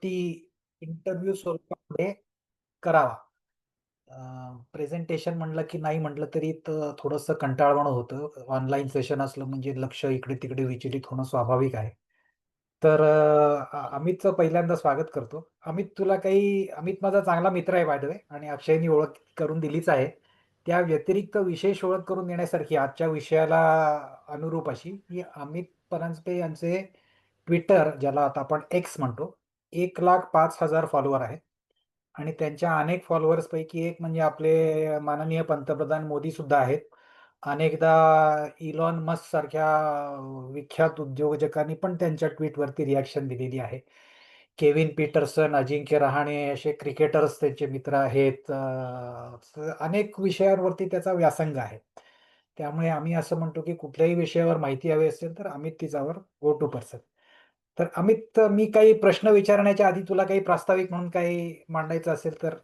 गोष्टी इंटरव्ह्यू स्वरूपामध्ये करावा. प्रेझेंटेशन म्हणलं की नाही म्हटलं तरी थोडंसं कंटाळवाणं होतं. ऑनलाईन सेशन असलं म्हणजे लक्ष इकडे-तिकडे विचलित होणं स्वाभाविक आहे. तर अमितचं पहिल्यांदा स्वागत करतो. अमित माझा चांगला मित्र आहे बाय द वे आणि अक्षयनी ओळख करून दिलीच आहे. त्या व्यतिरिक्त विशेष ओळख करून देण्यासारखी आजच्या विषयाला अनुरूप अशी, की अमित परांजपे यांचे Twitter ज्याला आता आपण X म्हणतो, 1,05,000 फॉलोवर आहेत आणि त्यांच्या अनेक फॉलोअर्सपैकी एक म्हणजे आपले माननीय पंतप्रधान मोदी सुद्धा आहेत. अनेकदा इलॉन मस्क सारख्या विख्यात उद्योजकांनी पण त्यांच्या ट्वीटवरती रिएक्शन दिलेली आहे. केविन पीटरसन, अजिंक्य रहाणे असे क्रिकेटर्स त्यांचे मित्र आहेत. अनेक विषयांवरती त्याचा व्यासंग आहे. त्यामुळे आम्ही असं म्हणतो, की कुठल्याही विषयावर माहिती हवी असेल, तर अमित तिच्यावर गो टू पर्सन. तर अमित, मी काही प्रश्न विचारण्याच्या आधी तुला काही प्रास्ताविक म्हणून काही मांडायचं असेल तर?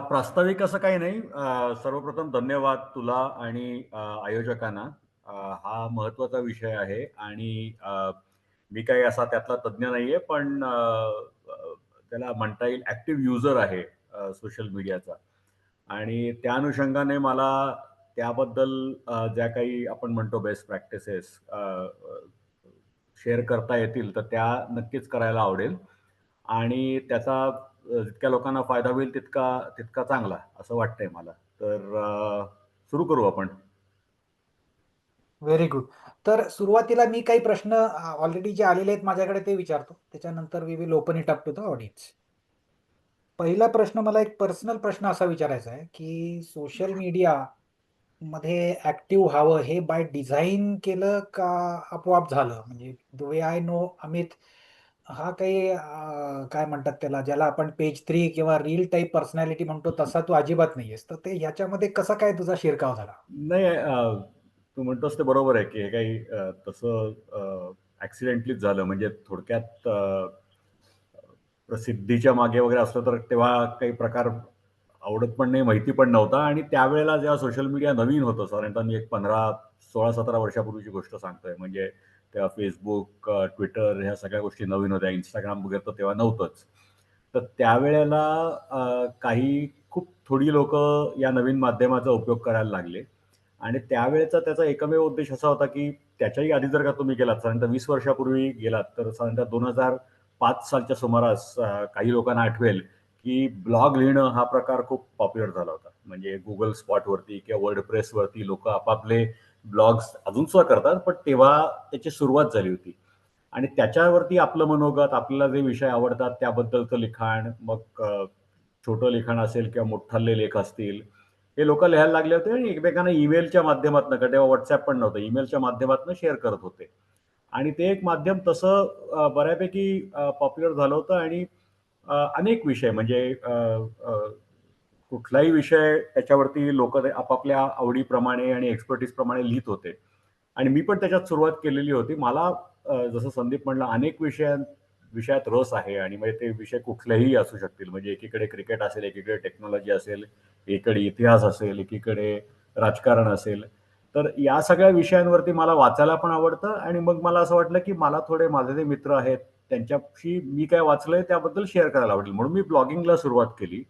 प्रास्ताविक असं काही नाही. सर्वप्रथम धन्यवाद तुला आणि आयोजकांना. हा महत्त्वाचा विषय आहे आणि मी काही असा त्यातला तज्ञ नाहीये, पण त्याला म्हणता येईल ॲक्टिव्ह युजर आहे सोशल मीडियाचा. आणि त्या अनुषंगाने मला त्याबद्दल ज्या काही आपण म्हणतो बेस्ट प्रॅक्टिसेस शेअर करता येतील, तर त्या नक्कीच करायला आवडेल. आणि त्याचा जितक्या लोकांना फायदा होईल तितका तितका चांगला असं वाटतंय मला. तर सुरू करू आपण. Very good. तर सुरुवातीला मी काही प्रश्न ऑलरेडी जे आलेले आहेत माझ्याकडे ते विचारतो. त्याच्यानंतर we will open it up to the audience. पहिला प्रश्न, मला एक पर्सनल प्रश्न असा विचारायचा आहे, की सोशल मीडिया मध्ये ॲक्टिव्ह व्हावं हे बाय डिझाइन केलं का आपोआप झालं? म्हणजे the way I know Amit, हा काही काय म्हणतात त्याला, ज्याला आपण पेज 3 किंवा रील टाइप पर्सनॅलिटी म्हणतो, तसा तू अजिबात नाहीयेस. तर ते ह्याच्यामध्ये कसा काय तुझा शिरकाव झाला? नाही, तू म्हणतोस ते बरोबर आहे, की हे काही तसं ॲक्सिडेंटलीच झालं. म्हणजे थोडक्यात प्रसिद्धीच्या मागे वगैरे असलं तर तेव्हा काही प्रकार आवडत पण नाही, माहिती पण नव्हता. आणि त्यावेळेला जेव्हा सोशल मीडिया नवीन होतं, साधारणतः मी एक 16-17 वर्षापूर्वीची गोष्ट सांगतोय. म्हणजे तेव्हा फेसबुक, ट्विटर ह्या सगळ्या गोष्टी नवीन होत्या. इंस्टाग्राम वगैरे तर तेव्हा नव्हतंच. तर त्यावेळेला काही खूप थोडी लोकं या नवीन माध्यमाचा उपयोग करायला लागले. आणि त्यावेळेचा त्याचा एकमेव उद्देश असा होता, की त्याच्याही आधी जर का तुम्ही गेलात, साधारणतः 20 वर्षापूर्वी गेलात, तर साधारणतः 2005 सालच्या सुमारास काही लोकांना आठवेल, की ब्लॉग लिहिणं हा प्रकार खूप पॉप्युलर झाला होता. म्हणजे Google स्पॉटवरती किंवा वर्डप्रेसवरती लोकं आपापले ब्लॉग्स अजून सुद्धा करतात, पण तेव्हा त्याची सुरुवात झाली होती. आणि त्याच्यावरती आपलं मनोगत, आपल्याला जे विषय आवडतात त्याबद्दलचं लिखाण, मग छोटं लिखाण असेल किंवा मोठाले लेख असतील, हे लोकं लिहायला लागले होते आणि एकमेकांना ईमेलच्या माध्यमातनं, तेव्हा WhatsApp पण नव्हतं, ईमेलच्या माध्यमातनं शेअर करत होते. आणि ते एक माध्यम तसं बऱ्यापैकी पॉप्युलर झालं होतं. आणि अनेक विषय म्हणजे अ, अ, कुठलाही विषय त्याच्यावरती लोकं ते आपापल्या आवडीप्रमाणे आणि एक्सपर्टीजप्रमाणे लिहित होते. आणि मी पण त्याच्यात सुरुवात केलेली होती. मला जसं संदीप म्हणला, अनेक विषयात रस आहे. आणि म्हणजे ते विषय कुठलेही असू शकतील. म्हणजे एकीकडे क्रिकेट असेल, एकीकडे टेक्नॉलॉजी असेल, एकीकडे इतिहास असेल, एकीकडे राजकारण असेल. तर या सगळ्या विषयांवरती मला वाचायला पण आवडतं. आणि मग मला असं वाटलं, की मला थोडे माझे जे मित्र आहेत, त्यांच्याशी मी काय वाचलंय त्याबद्दल शेअर करायला आवडेल. म्हणून मी ब्लॉगिंगला सुरुवात केली.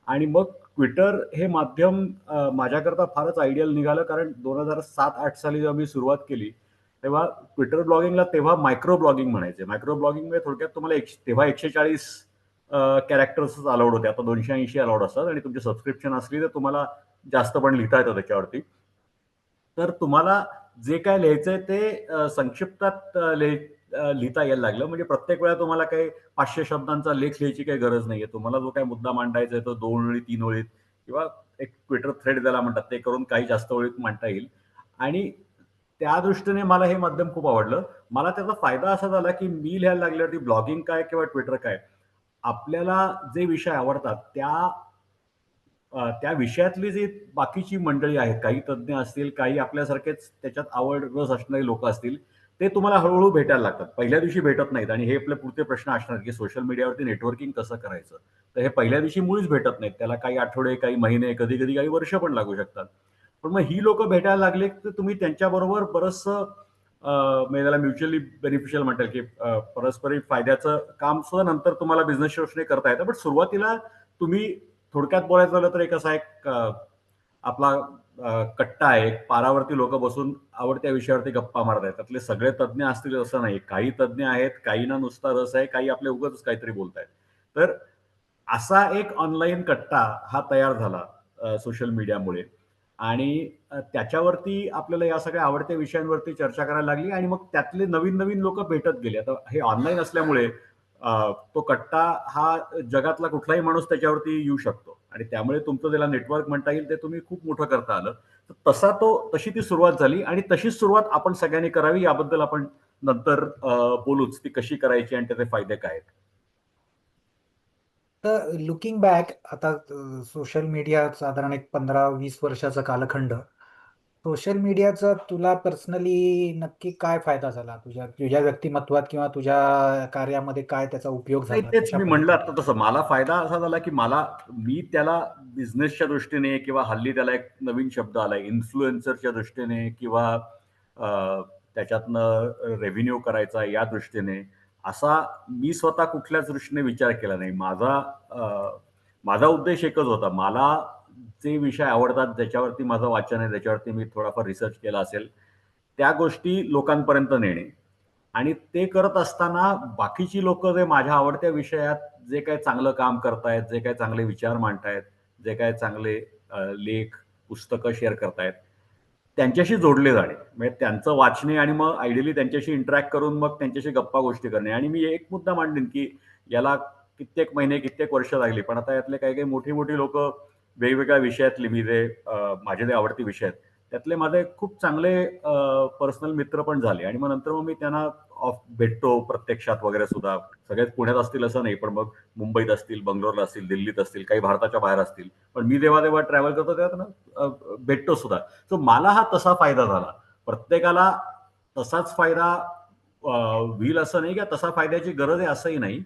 आणि मग ट्विटर हे माध्यम माझ्याकरता फारच आयडियल निघालं. कारण 2007-8 साली जेव्हा मी सुरुवात केली, तेव्हा ट्विटर ब्लॉगिंगला तेव्हा मायक्रो ब्लॉगिंग म्हणायचे. मायक्रो ब्लॉगिंग म्हणजे थोडक्यात तुम्हाला तेव्हा 140 कॅरेक्टर्सच अलाउड होते. आता 280 अलाउड असतात. आणि तुमची सबस्क्रिप्शन असली तर तुम्हाला जास्त पण लिहिता येतं त्याच्यावरती. तर तुम्हाला जे काय लिहायचंय ते संक्षिप्तात लिहिता यायला लागलं. म्हणजे प्रत्येक वेळा तुम्हाला काही 500 शब्दांचा लेख लिहायची काही गरज नाहीये. तुम्हाला जो काही मुद्दा मांडायचा आहे तो 2 ओळी, 3 ओळीत किंवा एक ट्विटर थ्रेड ज्याला म्हणतात ते करून काही जास्त ओळीत मांडता येईल. आणि त्या दृष्टीने मला हे माध्यम खूप आवडलं. मला त्याचा फायदा असा झाला, की मी लिहायला लागल्यावरती ब्लॉगिंग काय किंवा ट्विटर काय, आपल्याला जे विषय आवडतात त्या विषयातली जी बाकीची मंडळी आहेत, काही तज्ञ असतील, काही आपल्यासारखेच त्याच्यात आवड, रस असणारी लोकं असतील, ते तुम्हाला हळू-हळू भेटायला लागतात. पहिल्या दिवशी भेटत नाहीत. आणि हे आपले पुढचे प्रश्न असणार, की सोशल मीडियावरती नेटवर्किंग कसं करायचं? तर हे पहिल्या दिवशी मुळीच भेटत नाहीत. त्याला काही आठवडे, काही महिने, कधी-कधी काही वर्ष पण लागू शकतात. पण मग ही लोकं भेटायला लागले, तर तुम्ही त्यांच्याबरोबर बरचसं म्हणजे त्याला म्युच्युअली बेनिफिशियल म्हणतात की परस्परी फायद्याचं काम सुद्धा नंतर तुम्हाला बिझनेसच्या दृष्टीने करता येतं. पण सुरुवातीला तुम्ही थोडक्यात बोलायचं झालं तर एक असा एक आपला कट्टा आहे. एक पारावरती लोक बसून आवडत्या विषयावरती गप्पा मारत आहेत. त्यातले सगळे तज्ञ असतील असं नाही. काही तज्ञ आहेत, काहींना नुसता रस आहे, काही आपले उगाचच काहीतरी बोलतायत. तर असा एक ऑनलाईन कट्टा हा तयार झाला सोशल मीडियामुळे. आणि त्याच्यावरती आपल्याला या सगळ्या आवडत्या विषयांवरती चर्चा करायला लागली आणि मग त्यातले नवीन नवीन लोक भेटत गेले. आता हे ऑनलाईन असल्यामुळे तो कट्टा हा जगातला कुठलाही माणूस त्याच्यावरती येऊ शकतो आणि त्यामुळे तुमचं ज्याला नेटवर्क म्हणता येईल ते तुम्ही खूप मोठं करता आलं. तर तशी ती सुरुवात झाली आणि तशीच सुरुवात आपण सगळ्यांनी करावी याबद्दल आपण नंतर बोलूच, ती कशी करायची आणि त्याचे फायदे काय आहेत. तर लुकिंग बॅक आता सोशल मीडिया साधारण एक 15-20 वर्षाचा कालखंड. सोशल मीडियाचा तुला पर्सनली नक्की काय फायदा झाला तुझ्या तुझ्या व्यक्तिमत्वात किंवा तुझ्या कार्यामध्ये काय त्याचा उपयोग नाही, झाला तेच त्याच्या मी म्हणलं पलीकडे? आता तसं मला फायदा असा झाला की मी त्याला बिझनेसच्या दृष्टीने किंवा हल्ली त्याला एक नवीन शब्द आलाय इन्फ्लुएन्सरच्या दृष्टीने किंवा त्याच्यातनं रेव्हेन्यू करायचा या दृष्टीने असा मी स्वतः कुठल्याच दृष्टीने विचार केला नाही. माझा उद्देश एकच होता. मला जे विषय आवडतात, ज्याच्यावरती माझं वाचन आहे, ज्याच्यावरती मी थोडाफार रिसर्च केला असेल, त्या गोष्टी लोकांपर्यंत नेणे. आणि ते करत असताना बाकीची लोक जे माझ्या आवडत्या विषयात जे काही चांगलं काम करतायत, जे काही चांगले विचार मांडतायत, जे काही चांगले लेख, पुस्तकं शेअर करतायत, त्यांच्याशी जोडले जाणे. म्हणजे त्यांचं वाचणे आणि मग आयडियली त्यांच्याशी इंटरॅक्ट करून मग त्यांच्याशी गप्पा गोष्टी करणे. आणि मी एक मुद्दा मांडेन, की याला कित्येक महिने, कित्येक वर्ष लागली. पण आता यातले काही-काही मोठी-मोठी लोकं वेगवेगळ्या विषयातली माझे जे आवडते विषय आहेत, त्यातले माझे खूप चांगले पर्सनल मित्र पण झाले आणि मग नंतर मी त्यांना भेटतो प्रत्यक्षात वगैरे सुद्धा. सगळेच पुण्यात असतील असं नाही, पण मग मुंबईत असतील, बंगलोरला असतील, दिल्लीत असतील, काही भारताच्या बाहेर असतील. पण मी जेव्हा ट्रॅव्हल करतो तेव्हा त्यांना भेटतो सुद्धा. सो मला हा तसा फायदा झाला. प्रत्येकाला तसाच फायदा होईल असं नाही, किंवा तसा फायद्याची गरज आहे असंही नाही.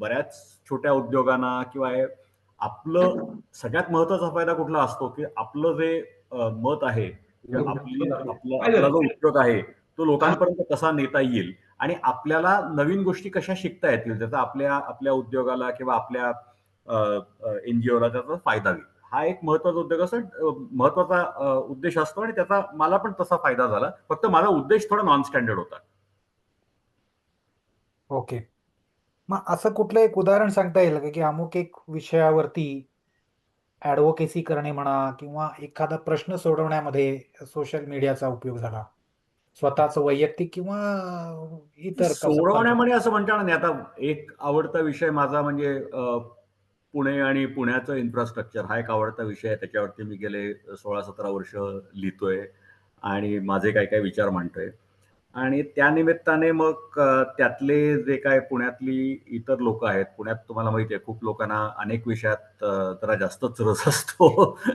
बऱ्याच छोट्या उद्योगांना किंवा आपलं सगळ्यात महत्वाचा फायदा कुठला असतो, की आपलं जे मत आहे किंवा आपला जो उद्योग आहे तो लोकांपर्यंत कसा नेता येईल आणि आपल्याला नवीन गोष्टी कशा शिकता येतील, त्याचा आपल्या आपल्या उद्योगाला किंवा आपल्या एनजीओला त्याचा फायदा होईल. हा एक महत्वाचा उद्देश असतो आणि त्याचा मला पण तसा फायदा झाला. फक्त माझा उद्देश थोडा नॉन स्टँडर्ड होता. ओके. मग असं कुठलं एक उदाहरण सांगता येईल का की अमुक एक विषयावरती ऍडव्होकेसी करणे म्हणा किंवा एखादा प्रश्न सोडवण्यामध्ये सोशल मीडियाचा उपयोग झाला, स्वतःच वैयक्तिक किंवा इतर कसं सोडवण्यामध्ये असं म्हणता येणार नाही. आता एक आवडता विषय माझा म्हणजे पुणे आणि पुण्याचं इन्फ्रास्ट्रक्चर हा एक आवडता विषय आहे. त्याच्यावरती मी गेले 16-17 वर्ष लिहितोय आणि माझे काही काही विचार मांडतोय. आणि त्यानिमित्ताने मग त्यातले जे काय पुण्यातली इतर लोक आहेत, पुण्यात तुम्हाला माहिती आहे खूप लोकांना अनेक विषयात जरा जास्तच रस असतो.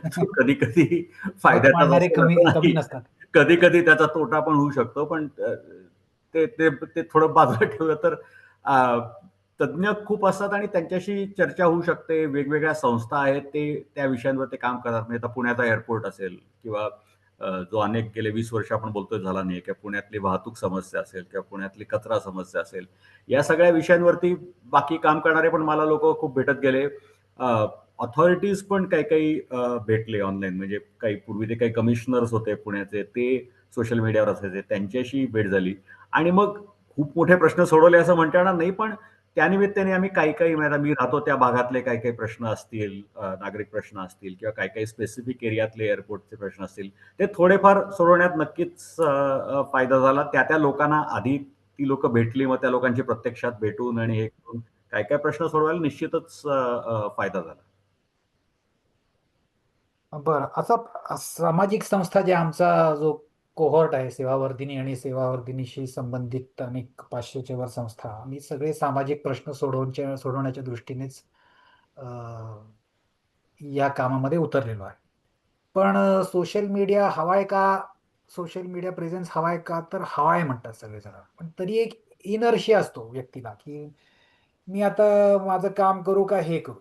तो कधी कधी मत फायद्याचाच मांडणारे असेल कमी असं कमी नाही. नसतात. कधी कधी त्याचा तोटा पण होऊ शकतो. पण ते ते ते थोडं बाजूला ठेवलं तर अ, तज्ञ खूप असतात आणि त्यांच्याशी चर्चा होऊ शकते. वेगवेगळ्या संस्था आहेत ते त्या विषयांवर ते काम करतात. म्हणजे आता पुण्याचा एअरपोर्ट असेल किंवा जो अनेक गेले 20 वर्ष आपण बोलतोय झाला नाही, किंवा पुण्यातली वाहतूक समस्या असेल किंवा पुण्यातली कचरा समस्या असेल, या सगळ्या विषयांवरती बाकी काम करणारे पण मला लोक खूप भेटत गेले. ऑथॉरिटीज पण काही काही भेटले ऑनलाईन. म्हणजे काही पूर्वी ते काही कमिशनर्स होते पुण्याचे, ते सोशल मीडियावर असायचे, त्यांच्याशी भेट झाली. आणि मग खूप मोठे प्रश्न सोडवले असं म्हणता येणार नाही, पण त्यानिमित्ताने आम्ही काही काही म्हणजे मी राहतो त्या भागातले काही काही प्रश्न असतील, नागरिक प्रश्न असतील किंवा काही काही स्पेसिफिक एरियातले एअरपोर्टचे प्रश्न असतील, ते थोडेफार सोडवण्यात नक्कीच फायदा झाला. त्या त्या लोकांना आधी ती लोक भेटली, मग त्या लोकांची प्रत्यक्षात भेटून आणि हे करून काय काय प्रश्न सोडवायला निश्चितच फायदा झाला. बरं. असं सामाजिक संस्था जे आमचा जो कोहॉर्ट आहे सेवावर्धिनी आणि सेवावर्धिनीशी संबंधित अनेक 500च्या वर संस्था, आम्ही सगळे सामाजिक प्रश्न सोडवण्याच्या दृष्टीनेच अ, या कामामध्ये उतरलेलो आहे. पण सोशल मीडिया हवाय का, सोशल मीडिया प्रेझेन्स हवाय का, तर हवाय म्हणतात सगळेजण. पण तरी एक इनर्शिया असतो व्यक्तीला की मी आता माझं काम करू का हे करू,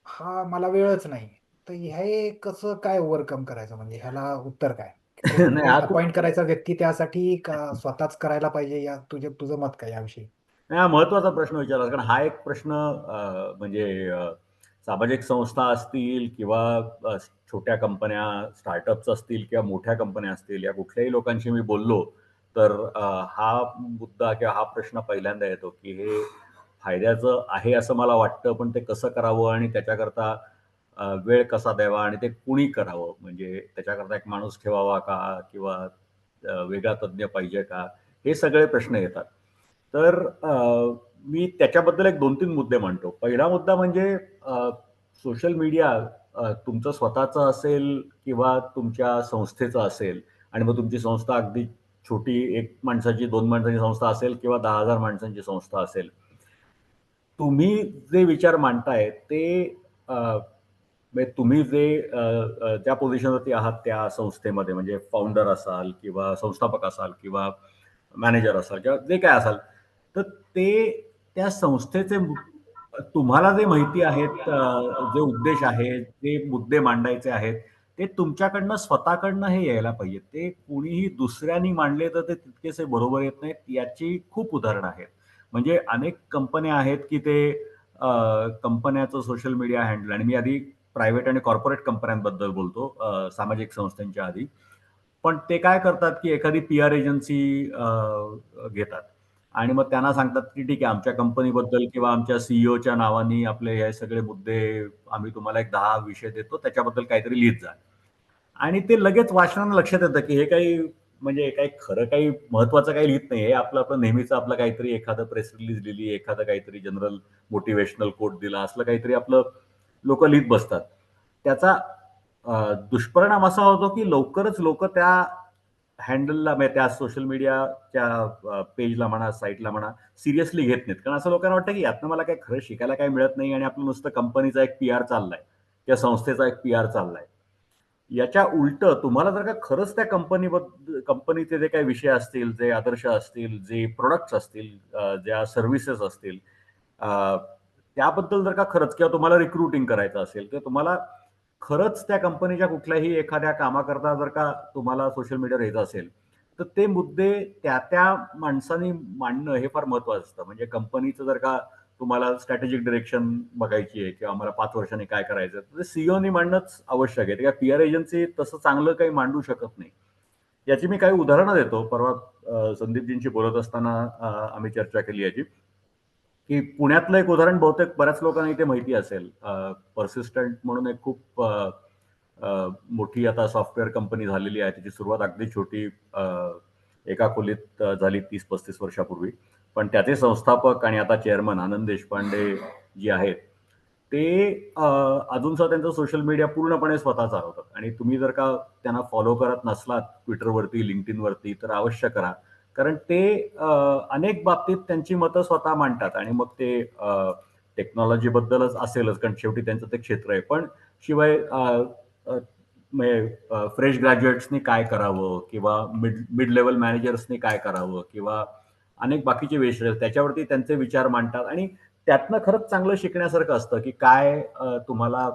हा मला वेळच नाही. तर हे कसं काय ओव्हरकम करायचं, म्हणजे ह्याला उत्तर काय? नाही, कोण हा खूप अपॉइंट करायचा व्यक्ती त्यासाठी का स्वतःच करायला पाहिजे, या तुझं मत काय याविषयी? नाही, हा महत्वाचा प्रश्न विचारला, कारण हा एक प्रश्न म्हणजे सामाजिक संस्था असतील किंवा अ, छोट्या कंपन्या, स्टार्टअप्स असतील किंवा मोठ्या कंपन्या असतील, या कुठल्याही लोकांशी मी बोललो तर हा मुद्दा किंवा हा प्रश्न पहिल्यांदा येतो की हे फायद्याचं आहे असं मला वाटतं, पण ते कसं करावं आणि त्याच्याकरता वेळ कसा द्यावा आणि ते कुणी करावं, म्हणजे त्याच्याकरता एक माणूस ठेवावा का किंवा वेगळा तज्ज्ञ पाहिजे का, हे सगळे प्रश्न येतात. तर मी त्याच्याबद्दल एक 2-3 मुद्दे मांडतो. पहिला मुद्दा म्हणजे सोशल मीडिया तुमचं स्वतःचं असेल किंवा तुमच्या संस्थेचं असेल आणि मग तुमची संस्था अगदी छोटी 1 माणसाची, 2 माणसांची संस्था असेल किंवा 10,000 माणसांची संस्था असेल. तुम्ही जे विचार मांडताय ते म्हणजे तुम्ही जे ज्या पोझिशनवरती आहात त्या संस्थेमध्ये, म्हणजे फाउंडर असाल किंवा संस्थापक असाल किंवा मॅनेजर असाल किंवा जे काय असाल, तर ते त्या संस्थेचे तुम्हाला जे माहिती आहेत, जे उद्देश आहेत, जे मुद्दे मांडायचे आहेत, ते तुमच्याकडनं स्वतःकडनं हे यायला पाहिजे. ते कुणीही दुसऱ्यांनी मांडले तर ते तितकेसे बरोबर येत नाहीत. याची खूप उदाहरणं आहेत. म्हणजे अनेक कंपन्या आहेत की ते कंपन्याचं सोशल मीडिया हँडल, आणि मी आधी प्रायव्हेट आणि कॉर्पोरेट कंपन्यांबद्दल बोलतो, सामाजिक संस्थांच्या आधी. पण ते काय करतात की एखादी पी-आर एजन्सी घेतात आणि मग त्यांना सांगतात की ठीक आहे, आमच्या कंपनीबद्दल किंवा आमच्या सीईओच्या नावानी आपले हे सगळे मुद्दे आम्ही तुम्हाला एक 10 विषय देतो, त्याच्याबद्दल काहीतरी लिहित जा. आणि ते लगेच वाचनानं लक्षात येतं की हे काही म्हणजे काही खरं काही महत्वाचं काही लिहित नाही. हे आपलं आपलं नेहमीचं आपलं काहीतरी एखादं प्रेस रिलीज लिहिली, एखादं काहीतरी जनरल मोटिव्हेशनल कोट दिला, असलं काहीतरी आपलं लोकं लिहित बसतात. त्याचा दुष्परिणाम असा होतो की लवकरच लोकं त्या हँडलला, म्हणजे त्या सोशल मीडियाच्या पेजला म्हणा, साईटला म्हणा, सिरियसली घेत नाहीत. कारण असं लोकांना वाटतं की यातनं मला काही खरं शिकायला काही मिळत नाही आणि आपलं नुसतं कंपनीचा एक पी-आर चाललाय किंवा संस्थेचा एक पी-आर चाललाय. याच्या उलटं तुम्हाला जर का खरंच त्या कंपनीचे जे काही विषय असतील, जे आदर्श असतील, जे प्रॉडक्ट्स असतील, ज्या सर्व्हिसेस असतील, अ, त्याबद्दल जर का खरंच, किंवा तुम्हाला रिक्रुटिंग करायचं असेल, किंवा तुम्हाला खरंच त्या कंपनीच्या कुठल्याही एखाद्या कामाकरता जर का तुम्हाला सोशल मीडियावर यायचं असेल, तर ते मुद्दे त्या माणसाने मांडणं हे फार महत्वाचं असतं. म्हणजे कंपनीचं जर का तुम्हाला स्ट्रॅटेजिक डिरेक्शन बघायची आहे किंवा आम्हाला 5 वर्षांनी काय करायचं, तर सीईओनी मांडणंच आवश्यक आहे. पी-आर एजन्सी तसं चांगलं काही मांडू शकत नाही. याची मी काही उदाहरणं देतो. परवा संदीपजींशी बोलत असताना आम्ही चर्चा केली याची, की पुण्यातलं एक उदाहरण बहुतेक बऱ्याच लोकांना इथे माहिती असेल. पर्सिस्टंट म्हणून एक खूप मोठी आता सॉफ्टवेअर कंपनी झालेली आहे. त्याची सुरुवात अगदी छोटी एका खोलीत झाली 30-35 वर्षापूर्वी. पण त्याचे संस्थापक आणि आता चेअरमन आनंद देशपांडे जे आहेत, ते अजून सुद्धा त्यांचं सोशल मीडिया पूर्णपणे स्वतः चालवतात. आणि तुम्ही जर का त्यांना फॉलो करत नसलात Twitterवरती, LinkedInवरती, तर अवश्य करा. कारण ते अनेक बाबतीत त्यांची मतं स्वतः मांडतात आणि मग ते टेक्नॉलॉजीबद्दलच असेलच, कारण शेवटी त्यांचं ते क्षेत्र आहे. पण शिवाय म्हणजे फ्रेश ग्रॅज्युएट्सनी काय करावं किंवा मिड मिड लेव्हल मॅनेजर्सनी काय करावं किंवा अनेक बाकीचे विषय त्याच्यावरती त्यांचे विचार मांडतात आणि त्यातनं खरंच चांगलं शिकण्यासारखं असतं, की काय तुम्हाला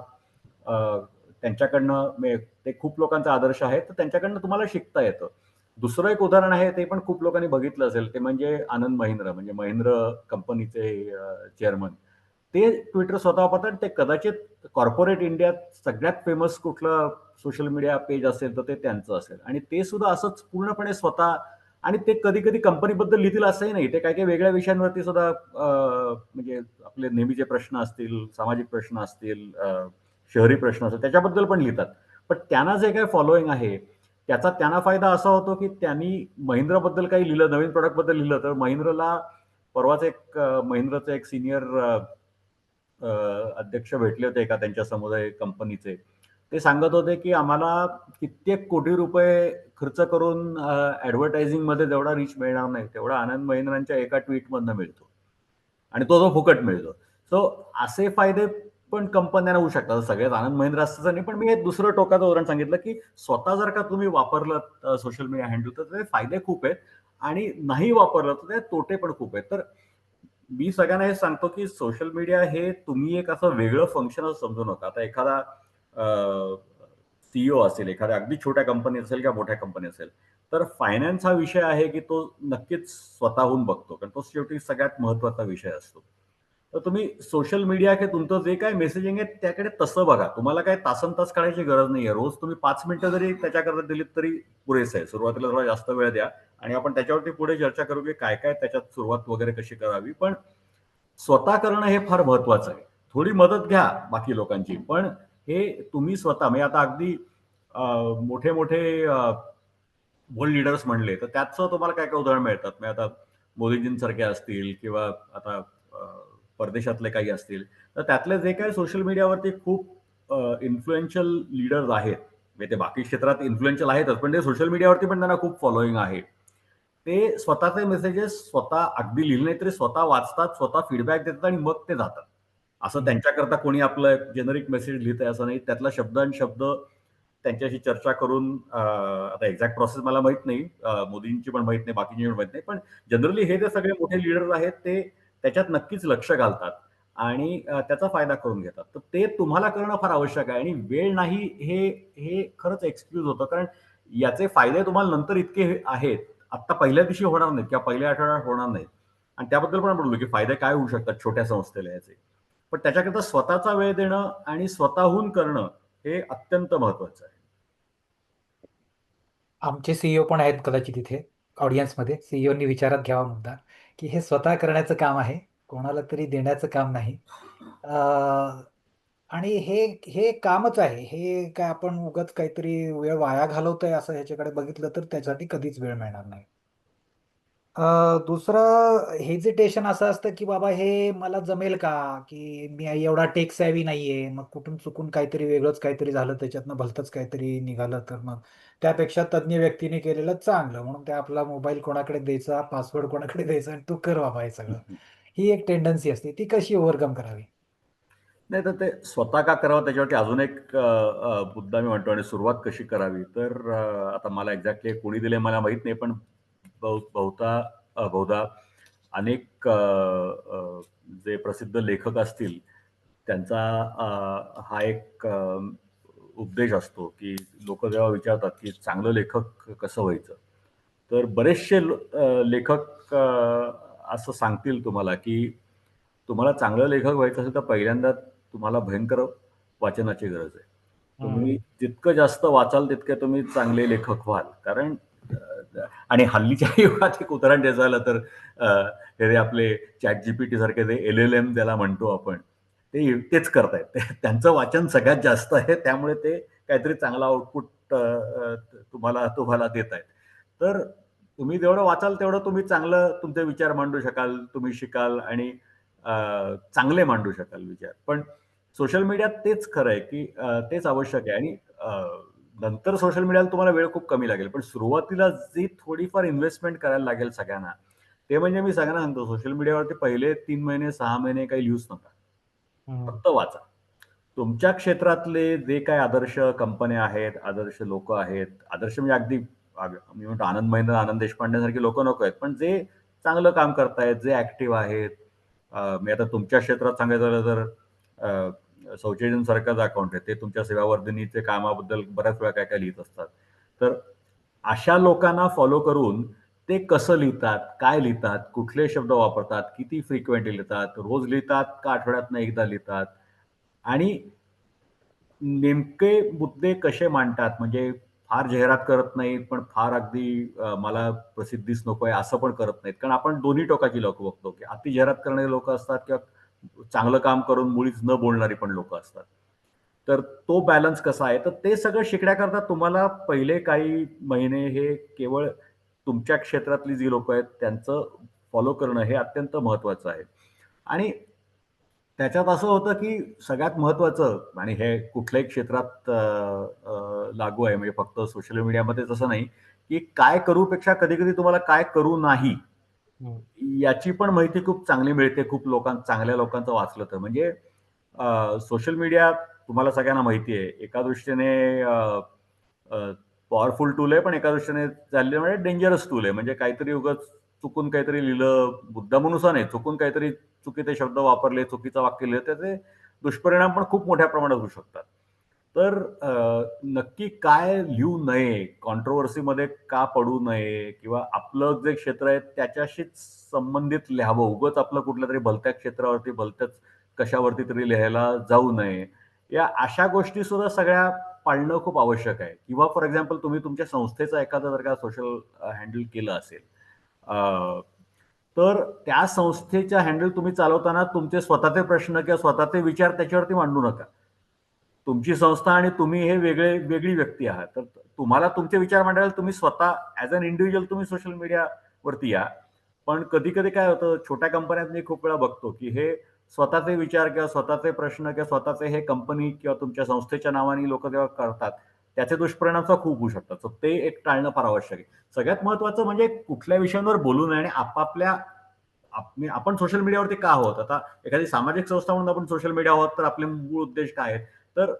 अ, त्यांच्याकडनं म्हणजे ते खूप लोकांचा आदर्श आहे, तर त्यांच्याकडनं तुम्हाला शिकता येतं. दुसरं एक उदाहरण आहे, ते पण खूप लोकांनी बघितलं असेल, ते म्हणजे आनंद महिंद्रा, म्हणजे महिंद्र कंपनीचे चेअरमन. ते Twitter स्वतः वापरतात. ते कदाचित कॉर्पोरेट इंडियात सगळ्यात फेमस कुठलं सोशल मीडिया पेज असेल, तर ते त्यांचं असेल आणि ते सुद्धा असंच पूर्णपणे स्वतः, आणि ते कधी-कधी कंपनीबद्दल लिहितील असंही नाही. ते काही-काही वेगळ्या विषयांवरती सुद्धा म्हणजे आपले नेहमीचे प्रश्न असतील, सामाजिक प्रश्न असतील, शहरी प्रश्न असतील, त्याच्याबद्दल पण लिहितात. पण त्यांना जे काही फॉलोइंग आहे, त्याचा त्यांना फायदा असा होतो, की त्यांनी Mahindraबद्दल काही लिहिलं, नवीन प्रॉडक्टबद्दल लिहिलं, तर Mahindraला परवाच एक Mahindraचे एक सीनियर अध्यक्ष भेटले होते एका त्यांच्या समुदाय कंपनीचे. ते सांगत होते, की आम्हाला कित्येक कोटी रुपये खर्च करून ॲडव्हर्टायझिंगमध्ये जेवढा रीच मिळणार नाही, तेवढा आनंद महिंद्रांच्या एका ट्वीटमधनं मिळतो. आणि तो फुकट मिळतो. सो असे फायदे पण कंपन्यांना होऊ शकतात. सगळ्यात आनंद महिंद्रा असं नाही, पण मी एक दुसरं टोकाचं उदाहरण सांगितलं, की स्वतः जर का तुम्ही वापरलं सोशल मीडिया हँडल, तर त्याचे फायदे खूप आहेत आणि नाही वापरलं तर त्याचे तोटे पण खूप आहेत. तर मी सगळ्यांना हे सांगतो, की सोशल मीडिया हे तुम्ही एक असं वेगळं फंक्शन समजू नका. आता एखादा सीईओ असेल, एखाद्या अगदी छोट्या कंपनी असेल किंवा मोठ्या कंपनी असेल, तर फायनान्स हा विषय आहे की तो नक्कीच स्वतःहून बघतो, कारण तो शेवटी सगळ्यात महत्त्वाचा विषय असतो. तर तुम्ही सोशल मीडिया की तुमचं जे काही मेसेजिंग आहे त्याकडे तसं बघा. तुम्हाला काही तासनतास काढायची गरज नाहीये. रोज तुम्ही 5 मिनिटं जरी त्याच्याकरता दिलीत तरी पुरेसं आहे. सुरुवातीला थोडा जास्त वेळ द्या आणि आपण त्याच्यावरती पुढे चर्चा करू की काय-काय त्याच्यात सुरुवात वगैरे कशी करावी. पण स्वतः करणं हे फार महत्वाचं आहे. थोडी मदत घ्या बाकी लोकांची, पण हे तुम्ही स्वतः म्हणजे आता अगदी मोठे-मोठे वर्ल्ड लीडर्स म्हणले, तर त्याचं तुम्हाला काय-काय उदाहरण मिळतात. म्हणजे आता मोदीजींसारखे असतील किंवा आता अ, परदेशातले काही असतील, तर त्यातले जे काही सोशल मीडियावरती खूप इन्फ्लुएन्शियल लीडर्स आहेत, म्हणजे ते बाकी क्षेत्रात इन्फ्लुएन्शियल आहेतच, पण ते सोशल मीडियावरती पण त्यांना खूप फॉलोइंग आहे. ते स्वतःचे मेसेजेस स्वतः अगदी लिहिले नाही तरी स्वतः वाचतात, स्वतः फीडबॅक देतात आणि मग ते जातात. असं हं. त्यांच्याकरता कोणी आपलं जेनेरिक मेसेज लिहितंय असं नाही. त्यातला शब्दांशब्द त्यांच्याशी चर्चा करून आता एक्झॅक्ट प्रोसेस मला माहीत नाही. मोदींची पण माहीत नाही, बाकीची पण माहीत नाही. पण जनरली हे जे सगळे मोठे लीडर्स आहेत ते त्याच्यात नक्कीच लक्ष घालतात आणि त्याचा फायदा करून घेतात. तर ते तुम्हाला करणं फार आवश्यक आहे आणि वेळ नाही हे हे खरंच एक्सक्यूज होतं. कारण याचे फायदे तुम्हाला नंतर इतके आहेत, आत्ता पहिल्या दिवशी होणार नाहीत किंवा पहिल्या आठवड्यात होणार नाहीत. आणि त्याबद्दल पण बोललो, की फायदे काय होऊ शकतात छोट्या संस्थेला याचे. पण त्याच्याकरता स्वतःचा वेळ देणं आणि स्वतःहून करणं हे अत्यंत महत्वाचं आहे. आमचे सीईओ पण आहेत कदाचित इथे ऑडियन्समध्ये. सीईओनी विचारात घ्यावा मुद्दा, की हे स्वतः करण्याचं काम आहे, कोणाला तरी देण्याचं काम नाही. अ, आणि हे हे कामच आहे. हे काय आपण उगाच काहीतरी वेळ वाया घालवतोय असं ह्याच्याकडे बघितलं तर त्यासाठी कधीच वेळ मिळणार नाही. दुसरं हेजिटेशन असं असतं, की बाबा हे मला जमेल का? की मी एवढा टेक सॅव्ही नाहीये. मग कुठून चुकून काहीतरी वेगळंच काहीतरी झालं, त्याच्यातनं भलतंच काहीतरी निघालं तर मग त्यापेक्षा तज्ञ व्यक्तीने केलेलं चांगलं. म्हणून ते आपला मोबाईल कोणाकडे द्यायचा, पासवर्ड कोणाकडे द्यायचा आणि तू कर बाबा हे सगळं. ही एक टेंडन्सी असते. ती कशी ओव्हरकम करावी? नाही तर ते स्वतः का करावं त्याच्यावरती अजून एक मुद्दा मी म्हणतो आणि सुरुवात कशी करावी. तर आता मला एक्झॅक्टली कोणी दिले मला माहीत नाही, पण बहुधा अनेक जे प्रसिद्ध लेखक असतील त्यांचा हा एक उपदेश असतो, की लोकं जेव्हा विचारतात, की चांगलं लेखक कसं व्हायचं? तर बरेचसे लेखक असं सांगतील तुम्हाला, की तुम्हाला चांगलं लेखक व्हायचं असेल तर पहिल्यांदा तुम्हाला भयंकर वाचनाची गरज आहे. तुम्ही हं. जितकं जास्त वाचाल तितके तुम्ही चांगले लेखक व्हाल. कारण आणि हल्लीच्या युगात एक उदाहरण द्यायचं झालं तर अ, हे जे आपले ChatGPT सारखे जे एल-एल-एम ज्याला म्हणतो आपण, तेच करतायत. त्यांचं वाचन सगळ्यात जास्त आहे. त्यामुळे ते काहीतरी चांगला आउटपुट तुम्हाला तुम्हाला देतायत. तर तुम्ही जेवढं वाचाल तेवढं तुम्ही चांगलं तुमचे विचार मांडू शकाल, तुम्ही शिकाल आणि अ, चांगले मांडू शकाल विचार. पण सोशल मीडियात तेच खरं आहे, की तेच आवश्यक आहे आणि नंतर सोशल मीडियाला तुम्हाला वेळ खूप कमी लागेल. पण सुरुवातीला जी थोडीफार इन्व्हेस्टमेंट करायला लागेल सगळ्यांना, ते म्हणजे मी सगळ्यांना सांगतो सोशल मीडियावरती पहिले 3 महिने, 6 महिने काही लिहूच नका. हं. फक्त वाचा. तुमच्या क्षेत्रातले जे काही आदर्श कंपन्या आहेत, आदर्श लोकं आहेत, आदर्श म्हणजे अगदी मी म्हणतो आनंद महिंद्रा, आनंद देशपांडेसारखी लोकं नको आहेत. पण जे चांगलं काम करतायत, जे ॲक्टिव्ह आहेत. मी आता तुमच्या क्षेत्रात सांगायचं झालं तर सारखाच अकाउंट आहे. ते तुमच्या सेवावर्धिनीचे कामाबद्दल बऱ्याच वेळा काय-काय लिहीत असतात. तर अशा लोकांना फॉलो करून ते कसं लिहितात, काय लिहितात, कुठले शब्द वापरतात, किती फ्रिक्वेंटली लिहितात, रोज लिहितात का आठवड्यातनं एकदा लिहितात आणि नेमके मुद्दे कसे मांडतात म्हणजे फार जाहिरात करत नाहीत, पण फार अगदी मला प्रसिद्धीच नकोय असं पण करत नाहीत. कारण आपण दोन्ही टोकाची लोकं बघतो, की अति जाहिरात करणारी लोकं असतात किंवा चांगलं काम करून मुळीच न बोलणारी पण लोकं असतात. तर तो बॅलन्स कसा आहे, तर ते सगळं शिकण्याकरता तुम्हाला पहिले काही महिने हे केवळ तुमच्या क्षेत्रातली जी लोकं आहेत त्यांचं फॉलो करणं हे अत्यंत महत्वाचं आहे. आणि त्याच्यात असं होतं, की सगळ्यात महत्त्वाचं आणि हे कुठल्याही क्षेत्रात लागू आहे म्हणजे फक्त सोशल मीडियामध्येच असं नाही, की काय करूपेक्षा कधी-कधी तुम्हाला काय करू नाही, हं. याची पण माहिती खूप चांगली मिळते खूप चांगल्या लोकांचं वाचलं तर. म्हणजे सोशल मीडिया तुम्हाला सगळ्यांना माहिती आहे. एका दृष्टीने पॉवरफुल टूल आहे, पण एका दृष्टीने चालले म्हणजे डेंजरस टूल आहे. म्हणजे काहीतरी उगाच चुकून काहीतरी लिहिलं, मुद्दामून असं नाही, चुकून काहीतरी चुकीचे शब्द वापरले, चुकीचं वाक्य लिहिलं, त्याचे दुष्परिणाम पण खूप मोठ्या प्रमाणात होऊ शकतात. तर नक्की काय लिहू नये, कॉन्ट्रोव्हर्सीमध्ये का पडू नये किंवा आपलं जे क्षेत्र आहे त्याच्याशीच संबंधित लिहावं. उगाच आपलं कुठल्यातरी भलत्या क्षेत्रावरती, भलत्याच कशावरती तरी लिहायला जाऊ नये. या अशा गोष्टी सुद्धा सगळ्या पाळणं खूप आवश्यक आहे. किंवा फॉर एक्झाम्पल तुम्ही तुमच्या संस्थेचा एखादा जर का सोशल हँडल केलं असेल, तर त्या संस्थेच्या हँडल तुम्ही चालवताना तुमचे स्वतःचे प्रश्न किंवा स्वतःचे विचार त्याच्यावरती मांडू नका. तुमची संस्था आणि तुम्ही हे वेगळी व्यक्ती आहात. तर तुम्हाला तुमचे विचार मांडायला तुम्ही स्वतः ॲज अन इंडिव्हिज्युअल तुम्ही सोशल मीडियावरती या. पण कधी-कधी काय होतं, छोट्या कंपन्यात मी खूप वेळा बघतो, की हे स्वतःचे विचार किंवा स्वतःचे प्रश्न किंवा स्वतःचे हे कंपनी किंवा तुमच्या संस्थेच्या नावाने लोकं जेव्हा करतात, त्याचे दुष्परिणाम सुद्धा खूप होऊ शकतात. तर ते एक टाळणं फार आवश्यक आहे. सगळ्यात महत्त्वाचं म्हणजे कुठल्या विषयांवर बोलू नये आणि आपापल्या आपण सोशल मीडियावरती का आहोत? आता एखादी सामाजिक संस्था म्हणून आपण सोशल मीडिया आहोत, तर आपले मूळ उद्देश काय आहेत? तर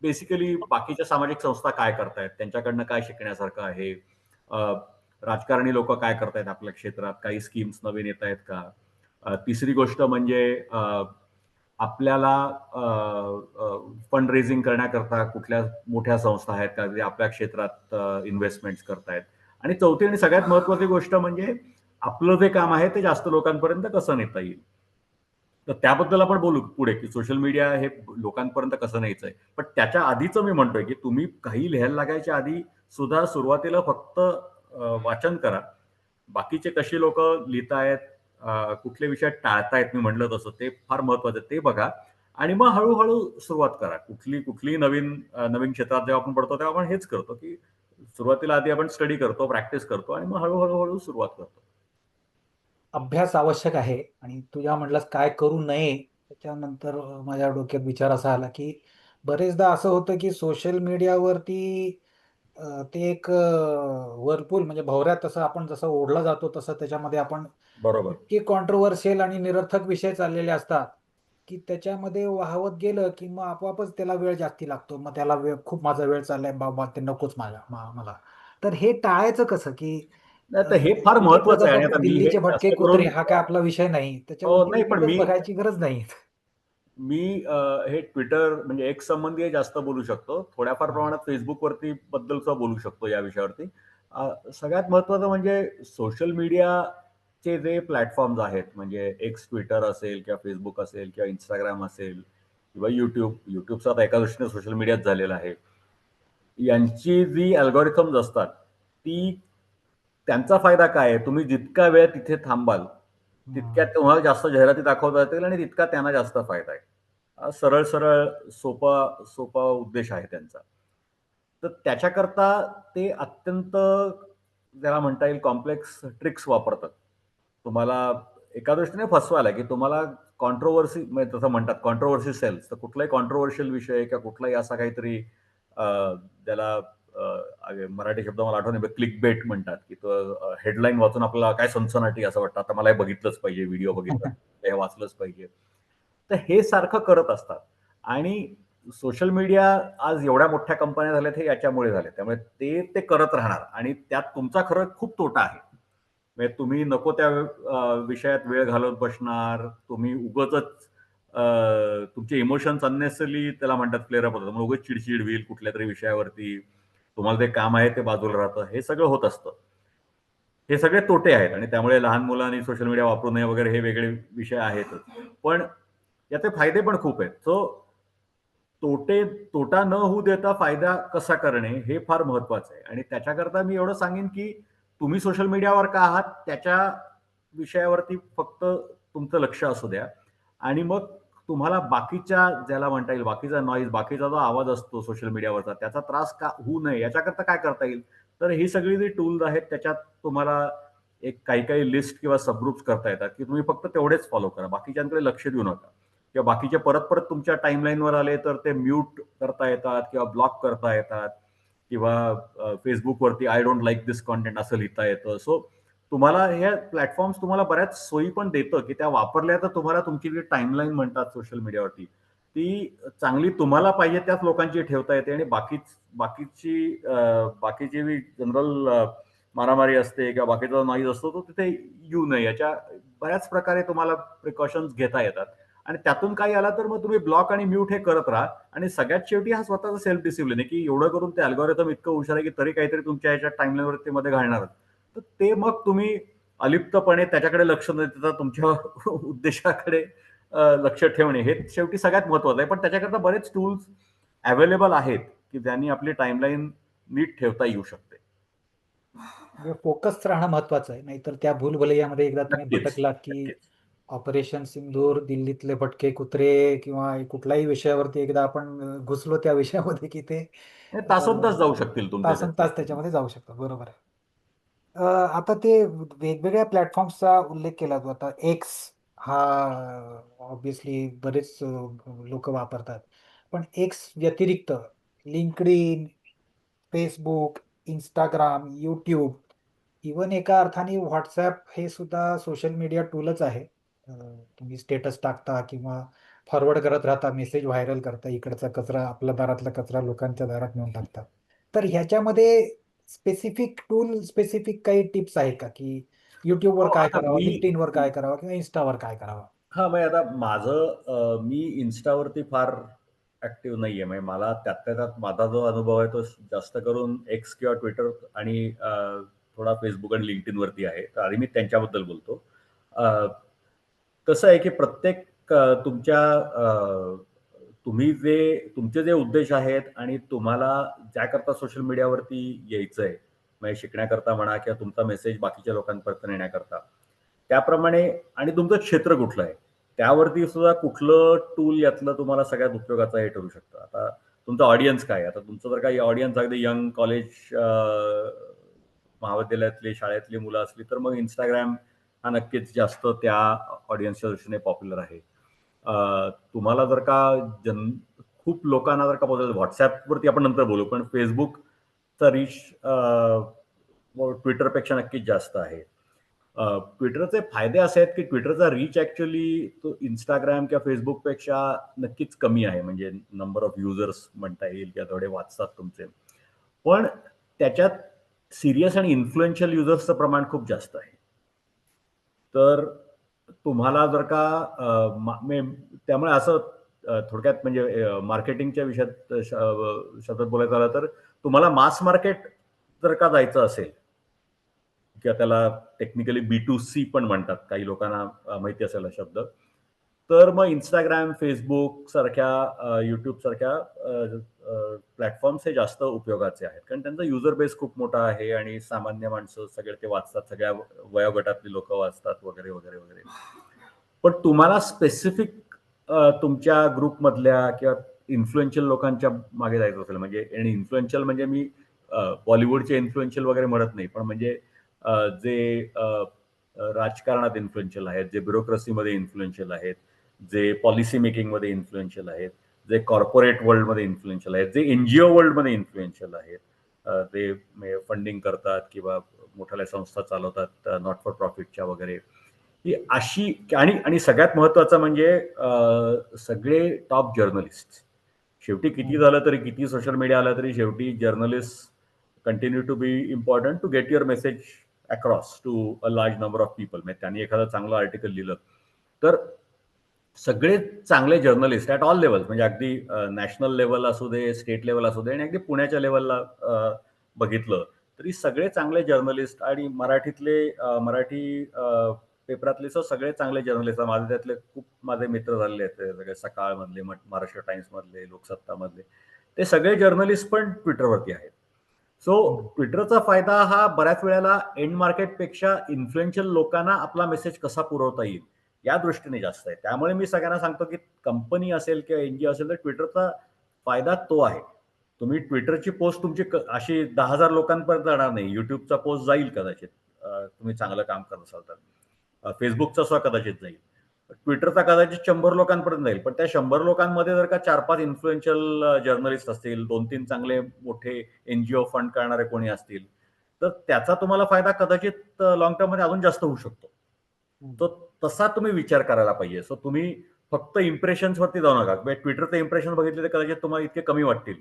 बेसिकली बाकीच्या सामाजिक संस्था काय करतायत, त्यांच्याकडनं काय शिकण्यासारखं आहे, अ, राजकारणी लोक काय करतायत आपल्या क्षेत्रात, काही स्कीम्स नवीन येत आहेत का. तिसरी गोष्ट म्हणजे आपल्याला फंड रेझिंग करण्याकरता कुठल्या मोठ्या संस्था आहेत का जे आपल्या क्षेत्रात इन्व्हेस्टमेंट्स करतायत. आणि चौथी आणि सगळ्यात महत्वाची गोष्ट म्हणजे आपलं जे काम आहे ते जास्त लोकांपर्यंत कसं नेता येईल. तर त्याबद्दल आपण बोलू पुढे, की सोशल मीडिया हे लोकांपर्यंत कसं न्यायचंय. पण त्याच्या आधीचं मी म्हणतोय, की तुम्ही काही लिहायला लागायच्या आधी सुद्धा सुरुवातीला फक्त वाचन करा. बाकीचे कशी लोकं लिहितायत, कुठले विषय टाळतायत मी म्हटलं तसं, ते फार महत्वाचं आहे. ते बघा आणि मग हळू सुरुवात करा. कुठलीही नवीन क्षेत्रात जेव्हा आपण पडतो, तेव्हा आपण हेच करतो, की सुरुवातीला आधी आपण स्टडी करतो, प्रॅक्टिस करतो आणि मग हळू सुरुवात करतो. अभ्यास आवश्यक आहे आणि तू ज्या म्हटलास काय करू नये त्याच्यानंतर माझ्या डोक्यात विचार असा आला की बरेचदा असं होतं की सोशल मीडियावरती ते एक व्हर्लपूल म्हणजे भवऱ्यात तसं आपण जसं ओढला जातो तसं त्याच्यामध्ये आपण बरोबर. इतके कॉन्ट्रोव्हर्शियल आणि निरर्थक विषय चाललेले असतात की त्याच्यामध्ये वाहवत गेलं की मग आपोआपच त्याला वेळ जास्ती लागतो. मग त्याला वेळ खूप माझा वेळ चाललाय बाबा ते नकोच मला. तर हे टाळायचं कसं की नाही तर हे फार तू म्हटलं महत्वाचं आहे आणि तसं आता मी हे दिल्लीचे भटके जास्त कुत्रे करून हा काय आपला विषय नाही. त्याच्यावरती नाही पण उगीचच बघायची गरज नाही. मी हे ट्विटर म्हणजे एक संबंधी जास्त बोलू शकतो. थोड्याफार हा. प्रमाणात Facebookवरती बद्दलचा बोलू शकतो या विषयावरती. सगळ्यात महत्त्वाचं म्हणजे सोशल मीडियाचे जे प्लॅटफॉर्म्स आहेत, म्हणजे X ट्विटर असेल किंवा Facebook असेल किंवा Instagram असेल किंवा YouTubeचा आता एका दृष्टीने सोशल मीडियाच झालेला आहे. यांची जी अल्गोरिथम्स असतात, त्यांचा फायदा काय आहे? तुम्ही जितका वेळ तिथे थांबाल, तितक्या हम्म. तुम्हाला जास्त जाहिराती दाखवता येतील आणि तितका त्यांना जास्त फायदा आहे. सरळ सोपा सोपा उद्देश आहे त्यांचा. तर त्याच्याकरता ते अत्यंत ज्याला म्हणता येईल कॉम्प्लेक्स ट्रिक्स वापरतात. तुम्हाला एका दृष्टीने फसवायला, की तुम्हाला कॉन्ट्रोव्हर्सी म्हणजे तसं म्हणतात कॉन्ट्रोव्हर्सी सेल्स. तर कुठलाही कॉन्ट्रोव्हर्शियल विषय किंवा कुठलाही असा काहीतरी अ, ज्याला मराठी शब्द मला आठवत नाही, क्लिकबेट म्हणतात, की तो हेडलाईन वाचून आपल्याला काय सनसनाटी असं वाटतं. आता मला हे बघितलंच पाहिजे, व्हिडिओ बघितला, हे वाचलंच पाहिजे. तर हे सारखं करत असतात आणि सोशल मीडिया आज एवढ्या मोठ्या कंपन्या झाल्यात हे याच्यामुळे झाले. त्यामुळे ते करत राहणार आणि त्यात तुमचा खरं खूप तोटा आहे. म्हणजे तुम्ही नको त्या विषयात वेळ घालवत बसणार. तुम्ही उगाचच तुमचे इमोशन्स अननेसेसरी त्याला म्हणतात फ्लेअर अप होतात. मग उगाच चिड होईल कुठल्यातरी विषयावरती. तुम्हाला ते काम आहे ते बाजूला राहतं. हे सगळं होत असतं. हे सगळे तोटे आहेत आणि त्यामुळे लहान मुलांनी सोशल मीडिया वापरू नये वगैरे हे वेगळे विषय आहेतच. पण याचे फायदे पण खूप आहेत. तोटा न होऊ देता फायदा कसा करणे हे फार महत्वाचं आहे आणि त्याच्याकरता मी एवढं सांगेन, की तुम्ही सोशल मीडियावर का आहात त्याच्या विषयावरती फक्त तुमचं लक्ष असू द्या आणि मग तुम्हाला बाकीच्या ज्याला म्हणता येईल बाकीचा नॉईज, बाकीचा जो आवाज असतो सोशल मीडियावरचा त्याचा त्रास का होऊ नये याच्याकरता काय करता येईल? तर ही सगळी जी टूल्स आहेत त्याच्यात तुम्हाला एक काही लिस्ट किंवा सबग्रुप्स करता येतात, की तुम्ही फक्त तेवढेच फॉलो करा. बाकीच्यांकडे लक्ष देऊ नका. किंवा बाकीचे परत तुमच्या टाईमलाईनवर आले तर ते म्यूट करता येतात किंवा ब्लॉक करता येतात किंवा Facebookवरती I don't like this content असं लिहिता येतं. सो तुम्हाला हे प्लॅटफॉर्म्स तुम्हाला बऱ्याच सोयी पण देतं, की त्या वापरल्या तर तुम्हाला तुमची जी टाईमलाईन म्हणतात सोशल मीडियावरती, ती चांगली तुम्हाला पाहिजे त्याच लोकांची ठेवता येते आणि बाकीची जी जनरल मारामारी असते किंवा बाकीचा नॉईज असतो तो तिथे येऊ नये याच्या बऱ्याच प्रकारे तुम्हाला प्रिकॉशन्स घेता येतात. आणि त्यातून काही आला तर मग तुम्ही ब्लॉक आणि म्यूट हे करत राहा. आणि सगळ्यात शेवटी हा स्वतःचा सेल्फ डिसिप्लिन आहे, की एवढं करून ते अल्गोरिदम इतकं हुशार आहे की तरी काहीतरी तुमच्या ह्याच्या टाइमलाईनवरती मध्ये घालणारच. तर ते मग तुम्ही अलिप्तपणे त्याच्याकडे लक्ष न देता तुमच्या उद्देशाकडे लक्ष ठेवणे हे शेवटी सगळ्यात महत्वाचं आहे. पण त्याच्याकरता बरेच टूल्स अवेलेबल आहेत की ज्यांनी आपली टाइमलाईन नीट ठेवता येऊ शकते. म्हणजे फोकस राहणं महत्वाचं आहे, नाहीतर त्या भूलभुलैयामध्ये एकदा तुम्ही नक्कीच, भटकलात की नक्कीच. ऑपरेशन सिंदूर, दिल्लीतले भटके कुत्रे किंवा कुठल्याही विषयावरती एकदा आपण घुसलो त्या विषयामध्ये की ते हे अ, तासोनतास जाऊ शकतील तुमचे ते. तासनतास त्याच्यामध्ये जाऊ शकतो. बरोबर आहे. आता ते वेगवेगळ्या प्लॅटफॉर्म्सचा उल्लेख केला तू आता एक्स हा ऑब्विसली बरेच लोक वापरतात. पण एक्स व्यतिरिक्त LinkedIn, Facebook, Instagram, YouTube, even एका अर्थाने व्हॉट्सॲप हे सुद्धा सोशल मीडिया टूलच आहे. तुम्ही स्टेटस टाकता किंवा फॉरवर्ड करत राहता, मेसेज व्हायरल करता, इकडचा कचरा, आपल्या दारातला कचरा लोकांच्या दारात नेऊन टाकता. तर ह्याच्यामध्ये स्पेसिफिक टूल, स्पेसिफिक काही टिप्स आहेत का, की YouTubeवर हो, काय आता करावं, LinkedInवर काय करावं किंवा Instaवर काय करावं? हां, म्हणजे आता माझं मी Instaवरती फार ॲक्टिव्ह नाहीये. म्हणजे मला त्यातल्या त्यात माझा जो अनुभव आहे तो जास्त करून X किंवा Twitter आणि थोडा Facebook आणि LinkedInवरती आहे. तर आधी मी त्यांच्याबद्दल बोलतो. अ, कसं आहे की प्रत्येक तुमच्या तुम्ही तुमचे जे उद्देश आहेत आणि तुम्हाला ज्याकरता सोशल मीडियावरती यायचंय, म्हणजे शिकण्याकरता म्हणा किंवा तुमचा मेसेज बाकीच्या लोकांपर्यंत नेण्याकरता, त्याप्रमाणे आणि तुमचं क्षेत्र कुठलं आहे, त्यावरती सुद्धा कुठलं टूल यातलं तुम्हाला सगळ्यात उपयोगाचं हे ठरू शकतं. आता तुमचा ऑडियन्स काय आहे? आता तुमचं जर काही ऑडियन्स अगदी यंग कॉलेज महाविद्यालयातली, शाळेतली मुलं असली, तर मग Instagram हा नक्कीच जास्त त्या ऑडियन्सच्या दृष्टीने पॉप्युलर आहे. तुम्हाला जर का खूप लोकांना जर का पोहोचायचं WhatsAppवरती आपण नंतर बोलू, पण Facebookचा रीच Twitterपेक्षा नक्कीच जास्त आहे. Twitterचे फायदे असे आहेत, की Twitterचा रीच ॲक्चुअली तो Instagram किंवा Facebookपेक्षा नक्कीच कमी आहे. म्हणजे नंबर ऑफ युजर्स म्हणता येईल किंवा तेवढे वाचतात तुमचे. पण त्याच्यात सीरियस आणि इन्फ्लुएन्शियल युजर्सचं प्रमाण खूप जास्त आहे. तर तुम्हाला जर का त्यामुळे असं थोडक्यात म्हणजे मार्केटिंगच्या विषयात शब्दात बोलायचं झालं तर तुम्हाला मास मार्केट जर का जायचं असेल किंवा त्याला टेक्निकली B2C पण म्हणतात. काही लोकांना माहिती असेल हा शब्द. तर मग Instagram, Facebook सारख्या YouTube सारख्या प्लॅटफॉर्म्स हे जास्त उपयोगाचे आहेत. कारण त्यांचा युजर बेस खूप मोठा आहे आणि सामान्य माणसं सगळे ते वाचतात. सगळ्या वयोगटातली लोकं वाचतात वगैरे, वगैरे, वगैरे. पण तुम्हाला स्पेसिफिक तुमच्या ग्रुपमधल्या किंवा इन्फ्लुएन्शियल लोकांच्या मागे जायचं असेल म्हणजे आणि इन्फ्लुएन्शियल म्हणजे मी बॉलिवूडचे इन्फ्लुएन्शियल वगैरे म्हणत नाही. पण म्हणजे जे राजकारणात इन्फ्लुएन्शियल आहेत, जे ब्युरोक्रसीमध्ये इन्फ्लुएन्शियल आहेत, जे पॉलिसी मेकिंगमध्ये इन्फ्लुएन्शियल आहेत, जे कॉर्पोरेट वर्ल्डमध्ये इन्फ्लुएन्शियल आहेत, जे एनजीओ वर्ल्डमध्ये इन्फ्लुएन्शियल आहेत. ते फंडिंग करतात किंवा मोठ्या संस्था चालवतात नॉट फॉर प्रॉफिटच्या वगैरे. ही अशी आणि आणि सगळ्यात महत्वाचं म्हणजे सगळे टॉप जर्नलिस्ट. शेवटी किती झालं तरी, किती सोशल मीडिया आला तरी शेवटी journalist continue to be important to get your message across to a large number of people. म्हणजे त्यांनी एखादं चांगलं आर्टिकल लिहिलं तर सगळे चांगले जर्नलिस्ट ॲट ऑल लेवल्स म्हणजे अगदी नॅशनल लेवल असू दे, स्टेट लेवल असू दे आणि अगदी पुण्याच्या लेवलला बघितलं तरी सगळे चांगले जर्नलिस्ट आणि मराठी पेपरातले सगळे चांगले जर्नलिस्ट माझे त्यातले खूप माझे मित्र झालेले आहेत. ते सगळे सकाळमधले, महाराष्ट्र टाइम्समधले, लोकसत्तामधले. ते सगळे जर्नलिस्ट पण ट्विटरवरती आहेत. सो हं. ट्विटरचा फायदा हा बऱ्याच वेळेला एंड मार्केटपेक्षा इन्फ्लुएन्शियल लोकांना आपला मेसेज कसा पुरवता येईल या दृष्टीने जास्त आहे. त्यामुळे मी सगळ्यांना सांगतो, की कंपनी असेल किंवा एनजीओ असेल तर ट्विटरचा फायदा तो आहे. तुम्ही ट्विटरची पोस्ट तुमची अशी 10,000 लोकांपर्यंत जाणार नाही. YouTubeचा पोस्ट जाईल कदाचित. तुम्ही चांगलं काम करत असाल तर. Facebookचा सुद्धा कदाचित जाईल. ट्विटरचा कदाचित 100 लोकांपर्यंत जाईल. पण त्या 100 लोकांमध्ये जर का 4-5 इन्फ्लुएन्शियल जर्नलिस्ट असतील, 2-3 चांगले मोठे एनजीओ फंड करणारे कोणी असतील, तर त्याचा तुम्हाला फायदा कदाचित लाँग टर्ममध्ये अजून जास्त होऊ शकतो. हं. तो तसा तुम्ही विचार करायला पाहिजे. सो तुम्ही फक्त इम्प्रेशन्सवरती जाऊ नका. म्हणजे ट्विटरचे इम्प्रेशन बघितले तर कदाचित तुम्हाला इतके कमी वाटतील.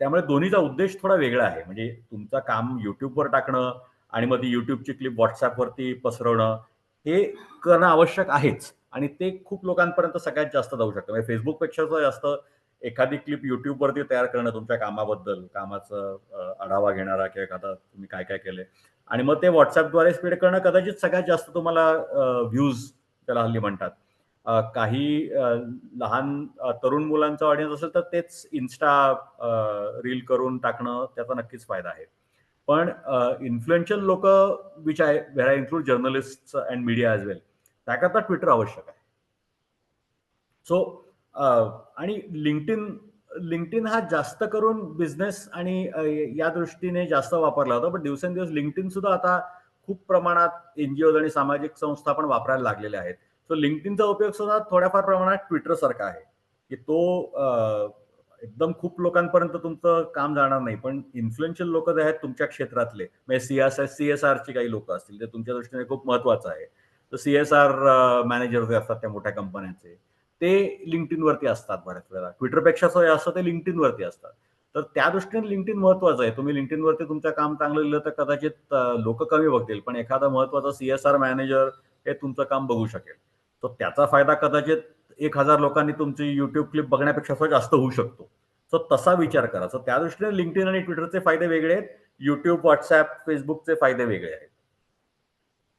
त्यामुळे दोन्हीचा उद्देश थोडा वेगळा आहे. म्हणजे तुमचं काम YouTubeवर टाकणं आणि मग ती YouTubeची क्लिप WhatsAppवरती पसरवणं हे करणं आवश्यक आहेच. आणि ते खूप लोकांपर्यंत सगळ्यात जास्त जाऊ शकतं. म्हणजे फेसबुकपेक्षा जास्त एखादी क्लिप युट्यूबवरती तयार करणं तुमच्या कामाबद्दल, कामाचं आढावा घेणारा किंवा एखादा तुम्ही काय काय केलंय आणि मग ते व्हॉट्सअपद्वारे स्प्रेड करणं कदाचित सगळ्यात जास्त तुम्हाला व्ह्यूज त्याला हल्ली म्हणतात. काही लहान तरुण मुलांचा ऑडियन्स असेल तर तेच इन्स्टा रील करून टाकणं त्याचा नक्कीच फायदा आहे. पण इन्फ्लुएन्शियल लोक which I where I include journalist and media as well त्याकरता ट्विटर आवश्यक आहे. सो आणि लिंक्डइन हा जास्त करून बिझनेस आणि या दृष्टीने जास्त वापरला होता. पण दिवसेंदिवस लिंक्डइन सुद्धा आता खूप प्रमाणात एनजीओ आणि सामाजिक संस्था पण वापरायला लागलेल्या आहेत. सो लिंक्डइनचा उपयोग सुद्धा थोड्याफार प्रमाणात ट्विटर सारखा आहे की तो एकदम खूप लोकांपर्यंत तुमचं काम जाणार नाही, पण इन्फ्लुएन्शियल लोक जे आहेत तुमच्या क्षेत्रातले म्हणजे सीएसआरची काही लोक असतील ते तुमच्या दृष्टीने खूप महत्वाचं आहे. तर सीएसआर मॅनेजर जे असतात त्या मोठ्या कंपन्यांचे ते लिंक्डइनवरती असतात बऱ्याच वेळेला. ट्विटरपेक्षा जास्त ते लिंक्डइनवरती असतात. तर त्या दृष्टीने लिंक्डइन महत्वाचं आहे. तुम्ही लिंक्डइनवरती तुमचं काम चांगलं लिहिलं तर कदाचित लोक कमी बघतील, पण एखादा महत्वाचा सीएसआर मॅनेजर हे तुमचं काम बघू शकेल. तर त्याचा फायदा कदाचित 1000 लोकांनी तुमची युट्यूब क्लिप बघण्यापेक्षा जास्त होऊ शकतो. सो तसा विचार करा. सो त्या दृष्टीने लिंक्डइन आणि ट्विटरचे फायदे वेगळे आहेत. युट्यूब, व्हॉट्सअप, फेसबुकचे फायदे वेगळे आहेत.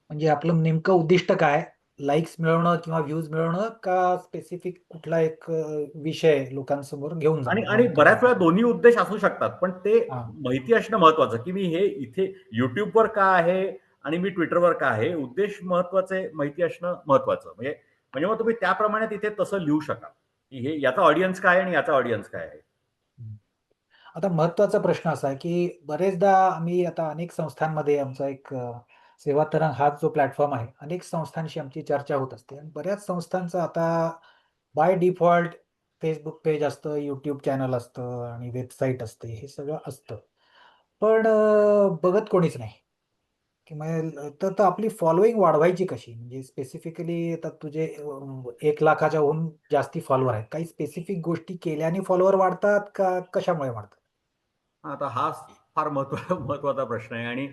म्हणजे आपलं नेमकं उद्दिष्ट काय? लाईक्स मिळवणं किंवा व्ह्यूज मिळवणं का स्पेसिफिक कुठला एक विषय लोकांसमोर घेऊन आणि जाणं आणि बऱ्याच वेळा महत्वाचं? दोन्ही उद्देश असू शकतात. पण ते हा. माहिती असणं महत्वाचं, की मी हे इथे YouTubeवर का आहे आणि मी Twitterवर का आहे? उद्देश महत्वाचे, माहिती असणं महत्वाचं. म्हणजे म्हणजे मग तुम्ही त्याप्रमाणे तिथे तसं लिहू शकाल, की हे याचा ऑडियन्स काय आहे आणि याचा ऑडियन्स काय आहे. आता महत्वाचा प्रश्न असा आहे की बरेचदा आम्ही आता अनेक संस्थांमध्ये आमचा एक सेवा तरंग हा जो प्लॅटफॉर्म आहे, अनेक संस्थांशी आमची चर्चा होत असते आणि बऱ्याच संस्थांचं आता बाय डिफॉल्ट फेसबुक पेज असतं, युट्यूब चॅनल असतं आणि वेबसाईट असते, हे सगळं असतं. पण बघत कोणीच नाही. की तर आपली फॉलोईंग वाढवायची कशी? म्हणजे स्पेसिफिकली आता तुझे 1 लाखाच्याहून जास्ती फॉलोअर आहेत. काही स्पेसिफिक गोष्टी केल्याने फॉलोअर वाढतात का कशामुळे वाढतात? आता हा फार महत्वाचा प्रश्न आहे आणि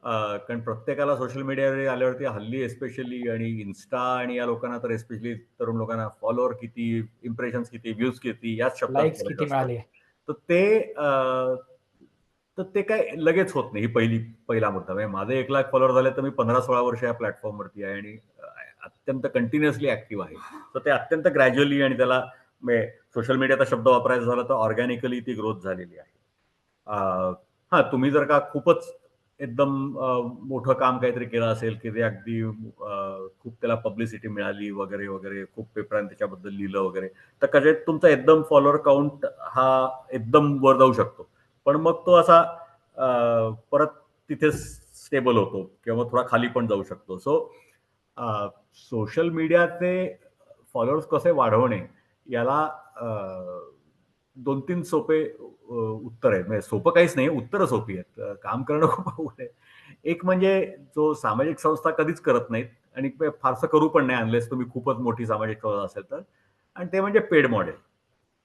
कारण प्रत्येकाला सोशल मीडियावर आल्यावरती हल्ली एस्पेशली आणि इन्स्टा आणि या लोकांना तर एस्पेशली तरुण लोकांना फॉलोअर किती, इम्प्रेशन्स किती, व्ह्यूज किती याच शब्दात लाईक्स बोलायचं किती असतं. मिळाले? तर ते काय लगेच होत नाही. ही पहिला मुद्दा. म्हणजे माझे 1 लाख फॉलोअर झाले तर मी 15-16 वर्ष या प्लॅटफॉर्मवरती आहे आणि अत्यंत कंटिन्युअसली ऍक्टिव्ह आहे. तर ते अत्यंत ग्रॅज्युअली आणि त्याला सोशल मीडियाचा शब्द वापरायचा झाला तर ऑर्गॅनिकली ती ग्रोथ झालेली आहे. हां, तुम्ही जर का खूपच एकदम मोठं काम काहीतरी केलं असेल, की ते अगदी खूप त्याला पब्लिसिटी मिळाली वगैरे, वगैरे, खूप पेपरांनी त्याच्याबद्दल लिहिलं वगैरे, तर कदाचित तुमचा एकदम फॉलोअर काउंट हा एकदम वर जाऊ शकतो. पण मग तो असा परत तिथेच स्टेबल होतो किंवा थोडा खाली पण जाऊ शकतो. सो सोशल मीडियाचे फॉलोअर्स कसे वाढवणे याला 2-3 सोपे उत्तर आहेत. म्हणजे सोपं काहीच नाही, उत्तरं सोपी आहेत. काम करणं खूप अवघड आहे. एक म्हणजे जो सामाजिक संस्था कधीच करत नाहीत आणि फारसं करू पण नाही अनलेस तुम्ही खूपच मोठी सामाजिक संस्था असेल तर. आणि ते म्हणजे पेड मॉडेल.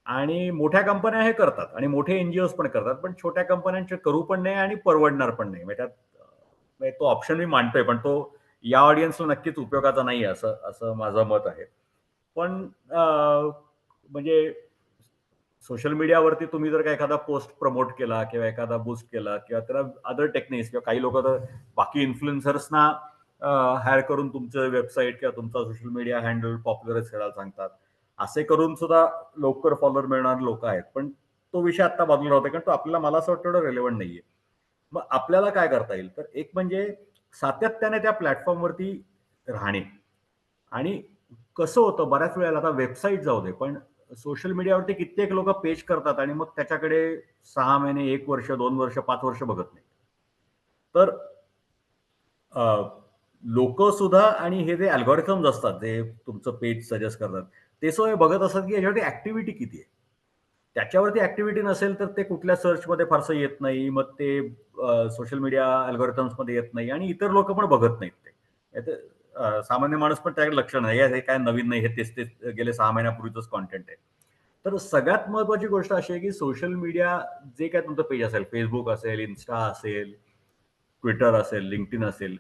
आणि मोठ्या कंपन्या हे करतात आणि मोठे एन-जी-ओज पण करतात. पण छोट्या कंपन्यांचे करू पण नाही आणि परवडणार पण नाही. म्हणजे त्यात म्हणजे तो ऑप्शन मी मांडतोय, पण तो या ऑडियन्सला नक्कीच उपयोगाचा नाही असं असं माझं मत आहे. पण म्हणजे सोशल मीडियावरती तुम्ही जर का एखादा पोस्ट प्रमोट केला किंवा एखादा बूस्ट केला किंवा त्याला अदर टेक्निक्स किंवा काही लोक तर बाकी इन्फ्लुएन्सर्सना हायर करून तुमचं वेबसाईट किंवा तुमचा सोशल मीडिया हँडल पॉप्युलर करायला सांगतात. असे करून सुद्धा लवकर फॉलोअर मिळणारे लोक आहेत. पण तो विषय आता बाजूला होता कारण तो आपल्याला मला असं वाटतं एवढं रेलेव्हंट नाहीये. मग आपल्याला काय करता येईल? तर एक म्हणजे सातत्याने त्या प्लॅटफॉर्मवरती राहणे आणि कसं होतं बऱ्याच वेळेला आता वेबसाईट जाऊ दे, पण सोशल मीडियावरती कित्येक लोक पेज करतात आणि मग त्याच्याकडे 6 महिने, 1 वर्ष, 2 वर्ष, 5 वर्ष बघत नाही. तर लोक सुद्धा आणि हे जे अल्गोरिथम्स असतात जे तुमचं पेज सजेस्ट करतात ते सोय बघत असतात की याच्यावरती ऍक्टिव्हिटी किती आहे. त्याच्यावरती ऍक्टिव्हिटी नसेल तर ते कुठल्या सर्चमध्ये फारसं येत नाही. मग ते सोशल मीडिया अल्गोरिथम्समध्ये येत नाही आणि इतर लोक पण बघत नाहीत ते. सामान्य माणूस पण त्याकडे लक्ष नाही. हे काय नवीन नाही, हे तेच तेच गेले 6 महिन्यापूर्वीच कॉन्टेंट आहे. तर सगळ्यात महत्वाची गोष्ट अशी आहे की सोशल मीडिया जे काय तुमचं पेज असेल, फेसबुक असेल, इन्स्टा असेल, ट्विटर असेल, लिंक्डइन असेल,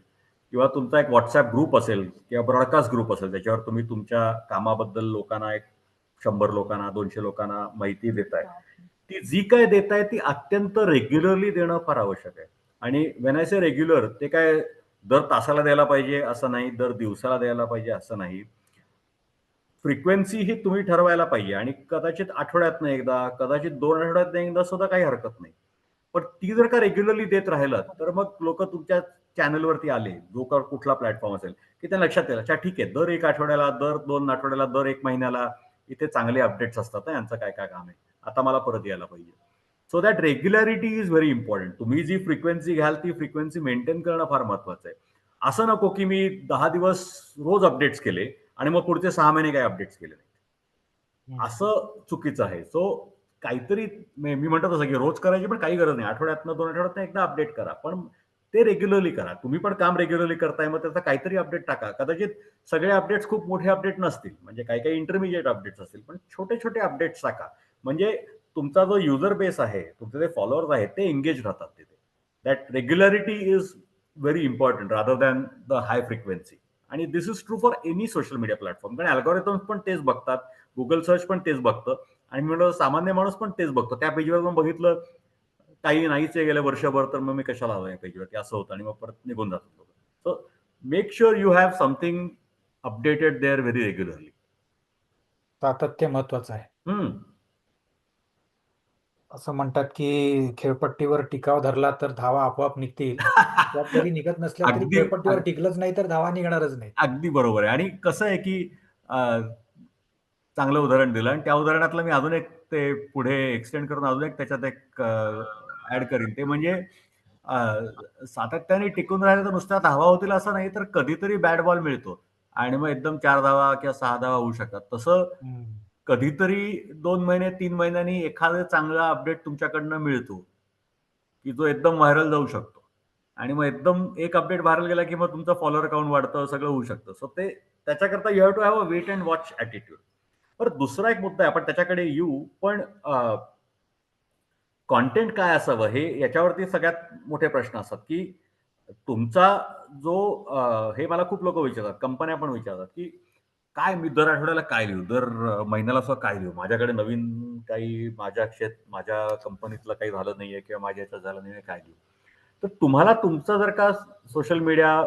किंवा तुमचा एक व्हॉट्सअप ग्रुप असेल किंवा ब्रॉडकास्ट ग्रुप असेल, त्याच्यावर तुम्ही तुमच्या कामाबद्दल लोकांना, एक 100 लोकांना, 200 लोकांना माहिती देताय. ती जी काय देताय ती अत्यंत रेग्युलरली देणं फार आवश्यक आहे. आणि व्हेन आय से रेग्युलर, ते काय दर तासाला द्यायला पाहिजे असं नाही, दर दिवसाला द्यायला पाहिजे असं नाही. फ्रिक्वेन्सी ही तुम्ही ठरवायला पाहिजे आणि कदाचित आठवड्यातनं एकदा, कदाचित 2 आठवड्यातनं एकदा सुद्धा काही हरकत नाही. पण ती जर का रेग्युलरली देत राहिलात, तर मग लोकं तुमच्या चॅनलवरती आले, जो का कुठला प्लॅटफॉर्म असेल, की त्यांना लक्षात येईल, अच्छा ठीक आहे, दर 1 आठवड्याला, दर 2 आठवड्याला, दर 1 महिन्याला इथे चांगले अपडेट्स असतात ना, यांचं काय-काय काम आहे. आता मला परत यायला पाहिजे. So that regularity is very important. तुम्ही जी फ्रिक्वेन्सी घ्याल, ती फ्रिक्वेन्सी मेंटेन करणं फार महत्वाचं आहे. असं नको, की मी 10 दिवस रोज अपडेट्स केले आणि मग पुढचे 6 महिने काही अपडेट्स केले नाहीत. असं चुकीचं आहे. सो काहीतरी मी म्हणतो तसं, की रोज करायची पण काही गरज नाही. आठवड्यातनं 2 आठवड्यातनं एकदा अपडेट करा. पण ते रेग्युलरली करा. तुम्ही पण काम रेग्युलरली करताय, मग त्याचा काहीतरी अपडेट टाका. कदाचित सगळे अपडेट्स खूप मोठे अपडेट नसतील. म्हणजे काही-काही इंटरमिजिएट अपडेट्स असतील. पण छोटे-छोटे अपडेट्स टाका. म्हणजे तुमचा जो युजर बेस आहे, तुमचे जे फॉलोअर्स आहेत, ते एंगेज राहतात तिथे. That regularity is very important rather than the high frequency. आणि this is true for any social media platform. कारण अल्गोरिथम्स पण तेच बघतात. गुगल सर्च पण तेच बघतं. आणि मी म्हणलं सामान्य माणूस पण तेच बघतो. त्या पेजवर मग बघितलं काही नाहीच आहे गेलं वर्षभर, तर मग मी कशाला आलो या पेजवरती, असं होतं आणि मग परत निघून जातात लोक. So make sure you have something updated there very regularly. सातत्य महत्वाचं आहे. हम्म. असं म्हणतात की खेळपट्टीवर टिकाव धरला तर धावा आपोआप निघतील. त्यात जरी निघत नसल्या तरी अगदी खेळपट्टीवर टिकलंच नाही तर धावा निघणारच नाही. अगदी बरोबर आहे. आणि कसं आहे की चांगलं उदाहरण दिलं आणि त्या उदाहरणातलं मी अजून एक ते पुढे एक्सटेंड करून अजून एक त्याच्यात एक ऍड करीन. ते म्हणजे अ, सातत्याने टिकून राहिलं तर नुसत्या धावा होतील असं नाही, तर कधीतरी बॅट बॉल मिळतो आणि मग एकदम 4 धावा किंवा 6 धावा होऊ शकतात. तसं हम्म. कधीतरी 2 महिने 3 महिन्यांनी एखादा चांगला अपडेट तुमच्याकडनं मिळतो, की जो एकदम व्हायरल जाऊ शकतो. आणि मग एकदम एक अपडेट व्हायरल गेला, की मग तुमचं फॉलोअर काउंट वाढतं, सगळं होऊ शकतं. सो ते त्याच्याकरता you have to have a wait and watch attitude. बरं, दुसरा एक मुद्दा आहे, आपण त्याच्याकडे येऊ. पण कंटेंट काय असावं हे याच्यावरती सगळ्यात मोठे प्रश्न असतात, की तुमचा जो हे मला खूप लोकं विचारतात, कंपन्या पण विचारतात, की काय मी दर आठवड्याला काय लिहू? दर महिन्याला सुद्धा काय लिहू? माझ्याकडे नवीन काही माझ्या कंपनीतलं काही झालं नाहीये किंवा माझ्या ह्याच्यात झालं नाहीये, काय लिहू? तर तुम्हाला तुमचं जर का सोशल मीडिया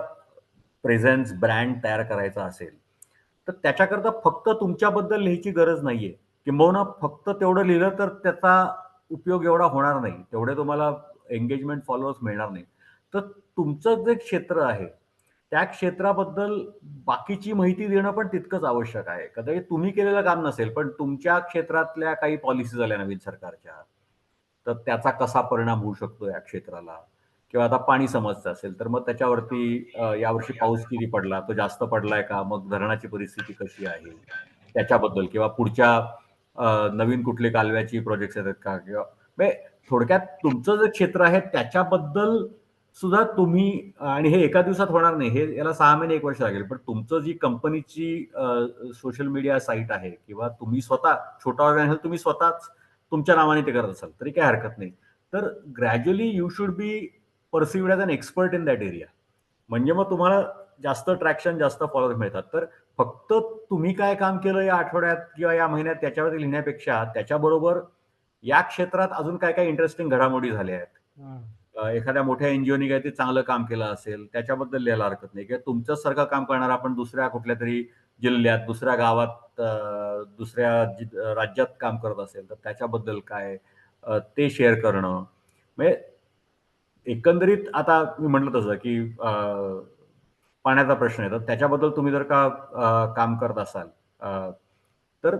प्रेझेन्स, ब्रँड तयार करायचा असेल, तर त्याच्याकरता फक्त तुमच्याबद्दल लिहायची गरज नाहीये. किंबहुना फक्त तेवढं लिहिलं तर त्याचा उपयोग एवढा होणार नाही. तेवढे तुम्हाला एंगेजमेंट, फॉलोअर्स मिळणार नाही. तर तुमचं जे क्षेत्र आहे, त्या क्षेत्राबद्दल बाकीची माहिती देणं पण तितकंच आवश्यक आहे. कदाचित तुम्ही केलेलं काम नसेल, पण तुमच्या क्षेत्रातल्या काही पॉलिसीज आल्या नवीन सरकारच्या, तर त्याचा कसा परिणाम होऊ शकतो या क्षेत्राला? किंवा आता पाणी समस्या असेल, तर मग त्याच्यावरती यावर्षी पाऊस किती पडला? तो जास्त पडलाय का? मग धरणाची परिस्थिती कशी आहे? त्याच्याबद्दल किंवा पुढच्या नवीन कुठले कालव्याची प्रोजेक्ट्स आहेत का? किंवा म्हणजे थोडक्यात तुमचं जे क्षेत्र आहे त्याच्याबद्दल सुद्धा तुम्ही, आणि हे एका दिवसात होणार नाही, हे याला 6 महिने 1 वर्ष लागेल. पण तुमचं जी कंपनीची सोशल मीडिया साईट आहे किंवा तुम्ही स्वतः छोटा ऑर्गनायझेशन तुम्ही स्वतःच तुमच्या नावाने ते करत असाल तरी काही हरकत नाही. तर gradually you should be perceived as an expert in that area. म्हणजे मग तुम्हाला जास्त ट्रॅक्शन, जास्त फॉलोअर्स मिळतात. तर फक्त तुम्ही काय काम केलं या आठवड्यात किंवा या महिन्यात त्याच्यावरती लिहिण्यापेक्षा त्याच्याबरोबर या क्षेत्रात अजून काय-काय इंटरेस्टिंग घडामोडी झाल्या आहेत. हम्म. एखाद्या मोठ्या एन-जी-ओनी काहीतरी चांगलं काम केलं असेल, त्याच्याबद्दल लिहायला हरकत नाही किंवा तुमच्यासारखं काम करणारा आपण दुसऱ्या कुठल्यातरी जिल्ह्यात, दुसऱ्या गावात, दुसऱ्या राज्यात काम करत असेल, तर त्याच्याबद्दल काय ते शेअर करणं. म्हणजे एकंदरीत आता मी म्हटलं तसं, की पाण्याचा प्रश्न आहे, तर त्याच्याबद्दल तुम्ही जर का काम करत असाल, तर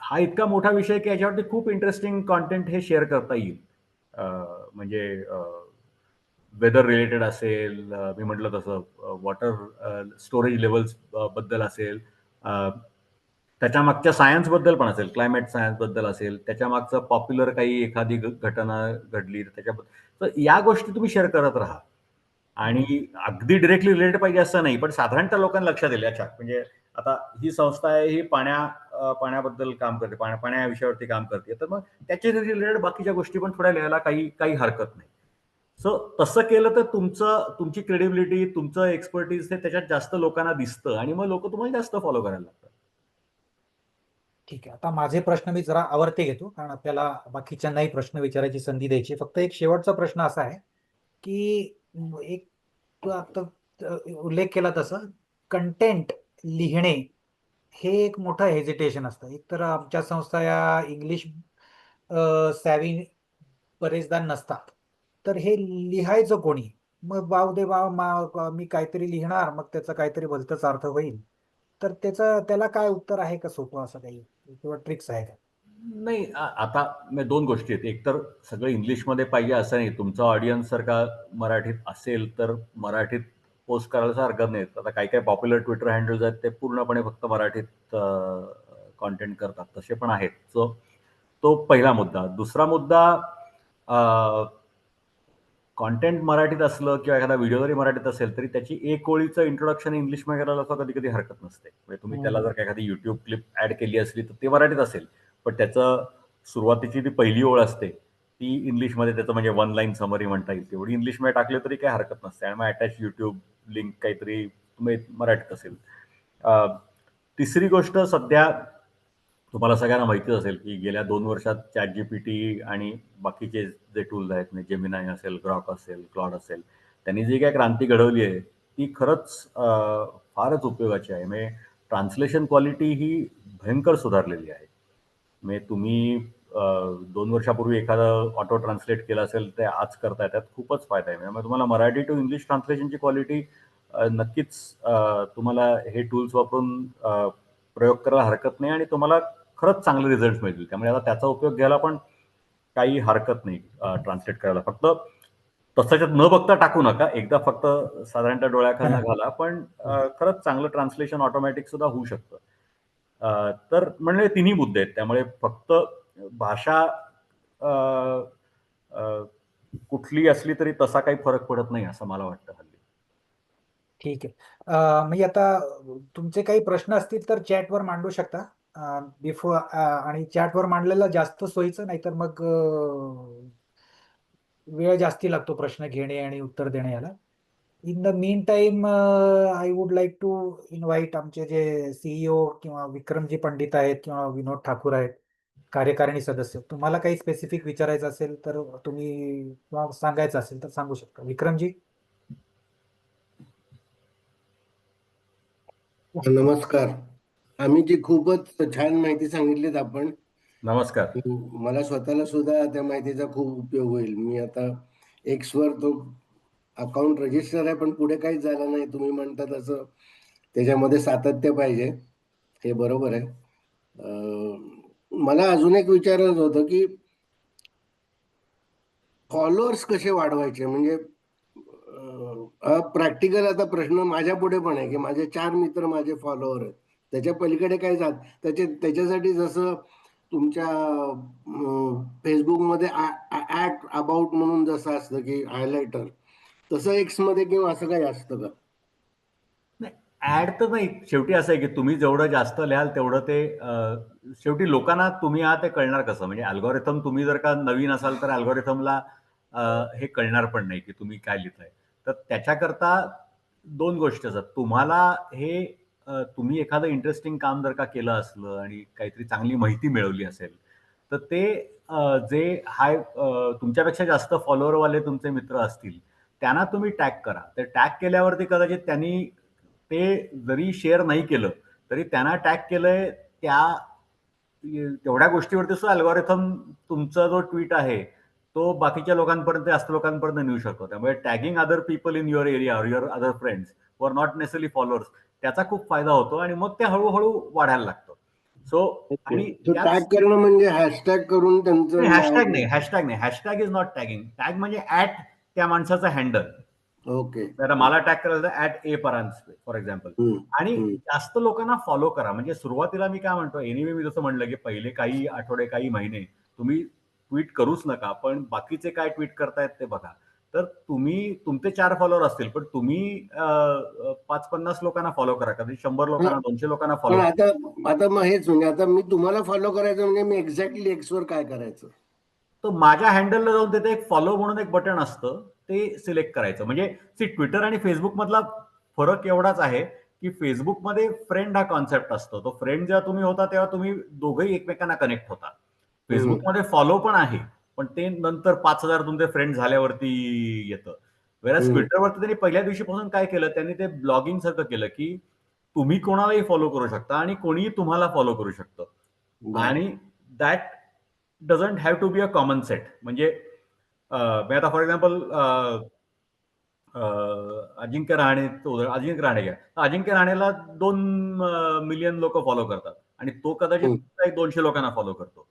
हा इतका मोठा विषय आहे, की याच्यावरती खूप इंटरेस्टिंग कंटेंट हे शेअर करता येईल. म्हणजे वेदर रिलेटेड असेल, मी म्हटलं तसं वॉटर स्टोरेज लेव्हल्स बद्दल असेल, अ, त्याच्या मागच्या सायन्सबद्दल पण असेल, क्लायमेट सायन्सबद्दल असेल, त्याच्या मागचं पॉप्युलर काही एखादी घटना घडली तर त्याच्याबद्दल. तर या गोष्टी तुम्ही शेअर करत राहा. आणि अगदी डायरेक्टली रिलेटेड पाहिजे असं नाही, पण साधारणतः लोकांना लक्षात येईल, अच्छा म्हणजे आता ही संस्था आहे, ही पाण्याबद्दल काम करते, पाण्या या विषयावरती काम करते. तर मग त्याच्या रिलेटेड बाकीच्या गोष्टी पण थोड्या लिहायला काही काही हरकत नाही. सो तसं केलं तर तुमची क्रेडिबिलिटी, तुमचं एक्सपर्टीज हे त्याच्यात जास्त लोकांना दिसतं आणि मग लोक तुम्हाला जास्त फॉलो करायला लागतात. ठीक आहे. आता माझे प्रश्न मी जरा आवर्ते घेतो, कारण आपल्याला बाकीच्यांनाही प्रश्न विचारायची संधी द्यायची. फक्त एक शेवटचा प्रश्न असा आहे, की एक तू आता उल्लेख केला तसं कंटेंट लिहिणे हे एक मोठं हेजिटेशन असतं. एकतर आमच्या संस्था या इंग्लिश सॅवी बरेचदा नसतात. तर हे लिहायचं कोणी? मग वाव दे वाव मी काहीतरी लिहिणार, मग त्याचा काहीतरी भलतंच अर्थ होईल. तर त्याला काय उत्तर आहे का सोपं असं काही किंवा ट्रिक्स आहे का? नाही, आता दोन गोष्टी आहेत. एक तर सगळं इंग्लिशमध्ये पाहिजे असं नाही. तुमचा ऑडियन्स जर का मराठीत असेल तर मराठीत पोस्ट करायला हरकत नाही. आता काही काही पॉप्युलर ट्विटर हँडल्स आहेत ते पूर्णपणे फक्त मराठीत कॉन्टेंट करतात, तसे पण आहेत. सो तो पहिला मुद्दा. दुसरा मुद्दा, कॉन्टेंट मराठीत असलं किंवा एखादा व्हिडिओ जरी मराठीत असेल तरी त्याची एक ओळीचं इंट्रोडक्शन इंग्लिशमध्ये करायला सुद्धा कधी कधी हरकत नसते. म्हणजे तुम्ही त्याला जर का एखादी युट्यूब क्लिप ऍड केली असली तर ते मराठीत असेल, पण त्याचं सुरुवातीची ती पहिली ओळ असते ती इंग्लिशमध्ये, त्याचं म्हणजे वन लाईन समरी म्हणता येईल तेवढी इंग्लिशमध्ये टाकली तरी काही हरकत नसते आणि मग अटॅच युट्यूब लिंक काहीतरी मराठीत असेल. तिसरी गोष्ट, सध्या तुम्हाला सगळ्यांना माहितीच असेल की गेल्या 2 वर्षात ChatGPT आणि बाकीचे जे टूल्स आहेत, म्हणजे जेमिनाय असेल, ग्रॉक असेल, क्लॉड असेल, त्यांनी जी काही क्रांती घडवली आहे ती खरंच फारच उपयोगाची आहे. म्हणजे ट्रान्सलेशन क्वालिटी ही भयंकर सुधारलेली आहे. म्हणजे तुम्ही 2 वर्षापूर्वी एखादं ऑटो ट्रान्सलेट केलं असेल ते आज करताय, त्यात खूपच फायदा आहे. त्यामुळे तुम्हाला मराठी टू इंग्लिश ट्रान्सलेशनची क्वालिटी नक्कीच तुम्हाला हे टूल्स वापरून प्रयोग करायला हरकत नाही आणि तुम्हाला खरंच चांगले रिझल्ट मिळतील. त्यामुळे आता त्याचा उपयोग घ्यायला पण काही हरकत नाही ट्रान्सलेट करायला. फक्त तसंच्यात न बघता टाकू नका. एकदा फक्त साधारणतः डोळ्याखालनं घाला. पण खरंच चांगलं ट्रान्सलेशन ऑटोमॅटिक सुद्धा होऊ शकतं. तर म्हणजे तिन्ही मुद्दे आहेत. त्यामुळे फक्त भाषा अ, अ, कुठली असली तरी तसा काही फरक पडत नाही असं मला वाटतं हल्ली. ठीक आहे. म्हणजे आता तुमचे काही प्रश्न असतील तर चॅटवर मांडू शकता. बिफोर आणि चॅटवर मांडलेलं जास्त सोयीचं, नाहीतर मग वेळ जास्ती लागतो प्रश्न घेणे आणि उत्तर देणे याला. In the meantime I would like to invite आमचे जे सीईओ किंवा विक्रमजी पंडित आहेत किंवा विनोद ठाकूर आहेत, कार्यकारिणी सदस्य. तुम्हाला काही स्पेसिफिक विचारायचं असेल तर तुम्ही, किंवा सांगायचं असेल तर सांगू शकता. विक्रमजी. नमस्कार. आम्ही जी खूपच छान माहिती सांगितलीत आपण. नमस्कार. मला स्वतःला सुद्धा त्या माहितीचा खूप उपयोग होईल. मी आता एक्सवर तो अकाउंट रजिस्टर आहे, पण पुढे काहीच झालं नाही. तुम्ही म्हणता तसं त्याच्यामध्ये सातत्य पाहिजे, हे बरोबर आहे. मला अजून एक विचारायचं होतं की फॉलोअर्स कसे वाढवायचे, म्हणजे प्रॅक्टिकल आता प्रश्न माझ्या पुढे पण आहे की माझे 4 मित्र माझे फॉलोअर आहेत. त्याच्या पलीकडे काय जात त्याच्यासाठी जसं तुमच्या फेसबुकमध्ये ॲट अबाउट म्हणून जसं असतं की हायलायटर, तसं एक्समध्ये किंवा असं काही असतं का? नाही, ऍड तर नाही. शेवटी असं आहे की तुम्ही जेवढं जास्त लिहाल तेवढं ते शेवटी लोकांना तुम्ही आहात ते कळणार कसं? म्हणजे अल्गोरिथम, तुम्ही जर का नवीन असाल तर अल्गोरिथमला हे कळणार पण नाही की तुम्ही काय लिहिताय. तर त्याच्याकरता 2 गोष्टी असतात. तुम्हाला हे तुम्ही एखादं इंटरेस्टिंग काम जर का केलं असलं आणि काहीतरी चांगली माहिती मिळवली असेल, तर ते जे तुमच्यापेक्षा जास्त फॉलोअरवाले तुमचे मित्र असतील, त्यांना तुम्ही टॅग करा. तर टॅग केल्यावरती कदाचित त्यांनी ते जरी शेअर नाही केलं, तरी त्यांना टॅग केलंय तेवढ्या गोष्टीवरती सुद्धा अल्गोरिथम तुमचा जो ट्विट आहे, तो बाकीच्या लोकांपर्यंत, जास्त लोकांपर्यंत नेऊ शकतो. त्यामुळे tagging other people in your area or your other friends who are not necessarily followers, त्याचा खूप फायदा होतो आणि मग ते हळूहळू वाढायला लागतं. So okay. आणि तो टॅग त्याच करणं म्हणजे हॅशटॅग करून त्यांचं नाव. हॅशटॅग नाही. Hashtag is not tagging. Tag म्हणजे ऍट त्या माणसाचं हँडल. ओके. तर मला टॅग करायचं at A Paranjape for example. आणि जास्त लोकांना फॉलो करा. म्हणजे सुरुवातीला मी काय म्हणतो, एनिवे मी जसं म्हणलं की पहिले काही आठवडे, काही महिने तुम्ही ट्विट करूच नका, पण बाकीचे काय ट्विट करतायत ते बघा. तर तुमचे 4 फॉलोअर असतील, पण तुम्ही 5-50 लोकांना फॉलो करा, कधी 100 लोकांना, 200 लोकांना पण फॉलो करा. आता मग हेच, म्हणजे आता मी तुम्हाला फॉलो करायचं म्हणजे मी एक्झॅक्टली एक्सवर काय करायचं? तर माझ्या हँडलला जाऊन तिथे एक फॉलो म्हणून एक बटन असतं, ते सिलेक्ट करायचं. म्हणजे ट्विटर आणि फेसबुक मधला फरक एवढाच आहे की फेसबुकमध्ये फ्रेंड हा कॉन्सेप्ट असतो. तो फ्रेंड जेव्हा तुम्ही होता तेव्हा तुम्ही दोघंही एकमेकांना कनेक्ट होता. फेसबुकमध्ये फॉलो पण आहे, पण ते नंतर 5,000 तुमचे फ्रेंड झाल्यावरती येतं. वेळेस ट्विटरवरती त्यांनी पहिल्या दिवशीपासून काय केलं, त्यांनी ते ब्लॉगिंग सारखं केलं की तुम्ही कोणालाही फॉलो करू शकता आणि कोणीही तुम्हाला फॉलो करू शकतं आणि that doesn't have to be a common set. म्हणजे मी आता फॉर एक्झाम्पल अजिंक्य रहाणे अजिंक्य रहाणे घ्या. अजिंक्य रहाणेला 2 मिलियन लोक फॉलो करतात आणि तो कदाचित 200 लोकांना फॉलो करतो.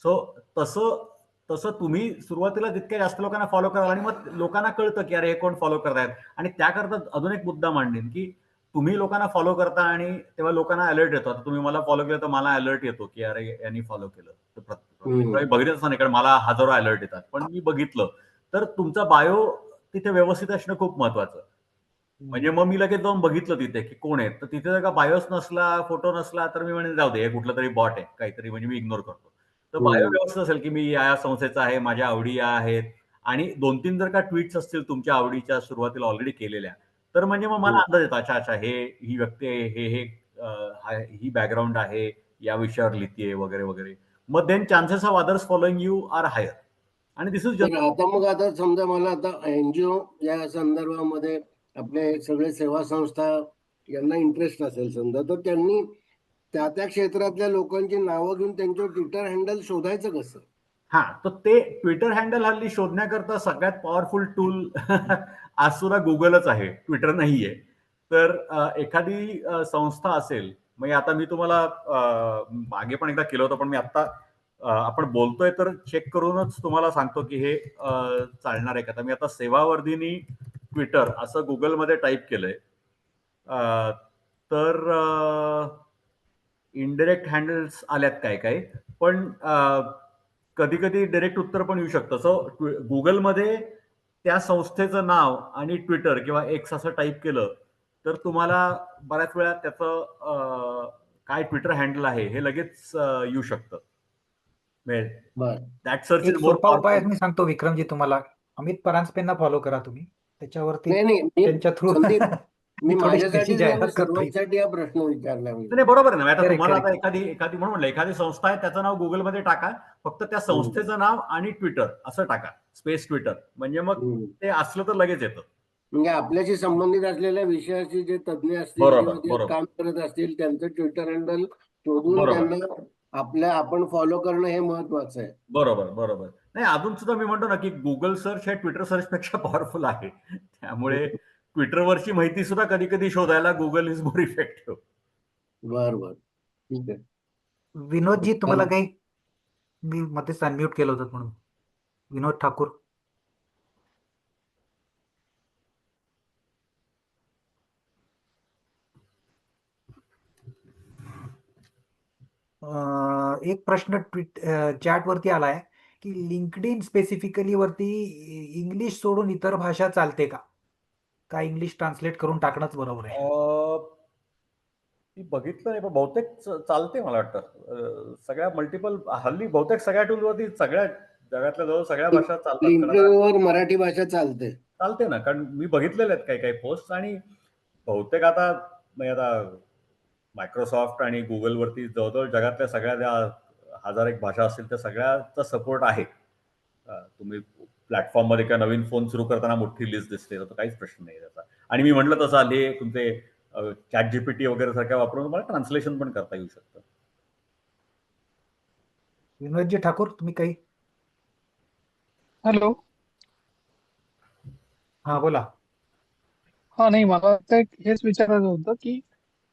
सो तसं तसं तुम्ही सुरुवातीला जितक्या जास्त लोकांना फॉलो कराल आणि मग लोकांना कळतं की अरे हे कोण फॉलो करतायत. आणि त्याकरता अजून एक मुद्दा मांडेन की तुम्ही लोकांना फॉलो करता आणि तेव्हा लोकांना अलर्ट येतो. आता तुम्ही मला फॉलो केलं तर मला अलर्ट येतो की अरे यांनी फॉलो केलं. बघितलंच नाही कारण मला हजारो अलर्ट येतात, पण मी बघितलं तर तुमचा बायो तिथे व्यवस्थित असणं खूप महत्वाचं. म्हणजे मग मी लगेच जाऊन बघितलं तिथे की कोण आहे, तर तिथे जर का बायोस नसला, फोटो नसला, तर मी म्हणजे जाऊ दे, हे कुठलं तरी बॉट आहे काहीतरी, म्हणजे मी इग्नोर करतो. तर बायो व्यवस्थित असेल की मी या संस्थेचा आहे, माझ्या आवडी या आहेत आणि 2-3 जर का ट्विट्स असतील तुमच्या आवडीच्या सुरुवातीला ऑलरेडी केलेल्या, तर म्हणजे मग मला अंदाज येतो, अच्छा अच्छा हे ही व्यक्ती आहे, हे हे ही बॅकग्राऊंड आहे, या विषयावर लिहितीये वगैरे वगैरे. मग then chances of others following you are higher. आणि दिस इज आता समजा मला आता एनजीओ या संदर्भामध्ये आपले सगळे सेवा संस्था यांना इंटरेस्ट असेल समजा, तर त्यांनी त्या त्या क्षेत्रातल्या लोकांची नावं घेऊन त्यांच्यावर ट्विटर हँडल शोधायचं कसं? हा, तर ते ट्विटर हँडल हल्ली शोधण्याकरता सगळ्यात पॉवरफुल टूल आज सुद्धा गुगलच आहे, ट्विटर नाहीये. तर एखादी संस्था असेल, म्हणजे आता मी तुम्हाला मागे पण एकदा केलं होतं, पण मी आता आपण बोलतोय तर चेक करूनच तुम्हाला सांगतो की हे चालणार आहे का. तर मी आता सेवावर्धिनी ट्विटर असं गुगलमध्ये टाईप केलंय, तर इनडिरेक्ट हँडल्स आल्यात काय काय, पण कधी कधी डायरेक्ट उत्तर पण येऊ शकतं. सो गुगलमध्ये त्या संस्थेचं नाव आणि ट्विटर किंवा एक्स असं टाईप केलं तर तुम्हाला बऱ्याच वेळा त्याचं काय ट्विटर हँडल आहे हे लगेच येऊ शकतं. दॅट सर्च एक इज मोर सोपा उपाय पॉवरफुल. मी सांगतो विक्रमजी तुम्हाला. अमित परांजपेंना फॉलो करा तुम्ही. त्याच्यावरती नाही मी त्यांच्या थ्रू संदीप, मी मी थोडीशी त्याची माझ्यासाठीच नाही, मी जाहिरात करता येईल. सर्वांसाठी हा प्रश्न विचारला मी. नाही बरोबर आहे ना. आता करेक्ट तुम्हाला आता करेक्ट. एखादी म्हणून म्हणलं एखादी संस्था आहे त्याचं नाव गुगलमध्ये टाका, फक्त त्या संस्थेचं नाव आणि ट्विटर असं टाका, स्पेस ट्विटर, म्हणजे मग ते असलं तर लगेच येतं. म्हणजे आपल्याशी संबंधित असलेल्या विषयाचे जे तज्ज्ञ असतील किंवा बरोबर जे बरोबर काम करत असतील त्यांचं ट्विटर हँडल शोधून बरोबर त्यांना आपण फॉलो करणं हे महत्वाचं आहे. बरोबर बरोबर. नाही, अजून सुद्धा मी म्हणतो ना की गुगल सर्च हे ट्विटर सर्च पेक्षा पॉवरफुल आहे. त्यामुळे ट्विटरवरची माहिती सुद्धा कधी कधी शोधायला गुगल इज मोर इफेक्टिव्ह. बरोबर, ठीक आहे. विनोदजी तुम्हाला काही, मी मध्येच अनम्यूट केलं होतं म्हणून. विनोद ठाकूर. एक प्रश्न चॅट वरती आलाय की लिंक्डइन स्पेसिफिकली वरती इंग्लिश सोडून इतर भाषा चालते का? का इंग्लिश ट्रान्सलेट करून टाकणंच बरोबर आहे? ती बघितलं नाही, पण बहुतेक चालते मला वाटतं. सगळ्या मल्टिपल हल्ली बहुतेक सगळ्या टूलवरती सगळ्या जगातल्या जवळ सगळ्या भाषा चालतात. लिंक्डइनवर मराठी भाषा चालते. चालते ना, कारण मी बघितलेले आहेत काही काही पोस्ट. आणि बहुतेक आता म्हणजे आता मायक्रोसॉफ्ट आणि गुगलवरती जवळजवळ जगातल्या सगळ्या ज्या 1000 एक भाषा असतील त्या सगळ्याचा सपोर्ट आहे. तुम्ही प्लॅटफॉर्ममध्ये किंवा नवीन फोन सुरू करताना मोठी लिस्ट दिसते, तर काहीच प्रश्न नाही त्याचा. आणि मी म्हटलं तसं हल्ली तुमचे चॅट जीपीटी वगैरे सारख्या वापरून तुम्हाला ट्रान्सलेशन पण करता येऊ शकतं. विनोदजी ठाकूर तुम्ही काही? हॅलो. हा बोला. हा नाही, मला हेच विचारायचं होतं की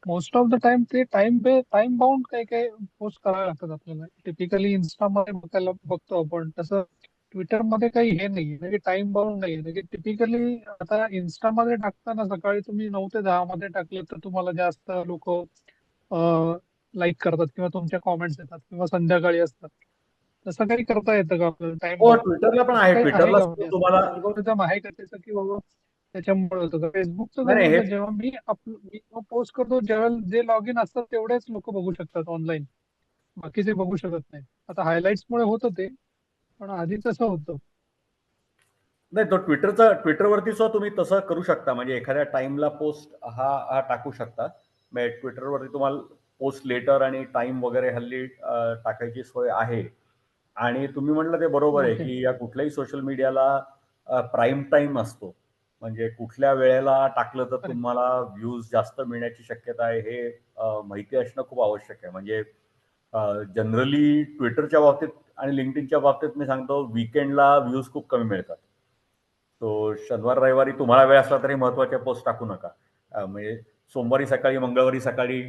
मोस्ट ऑफ द टाइम ते टाइम बाउंड काही काही पोस्ट करावे लागतात आपल्याला. टिपिकली इन्स्टामध्ये बघायला बघतो आपण, तसं ट्विटरमध्ये काही हे नाहीये, म्हणजे टाइम बाउंड नाहीये. म्हणजे टिपिकली आता इन्स्टामध्ये टाकताना सकाळी तुम्ही 9 ते 10 मध्ये टाकलं तर तुम्हाला जास्त लोक लाईक करतात किंवा तुमच्या कॉमेंट्स येतात, किंवा संध्याकाळी असतात. तसं काही करता येतं का आपल्याला टाइम हो, बाउंड? ट्विटरला पण असं आहे. काही आहे ट्विटरला का? म्हणजे तुम्हाला अल्गोरिदम आहे का त्याचं, की बाबा त्याच्यामुळे होतं का? फेसबुकचं नाही कसं नाही, हे होतं, जेव्हा मी पोस्ट करतो जेव्हा जे लॉग इन असतात तेवढेच लोक बघू शकतात ऑनलाईन, बाकीचे बघू शकत नाही. आता हायलाइट्स मुळे होतं ते, पण आधी तसं होतं. नाही, तो ट्विटरवरती सुद्धा तुम्ही तसं करू शकता. म्हणजे एखाद्या टाइमला पोस्ट हा टाकू शकता. म्हणजे ट्विटरवरती तुम्हाला पोस्ट लेटर आणि टाइम वगैरे हल्ली टाकायची सोय आहे. आणि तुम्ही म्हटलं ते बरोबर आहे ओके. की या कुठल्याही सोशल मीडियाला प्राईम टाइम असतो. म्हणजे कुठल्या वेळेला टाकलं तर करेक्ट. तुम्हाला व्ह्यूज जास्त मिळण्याची शक्यता आहे हे माहिती असणं खूप आवश्यक आहे. म्हणजे जनरली ट्विटरच्या बाबतीत आणि लिंक्डइनच्या बाबतीत मी सांगतो वीकेंडला व्ह्यूज खूप कमी मिळतात. तो शनिवार रविवारी तुम्हाला वेळ असला तरी महत्त्वाच्या पोस्ट टाकू नका. म्हणजे सोमवारी सकाळी, मंगळवारी सकाळी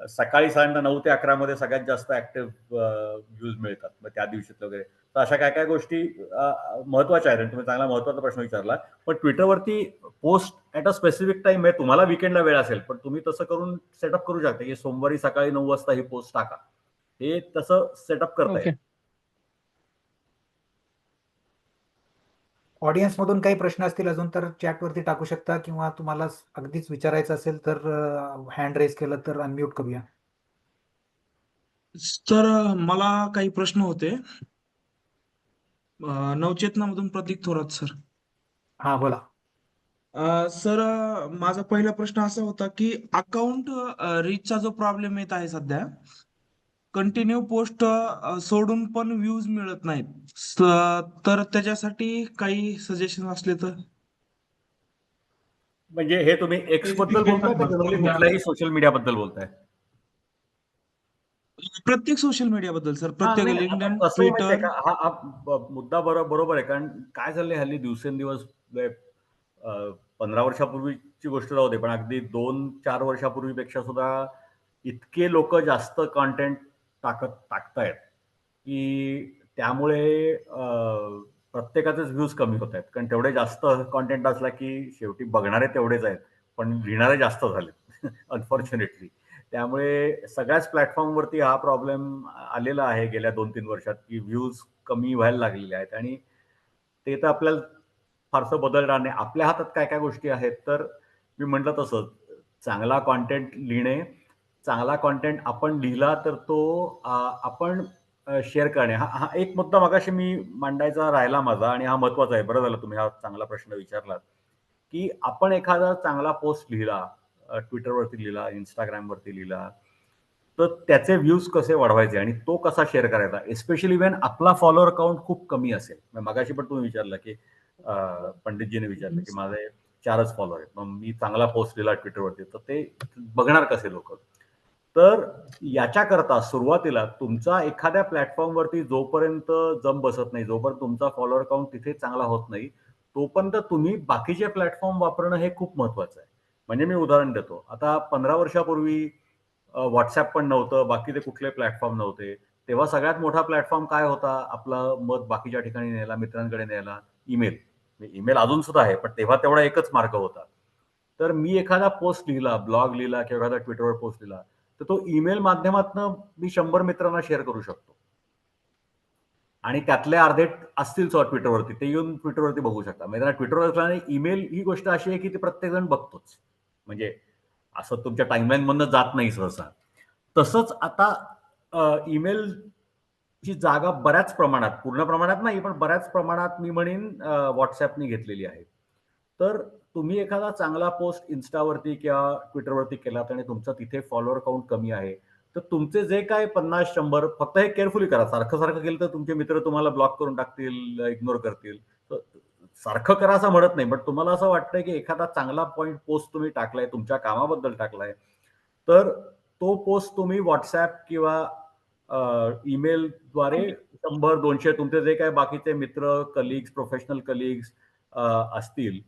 सकाळी साधारणतः 9 ते 11 मध्ये सगळ्यात जास्त ऍक्टिव्ह व्ह्यूज मिळतात. मग त्या दिवशीत वगैरे. तर अशा काय काय गोष्टी महत्त्वाच्या आहेत आणि तुम्ही चांगला महत्त्वाचा प्रश्न विचारला. पण ट्विटरवरती post at a specific time आहे. तुम्हाला वीकेंडला वेळ असेल, पण तुम्ही तसं करून सेटअप करू शकता की सोमवारी सकाळी 9 वाजता ही पोस्ट टाका. हे तसं सेटअप करता येईल. ओके. ऑडियन्समधून काही प्रश्न असतील अजून तर चॅटवरती टाकू शकता किंवा तुम्हाला अगदीच विचारायचं असेल तर हँड रेज केलं तर अनम्यूट करूया. तर मला काही प्रश्न होते. नवचेतनामधून प्रतीक थोरात सर. हा बोला. सर, माझा पहिला प्रश्न असा होता की अकाउंट रीचचा जो प्रॉब्लेम येत आहे सध्या, कंटिन्यू पोस्ट सोडून पण व्ह्यूज मिळत नाहीत. तर त्याच्यासाठी काही सजेशन असले तर. म्हणजे हे तुम्ही एक्स बद्दल बोलताय का जनरली कुठल्याही सोशल मीडियाबद्दल बोलताय? प्रत्येक सोशल मीडियाबद्दल सर, हा, प्रत्येक नाही, आता लिंक्डइन, कसं आहे माहितीये ट्विटर. का, हा मुद्दा बरोबर आहे. कारण काय झालंय हल्ली दिवसेंदिवस 15 वर्षापूर्वीची गोष्ट जाऊ दे, पण अगदी 2-4 वर्षापूर्वीपेक्षा सुद्धा इतके लोक जास्त कॉन्टेंट टाकतायत की त्यामुळे प्रत्येकाचेच व्ह्यूज कमी होत आहेत. कारण तेवढे जास्त कॉन्टेंट असला की शेवटी बघणारे तेवढेच आहेत, पण लिहिणारे जास्त झालेत अनफॉर्च्युनेटली. त्यामुळे सगळ्याच प्लॅटफॉर्मवरती हा प्रॉब्लेम आलेला आहे गेल्या 2-3 वर्षात की व्ह्यूज कमी व्हायला लागलेले आहेत. आणि ते तर आपल्याला फारसं बदलणार नाही. आपल्या हातात काय काय गोष्टी आहेत, तर मी म्हटलं तसं चांगला कॉन्टेंट लिहिणे, चांगला कॉन्टेंट आपण लिहिला तर तो आपण शेअर करणे. हा हा एक मुद्दा मगाशी मी मांडायचा राहिला माझा आणि हा महत्त्वाचा आहे. बरं झालं तुम्ही हा चांगला प्रश्न विचारलात, की आपण एखादा चांगला पोस्ट लिहिला, ट्विटरवरती लिहिला, Instagramवरती लिहिला, तर त्याचे व्ह्यूज कसे वाढवायचे आणि तो कसा शेअर करायचा, एस्पेशली वेन आपला फॉलोअर काउंट खूप कमी असेल. मगाशी पण तुम्ही विचारलं की पंडितजीने विचारलं की माझे 4च फॉलोअर आहेत, मग मी चांगला पोस्ट लिहिला ट्विटरवरती तर ते बघणार कसे लोक. तर याच्याकरता सुरुवातीला तुमचा एखाद्या प्लॅटफॉर्मवरती जोपर्यंत जम बसत नाही, जोपर्यंत तुमचा फॉलोअर काउंट तिथे चांगला होत नाही, तोपर्यंत तुम्ही बाकीचे प्लॅटफॉर्म वापरणं हे खूप महत्वाचं आहे. म्हणजे मी उदाहरण देतो. आता 15 वर्षापूर्वी व्हॉट्सअप पण नव्हतं, बाकीचे कुठले प्लॅटफॉर्म नव्हते. तेव्हा सगळ्यात मोठा प्लॅटफॉर्म काय होता, आपलं मत बाकीच्या ठिकाणी न्यायला, मित्रांकडे न्यायला? ईमेल. ईमेल अजून सुद्धा आहे, पण तेव्हा तेवढा एकच मार्ग होता. तर मी एखादा पोस्ट लिहिला, ब्लॉग लिहिला किंवा एखादा ट्विटरवर पोस्ट लिहिला, तर तो ईमेल माध्यमातून मी 100 मित्रांना शेअर करू शकतो. आणि त्यातले अर्धे असतील ट्विटरवरती, ते येऊन ट्विटरवरती बघू शकता. म्हणजे त्यांना ट्विटरवर असल्याने ईमेल ही गोष्ट अशी आहे की ते प्रत्येकजण बघतोच. म्हणजे असं तुमच्या टाइमलाईन मधनं जात नाही सहसा. तसंच आता ईमेलची जागा बऱ्याच प्रमाणात, पूर्ण प्रमाणात नाही, पण बऱ्याच प्रमाणात मी म्हणेन व्हॉट्सअपनी घेतलेली आहे. तर तुम्ही एखादा चांगला पोस्ट इन्स्टावरती किंवा ट्विटरवरती केलात आणि तुमचा तिथे फॉलोअर काउंट कमी आहे, तर तुमचे जे काय 50-100 फक्त हे केअरफुली करा. सारखं केलं तर तुमचे मित्र तुम्हाला ब्लॉक करून टाकतील, इग्नोर करतील. तर सारखं करा असं म्हणत नाही, पण तुम्हाला असं वाटतंय की एखादा चांगला पॉइंट पोस्ट तुम्ही टाकलाय, तुमच्या कामाबद्दल टाकलाय, तर तो पोस्ट तुम्ही व्हॉट्सअप किंवा ईमेलद्वारे 100-200 तुमचे जे काही बाकीचे मित्र, कलिग्स, प्रोफेशनल कलिग्स असतील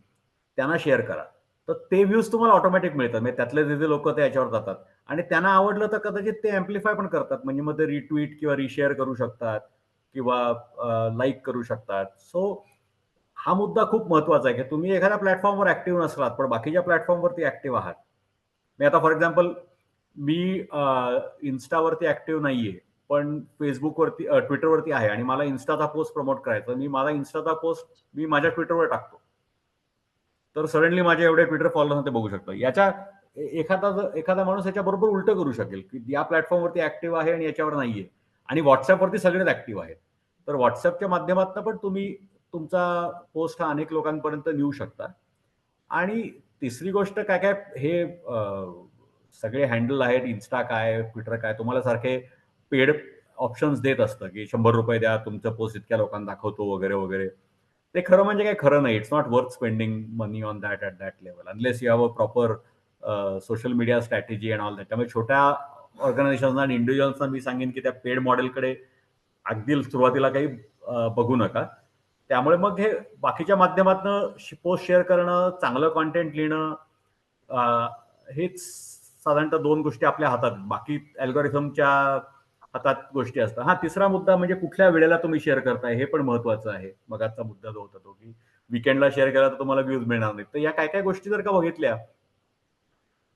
त्यांना शेअर करा. तर ते व्ह्यूज तुम्हाला ऑटोमॅटिक मिळतात. म्हणजे त्यातले जे लोक ते याच्यावर जातात आणि त्यांना आवडलं तर कदाचित ते अँप्लिफाय पण करतात. म्हणजे मग ते रिट्वीट किंवा रिशेअर करू शकतात किंवा लाईक करू शकतात. सो हा मुद्दा खूप महत्वाचा आहे की तुम्ही एखाद्या प्लॅटफॉर्मवर ऍक्टिव्ह नसलात पण बाकीच्या प्लॅटफॉर्मवरती ऍक्टिव्ह आहात. मी आता फॉर एक्झाम्पल मी इन्स्टावरती ऍक्टिव्ह नाहीये, पण फेसबुकवरती ट्विटरवरती आहे आणि मला इन्स्टाचा पोस्ट प्रमोट करायचा. मी माझा इन्स्टाचा पोस्ट मी माझ्या ट्विटरवर टाकतो. तर सडनली माझे एवढे ट्विटर फॉलोअर्स ते बघू शकतो. याच्या एखादा माणूस याच्याबरोबर उलट करू शकेल की या प्लॅटफॉर्मवरती ऍक्टिव्ह आहे आणि याच्यावर नाहीये आणि व्हॉट्सअपवरती सगळेच ऍक्टिव्ह आहेत. तर व्हॉट्सअपच्या माध्यमातून पण तुम्ही तुमचा पोस्ट हा अनेक लोकांपर्यंत नेऊ शकता. आणि तिसरी गोष्ट काय काय हे सगळे हँडल आहेत, इन्स्टा काय, ट्विटर काय, तुम्हाला सारखे पेड ऑप्शन्स देत असतं की ₹100 द्या, तुमचं पोस्ट इतक्या लोकांना दाखवतो वगैरे वगैरे. ते खरं म्हणजे काही खरं नाही. It's not worth spending money on that at that level unless you have a proper social media strategy and all that. त्यामुळे छोट्या ऑर्गनायझेशन्सना आणि इंडिव्हिज्युअल्सना मी सांगेन की त्या पेड मॉडेलकडे अगदी सुरुवातीला काही बघू नका. त्यामुळे मग हे बाकीच्या माध्यमातून पोस्ट शेअर करणं, चांगलं कॉन्टेंट लिहिणं, हेच साधारणतः 2 गोष्टी आपल्या हातात. बाकी अल्गोरिथमच्या हातात गोष्टी असतात. हा तिसरा मुद्दा म्हणजे कुठल्या वेळेला तुम्ही शेअर करताय हे पण महत्वाचं आहे. मगाचा मुद्दा जो होता तो की वीकेंडला शेअर केला तर तुम्हाला व्ह्यूज मिळणार नाहीत. तर या काय काय गोष्टी जर का बघितल्या.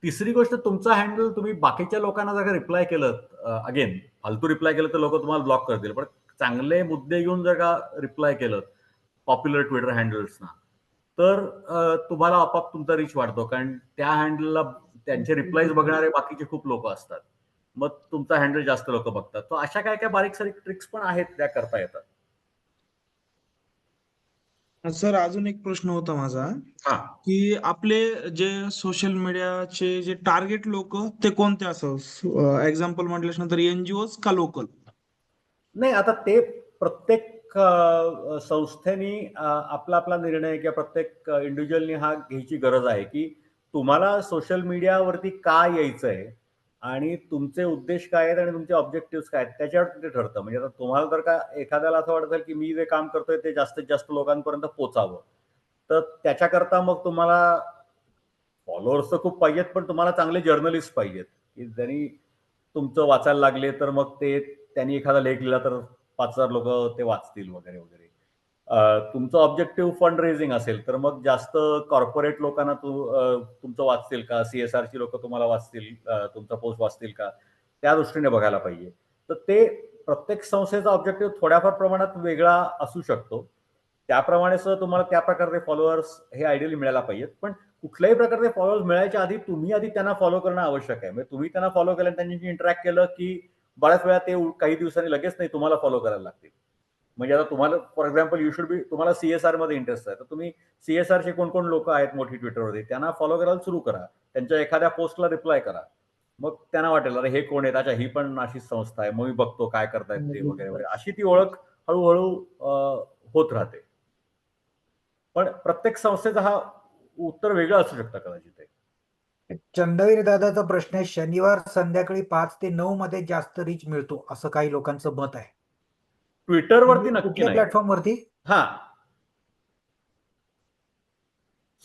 तिसरी गोष्ट, तुमचा हँडल तुम्ही बाकीच्या लोकांना जर का रिप्लाय केलं, अगेन फालतू रिप्लाय केलं तर लोक तुम्हाला ब्लॉक करतील. पण चांगले मुद्दे घेऊन जर का रिप्लाय केलं पॉप्युलर ट्विटर हँडल्सना, तर तुम्हाला आपोआप तुमचा रीच वाढतो. कारण त्या हँडलला त्यांचे रिप्लायज बघणारे बाकीचे खूप लोक असतात. मग तुमचा हँडल जास्त लोक बघतात. तर अशा काय काय बारीक सारीक ट्रिक्स पण आहेत त्या करता येतात. सर अजून एक प्रश्न होता माझा हा, की आपले जे सोशल मीडियाचे जे टार्गेट लोक ते कोणते असं एक्झाम्पल म्हटल्यानंतर एनजीओज का लोकल? नाही, आता ते प्रत्येक संस्थेनी आपला आपला निर्णय किंवा प्रत्येक इंडिव्हिज्युअलनी हा घ्यायची गरज आहे की तुम्हाला सोशल मीडियावरती का यायचंय आणि तुमचे उद्देश काय आहेत आणि तुमचे ऑब्जेक्टिव्ह काय आहेत त्याच्यावर ते ठरतं. म्हणजे आता तुम्हाला जर का एखाद्याला असं वाटतं की मी जे काम करतोय ते जास्तीत जास्त लोकांपर्यंत पोचावं, तर त्याच्याकरता मग तुम्हाला फॉलोअर्स तर खूप पाहिजेत, पण तुम्हाला चांगले जर्नलिस्ट पाहिजेत की ज्यांनी तुमचं वाचायला लागले तर मग ते त्यांनी एखादा लेख लिहिला तर 5,000 लोक ते वाचतील वगैरे वगैरे. तुमचं ऑब्जेक्टिव्ह फंड रेझिंग असेल तर मग जास्त कॉर्पोरेट लोकांना तुमचं वाचतील का, CSRची लोक तुम्हाला वाचतील, तुमचा पोस्ट वाचतील का, त्या दृष्टीने बघायला पाहिजे. तर ते प्रत्येक संस्थेचा ऑब्जेक्टिव्ह थोड्याफार प्रमाणात वेगळा असू शकतो. त्याप्रमाणे सुद्धा तुम्हाला त्या प्रकारचे फॉलोअर्स हे आयडियली मिळायला पाहिजेत. पण कुठल्याही प्रकारचे फॉलोअर्स मिळायच्या आधी तुम्ही आधी त्यांना फॉलो करणं आवश्यक आहे. म्हणजे तुम्ही त्यांना फॉलो केलं, त्यांच्याशी इंटरॅक्ट केलं की बऱ्याच वेळा ते काही दिवसांनी लगेच नाही तुम्हाला फॉलो करायला लागतील. म्हणजे आता तुम्हाला फॉर एक्झाम्पल यू शुड बी, तुम्हाला CSR मध्ये इंटरेस्ट आहे तर तुम्ही CSRचे कोण कोण लोक आहेत मोठी ट्विटरवरती त्यांना फॉलो करायला सुरू करा. त्यांच्या एखाद्या पोस्टला रिप्लाय करा. मग त्यांना वाटेल अरे हे कोण आहेत, अच्छा ही पण अशीच संस्था आहे, मग मी बघतो काय करतायत ते वगैरे वगैरे. अशी ती ओळख हळूहळू होत राहते. पण प्रत्येक संस्थेचा हा उत्तर वेगळं असू शकतं कदाचित. चंदवीर दादाचा प्रश्न आहे, शनिवार संध्याकाळी 5 ते 9 मध्ये जास्त रीच मिळतो असं काही लोकांचं मत आहे. ट्विटरवरती नक्की कुठल्या नाही. प्लॅटफॉर्मवरती? हा,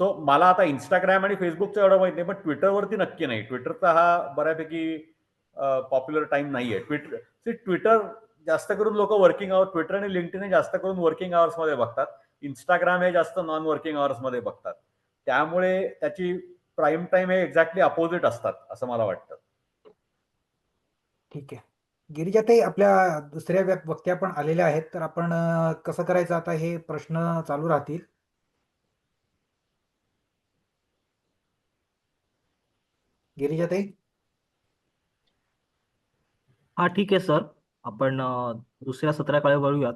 सो मला आता इंस्टाग्राम आणि फेसबुकचं एवढं माहित नाही, पण ट्विटरवरती नक्की नाही. ट्विटरचा हा बऱ्यापैकी पॉप्युलर टाइम नाहीये. ट्विटर जास्त करून लोक वर्किंग आवर, ट्विटर आणि लिंक्डइन जास्त करून वर्किंग आवर्स मध्ये बघतात. इंस्टाग्राम हे जास्त नॉन वर्किंग आवर्स मध्ये बघतात. त्यामुळे त्याची प्राईम टाइम हे एक्झॅक्टली अपोजिट असतात असं मला वाटतं. ठीक आहे. गिरिजाताई, आपल्या दुसऱ्या वक्त्या पण आलेल्या आहेत, तर आपण कसं करायचं आता, हे प्रश्न चालू राहतील. गिरिजाताई? हा ठीक आहे सर, आपण दुसऱ्या सत्राकडे वळूयात.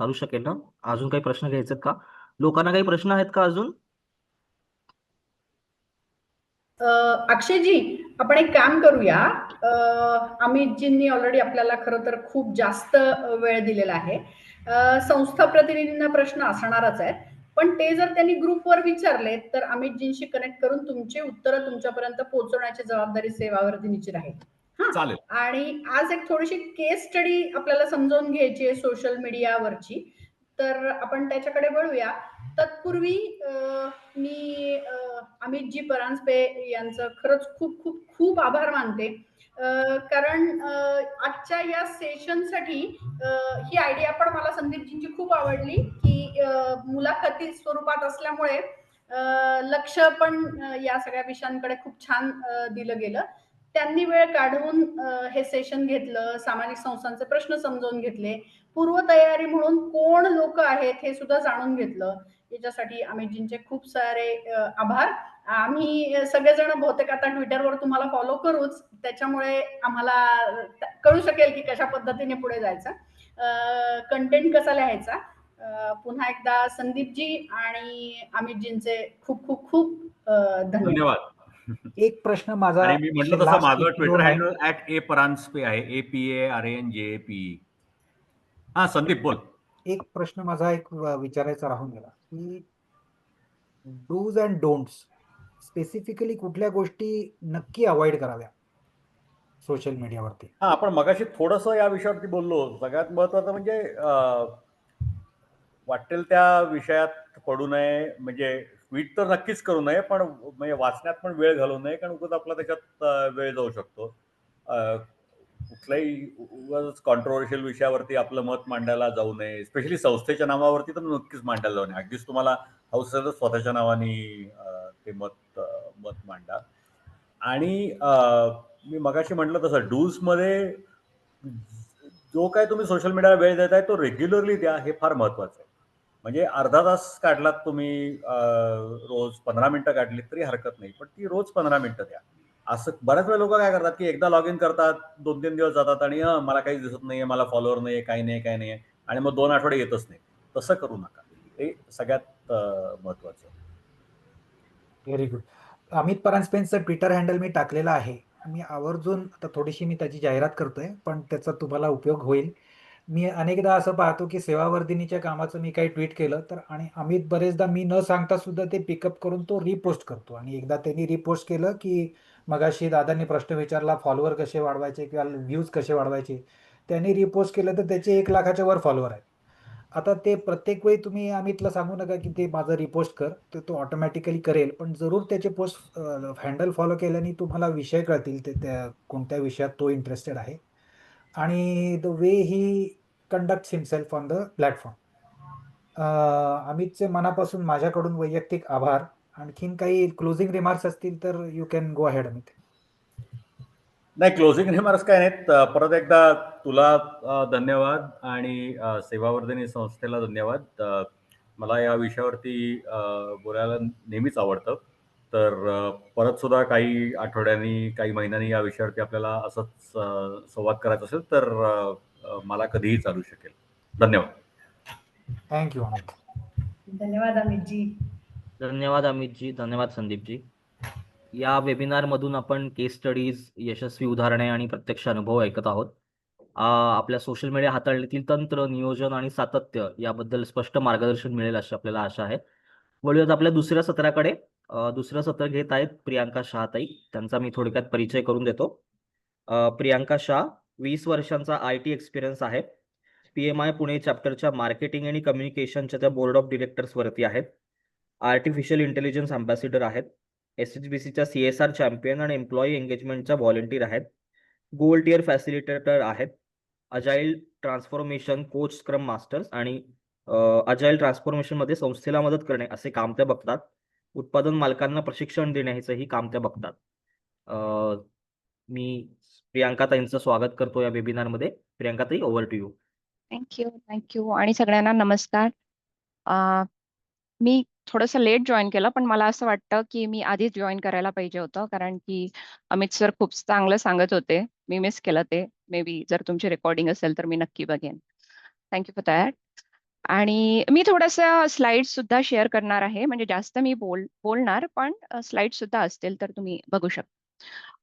चालू शकेल ना? अजून काही प्रश्न घ्यायचे का? लोकांना काही प्रश्न आहेत का अजून? अक्षयजी, आपण एक काम करूया. अमितजींनी ऑलरेडी आपल्याला खरं तर खूप जास्त वेळ दिलेला आहे. संस्था प्रतिनिधींना प्रश्न असणारच आहेत, पण ते जर त्यांनी ग्रुपवर विचारले तर अमितजींशी कनेक्ट करून तुमची उत्तरं तुमच्यापर्यंत पोहोचवण्याची जबाबदारी सेवावर्धिनीची राहील. हा, चालेल. आणि आज एक थोडीशी केस स्टडी आपल्याला समजावून घ्यायची आहे सोशल मीडियावरची, तर आपण त्याच्याकडे वळूया. तत्पूर्वी मी अमितजी परांजपे यांचं खरंच खूप खूप खूप आभार मानते, कारण आजच्या या सेशनसाठी ही आयडिया पण मला संदीपजींची खूप आवडली की मुलाखती स्वरूपात असल्यामुळे लक्ष पण या सगळ्या विषयांकडे खूप छान दिलं गेलं. त्यांनी वेळ काढून हे सेशन घेतलं, सामाजिक संस्थांचे प्रश्न समजावून घेतले, पूर्वतयारी म्हणून कोण लोक आहेत हे सुद्धा जाणून घेतलं. याच्यासाठी अमितजींचे खूप सारे आभार. आम्ही सगळेजण बहुतेक आता ट्विटरवर तुम्हाला फॉलो करूच, त्याच्यामुळे आम्हाला कळू शकेल की कशा पद्धतीने पुढे जायचं, कंटेंट कसा लिहायचा. पुन्हा एकदा संदीपजी आणि अमितजींचे खूप खूप खूप धन्यवाद. धन्यवाद. एक प्रश्न माझा आणि मी म्हटलं तसं लास्ट माझं एक ट्विटर दोन आहे. हँडल @aparanspe आहे, APARANJAPE. हा संदीप बोल. एक प्रश्न माझा एक विचारायचा राहून गेला की डूज अँड डोंट्स स्पेसिफिकली कुठल्या गोष्टी नक्की अवॉइड कराव्या सोशल मीडियावरती. हा, आपण मगाशी थोडंसं या विषयावरती बोललो. सगळ्यात महत्वाचं म्हणजे वाटेल त्या विषयात पडू नये, म्हणजे ट्विट तर नक्कीच करू नये, पण म्हणजे वाचण्यात पण वेळ घालवू नये, कारण उगाच आपला त्याच्यात वेळ जाऊ शकतो. कुठल्याही उगाच कॉन्ट्रोवर्शियल विषयावरती आपलं मत मांडायला जाऊ नये, स्पेशली संस्थेच्या नावावरती तर नक्कीच मांडायला जाऊ नये. अगदीच तुम्हाला हौस असेल तर स्वतःच्या नावाने ते मत मांडा. आणि मी मगाशी म्हटलं तसं डूजमध्ये जो काय तुम्ही सोशल मीडियाला वेळ देताय तो रेग्युलरली द्या, हे फार महत्वाचं आहे. म्हणजे अर्धा तास काढलात तुम्ही, रोज 15 मिनिटं काढलीत तरी हरकत नाही, पण ती रोज 15 मिनिटं द्या. असं बऱ्याच वेळा लोक काय करतात की एकदा लॉग इन करतात, 2-3 दिवस जातात आणि मला काही दिसत नाहीये, मला फॉलोअर नाही, काही नाही, आणि मग 2 आठवडे येतच नाही. तसं करू नका. ते सगळ्यात महत्वाचं. Very good. अमित परांजपेंचं ट्विटर हँडल मी टाकलेलं आहे. मी आवर्जून आता थोडीशी मी त्याची जाहिरात करतोय, पण त्याचा तुम्हाला उपयोग होईल. मी अनेकदा असं पाहतो की सेवावर्धिनीच्या कामाचं मी काही ट्विट केलं तर आणि अमित बरेचदा मी न सांगता सुद्धा ते पिकअप करून तो रिपोस्ट करतो. आणि एकदा त्यांनी रिपोस्ट केलं की मगाशी दादांनी प्रश्न विचारला फॉलोअर कसे वाढवायचे किंवा व्ह्यूज कसे वाढवायचे, त्यांनी रिपोस्ट केलं तर त्याचे 1 लाखाच्या वर फॉलोअर आहेत. आता ते प्रत्येक वेळी तुम्ही अमितला सांगू नका की ते माझं रिपोस्ट कर, तर तो ऑटोमॅटिकली करेल. पण जरूर त्याचे पोस्ट हँडल फॉलो केल्याने तुम्हाला विषय कळतील, ते त्या कोणत्या विषयात तो इंटरेस्टेड आहे आणि the way he conducts himself on the platform. अमितचे मनापासून माझ्याकडून वैयक्तिक आभार. आणखीन काही क्लोजिंग रिमार्क्स असतील तर you can go ahead Amit. नाही, क्लोजिंग रिमार्क्स काय नाहीत. परत एकदा तुला धन्यवाद आणि सेवावर्धिनी संस्थेला धन्यवाद. मला या विषयावरती बोलायला नेहमीच आवडतं. तर परत सुद्धा काही आठवड्यांनी, काही महिन्यांनी या विषयावरती आपल्याला असंच संवाद करायचा असेल तर मला कधीही चालू शकेल. धन्यवाद. थँक्यू अमित. धन्यवाद अमितजी. धन्यवाद अमितजी, धन्यवाद संदीपजी. या वेबिनारमधून आपण केस स्टडीज, यशस्वी उदाहरणे आणि प्रत्यक्ष अनुभव ऐकत आहोत. आपल्या सोशल मीडिया हाताळणीतील तंत्र, नियोजन आणि सातत्य याबद्दल स्पष्ट मार्गदर्शन मिळेल अशी आपल्याला आशा आहे. वळूयात आपल्या दुसऱ्या सत्राकडे. दुसरं सत्र घेत आहेत प्रियांका शहाताई. त्यांचा मी थोडक्यात परिचय करून देतो. प्रियांका शाह 20 वर्षांचा IT एक्सपिरियन्स आहे. PMI पुणे चॅप्टरच्या मार्केटिंग आणि कम्युनिकेशनच्या त्या बोर्ड ऑफ डिरेक्टर्स वरती आहेत. आर्टिफिशियल इंटेलिजन्स अँबॅसिडर आहेत. SHBCच्या CSR चॅम्पियन आणि एम्प्लॉई एंगेजमेंटच्या व्हॉलंटियर आहेत. गोल्ड टियर फॅसिलिटेटर आहेत. Agile transformation coach, scrum masters आणि अजाईल ट्रान्सफॉर्मेशन मध्ये संस्थेला मदत करणे असे काम त्या बघतात. उत्पादन मालकांना प्रशिक्षण देण्याचंही काम त्या बघतात. मी प्रियांका ताईंचं स्वागत करतो या वेबिनारमध्ये. प्रियांका ताई, ओव्हर टू यू. थँक्यू आणि सगळ्यांना नमस्कार. मी थोडंसं लेट जॉईन केलं, पण मला असं वाटतं की मी आधीच जॉईन करायला पाहिजे होतं, कारण की अमित सर खूप चांगलं सांगत होते. मी मिस केलं ते. मे बी जर तुमची रेकॉर्डिंग असेल तर मी नक्की बघेन. Thank you for that. आणि मी थोडंसं स्लाइड्स सुद्धा शेअर करणार आहे, म्हणजे जास्त मी बोलणार, पण स्लाइड्स सुद्धा असतील तर तुम्ही बघू शकता.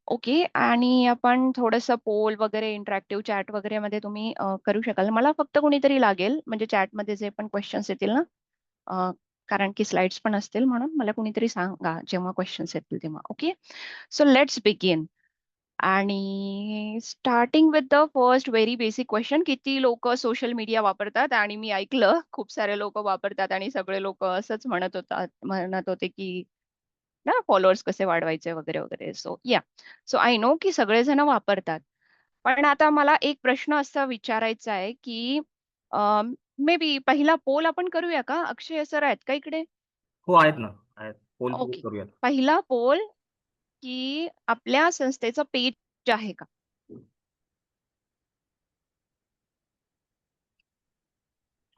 ओके. आणि आपण थोडंसं पोल वगैरे, इंटरॅक्टिव्ह चॅट वगैरे मध्ये तुम्ही करू शकाल. मला फक्त कोणीतरी लागेल, म्हणजे चॅटमध्ये जे पण क्वेश्चन्स येतील ना, कारण की स्लाइड्स पण असतील, म्हणून मला कोणीतरी सांगा जेव्हा क्वेश्चन्स येतील तेव्हा. ओके. So let's begin. आणि starting with the first very basic question, किती लोक सोशल मीडिया वापरतात? आणि मी ऐकलं खूप सारे लोक वापरतात आणि सगळे लोक असंच म्हणत होते की ना फॉलोअर्स कसे वाढवायचे वगैरे वगैरे. सो आय नो की सगळेजण वापरतात. पण आता मला एक प्रश्न असा विचारायचा आहे की मे बी पहिला पोल आपण करूया का? अक्षय सर आहेत का इकडे? हो, आहेत ना, आहेत. Poll okay. करूयात. पहिला पोल की आपल्या संस्थेचं पेज आहे का?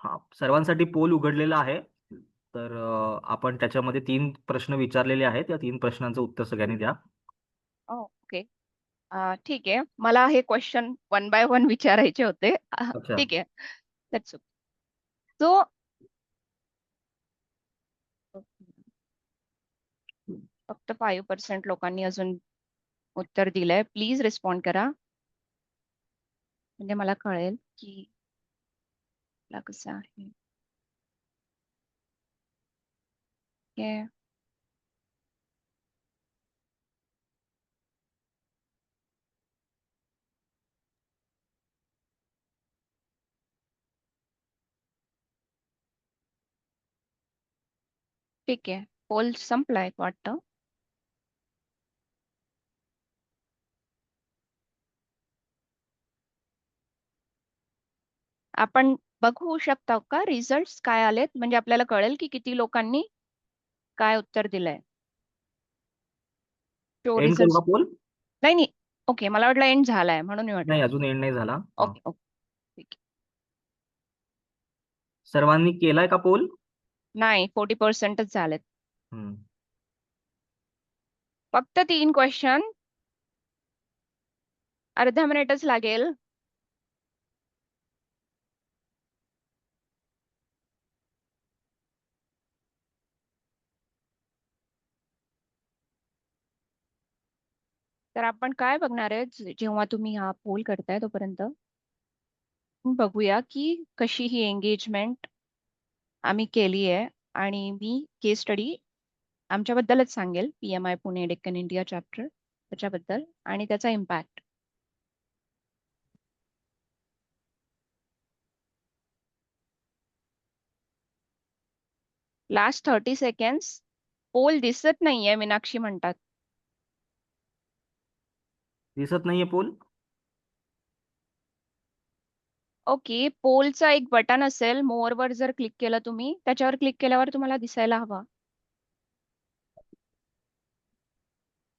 हा, सर्वांसाठी पोल उघडलेला आहे. तर आपण त्याच्यामध्ये 3 प्रश्न विचारलेले आहेत. या 3 प्रश्नांचं उत्तर सगळ्यांनी द्या. ओके. ठीक आहे. मला हे क्वेश्चन 1 बाय 1 विचारायचे होते. अच्छा. ठीक आहे. सो फक्त 5% लोकांनी अजून उत्तर दिलंय. प्लीज रिस्पॉन्ड करा. म्हणजे मला कळेल की मला कसं आहे. Okay. ठीक आहे. पोल संपलाय वाटतं. आपण बघू शकता का रिझल्ट्स काय आलेत? म्हणजे आपल्याला कळेल की किती लोकांनी काय उत्तर दिलंय. शो एंड करू रिझल्ट्स. का पोल? नाही नाही. ओके, मला वाटलं एंड झालाय म्हणून मी नाही, म्हटलं. अजून एंड नाही झाला. हा. ओके ओके ठीक आहे. सर्वांनी केलाय का पोल? नाही, 40%च झालेत. हम्म. फक्त 3 क्वेश्चन. अर्धा मिनिटच लागेल. तर आपण काय बघणार आहे जेव्हा तुम्ही हा पोल करताय तोपर्यंत बघूया की कशी ही एंगेजमेंट आम्ही केली आहे. आणि मी केस स्टडी आमच्याबद्दलच सांगेल, PMI Pune Deccan India chapter त्याच्याबद्दल आणि त्याचा इम्पॅक्ट. Last 30 seconds. पोल दिसत नाहीये, मीनाक्षी म्हणतात. दिसत नाहीये पोल? ओके, पोलचा एक बटन असेल, मोर वर जर क्लिक केलं तुम्ही, त्याच्यावर क्लिक केल्यावर तुम्हाला दिसायला हवा.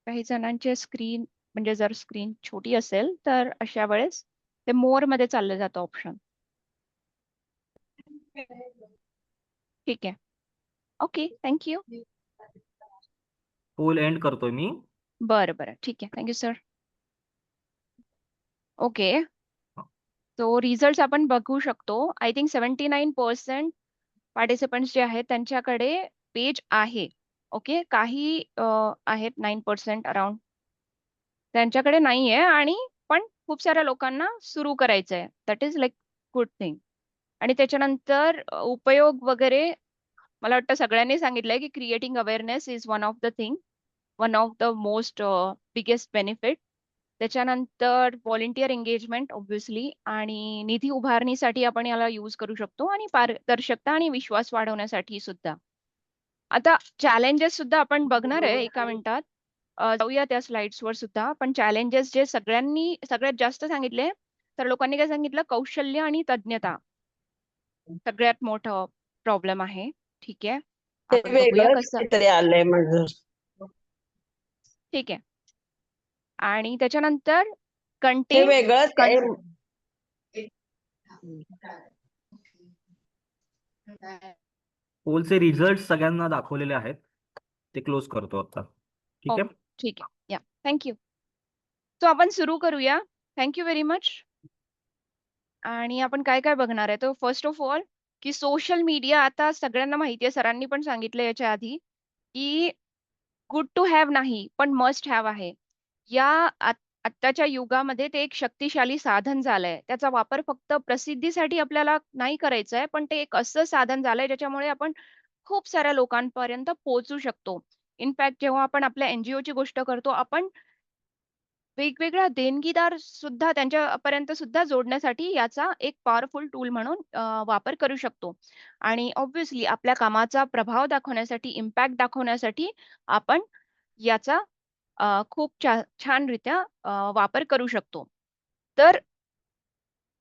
काही जणांचे स्क्रीन म्हणजे जर स्क्रीन छोटी असेल तर अशा वेळेस ते मोर मध्ये चाललं जातं ऑप्शन. ठीक आहे. Okay, thank you. पोल एंड करतोय मी. बरं बरं, ठीक आहे. Thank you sir. ओके, तो रिझल्ट आपण बघू शकतो. आय थिंक 79% पार्टिसिपंट्स जे आहेत त्यांच्याकडे पेज आहे. ओके, काही आहेत 9% अराउंड त्यांच्याकडे नाहीये आणि पण खूप साऱ्या लोकांना सुरू करायचंय. That is like good thing. आणि त्याच्यानंतर उपयोग वगैरे मला वाटतं सगळ्यांनी सांगितलंय की creating awareness is one of the thing, one of the most biggest benefit. त्याच्यानंतर व्हॉलंटियर एंगेजमेंट ऑब्व्हियसली आणि निधी उभारणीसाठी आपण याला यूज करू शकतो आणि पारदर्शकता आणि विश्वास वाढवण्यासाठी सुद्धा. आता चॅलेंजेस सुद्धा आपण बघणार आहे एका मिनिटात. जाऊया त्या स्लाइड्स वर सुद्धा. पण चॅलेंजेस जे सगळ्यांनी सगळ्यात जास्त सांगितले तर लोकांनी काय सांगितलं, कौशल्य आणि तज्ञता सगळ्यात मोठं प्रॉब्लेम आहे. ठीक आहे, ते आपण बघूया वेगळंच कसं. काहीतरी आलंय माझं. ठीक आहे. आणि त्याच्यानंतर हे कंटेन वेगळंच आहे. पोलचे रिझल्ट सगळ्यांना दाखवलेले आहेत. ते क्लोज करतो आता. ठीक आहे. ठीक आहे. या, थँक्यू. सो आपण सुरू करूया. Thank you very much. आणि आपण काय काय बघणार आहे तर फर्स्ट ऑफ ऑल की सोशल मीडिया आता सगळ्यांना माहिती आहे, सरांनी पण सांगितलं याच्या आधी की गुड टू हॅव नाही पण मस्ट हॅव आहे. या आत्ताच्या युगामध्ये ते एक शक्तिशाली साधन झालंय. त्याचा वापर फक्त प्रसिद्धीसाठी आपल्याला नाही करायचा आहे, पण ते एक असं साधन झालंय ज्याच्यामुळे आपण खूप साऱ्या लोकांपर्यंत पोहोचू शकतो. इनफॅक्ट जेव्हा आपण आपल्या NGO ची गोष्ट करतो, आपण वेगवेगळ्या देणगीदार सुद्धा त्यांच्यापर्यंत सुद्धा जोडण्यासाठी याचा एक पॉवरफुल टूल म्हणून वापर करू शकतो. आणि ऑब्व्हियसली आपल्या कामाचा प्रभाव दाखवण्यासाठी, इम्पॅक्ट दाखवण्यासाठी आपण याचा खूप छानरित्या वापर करू शकतो. तर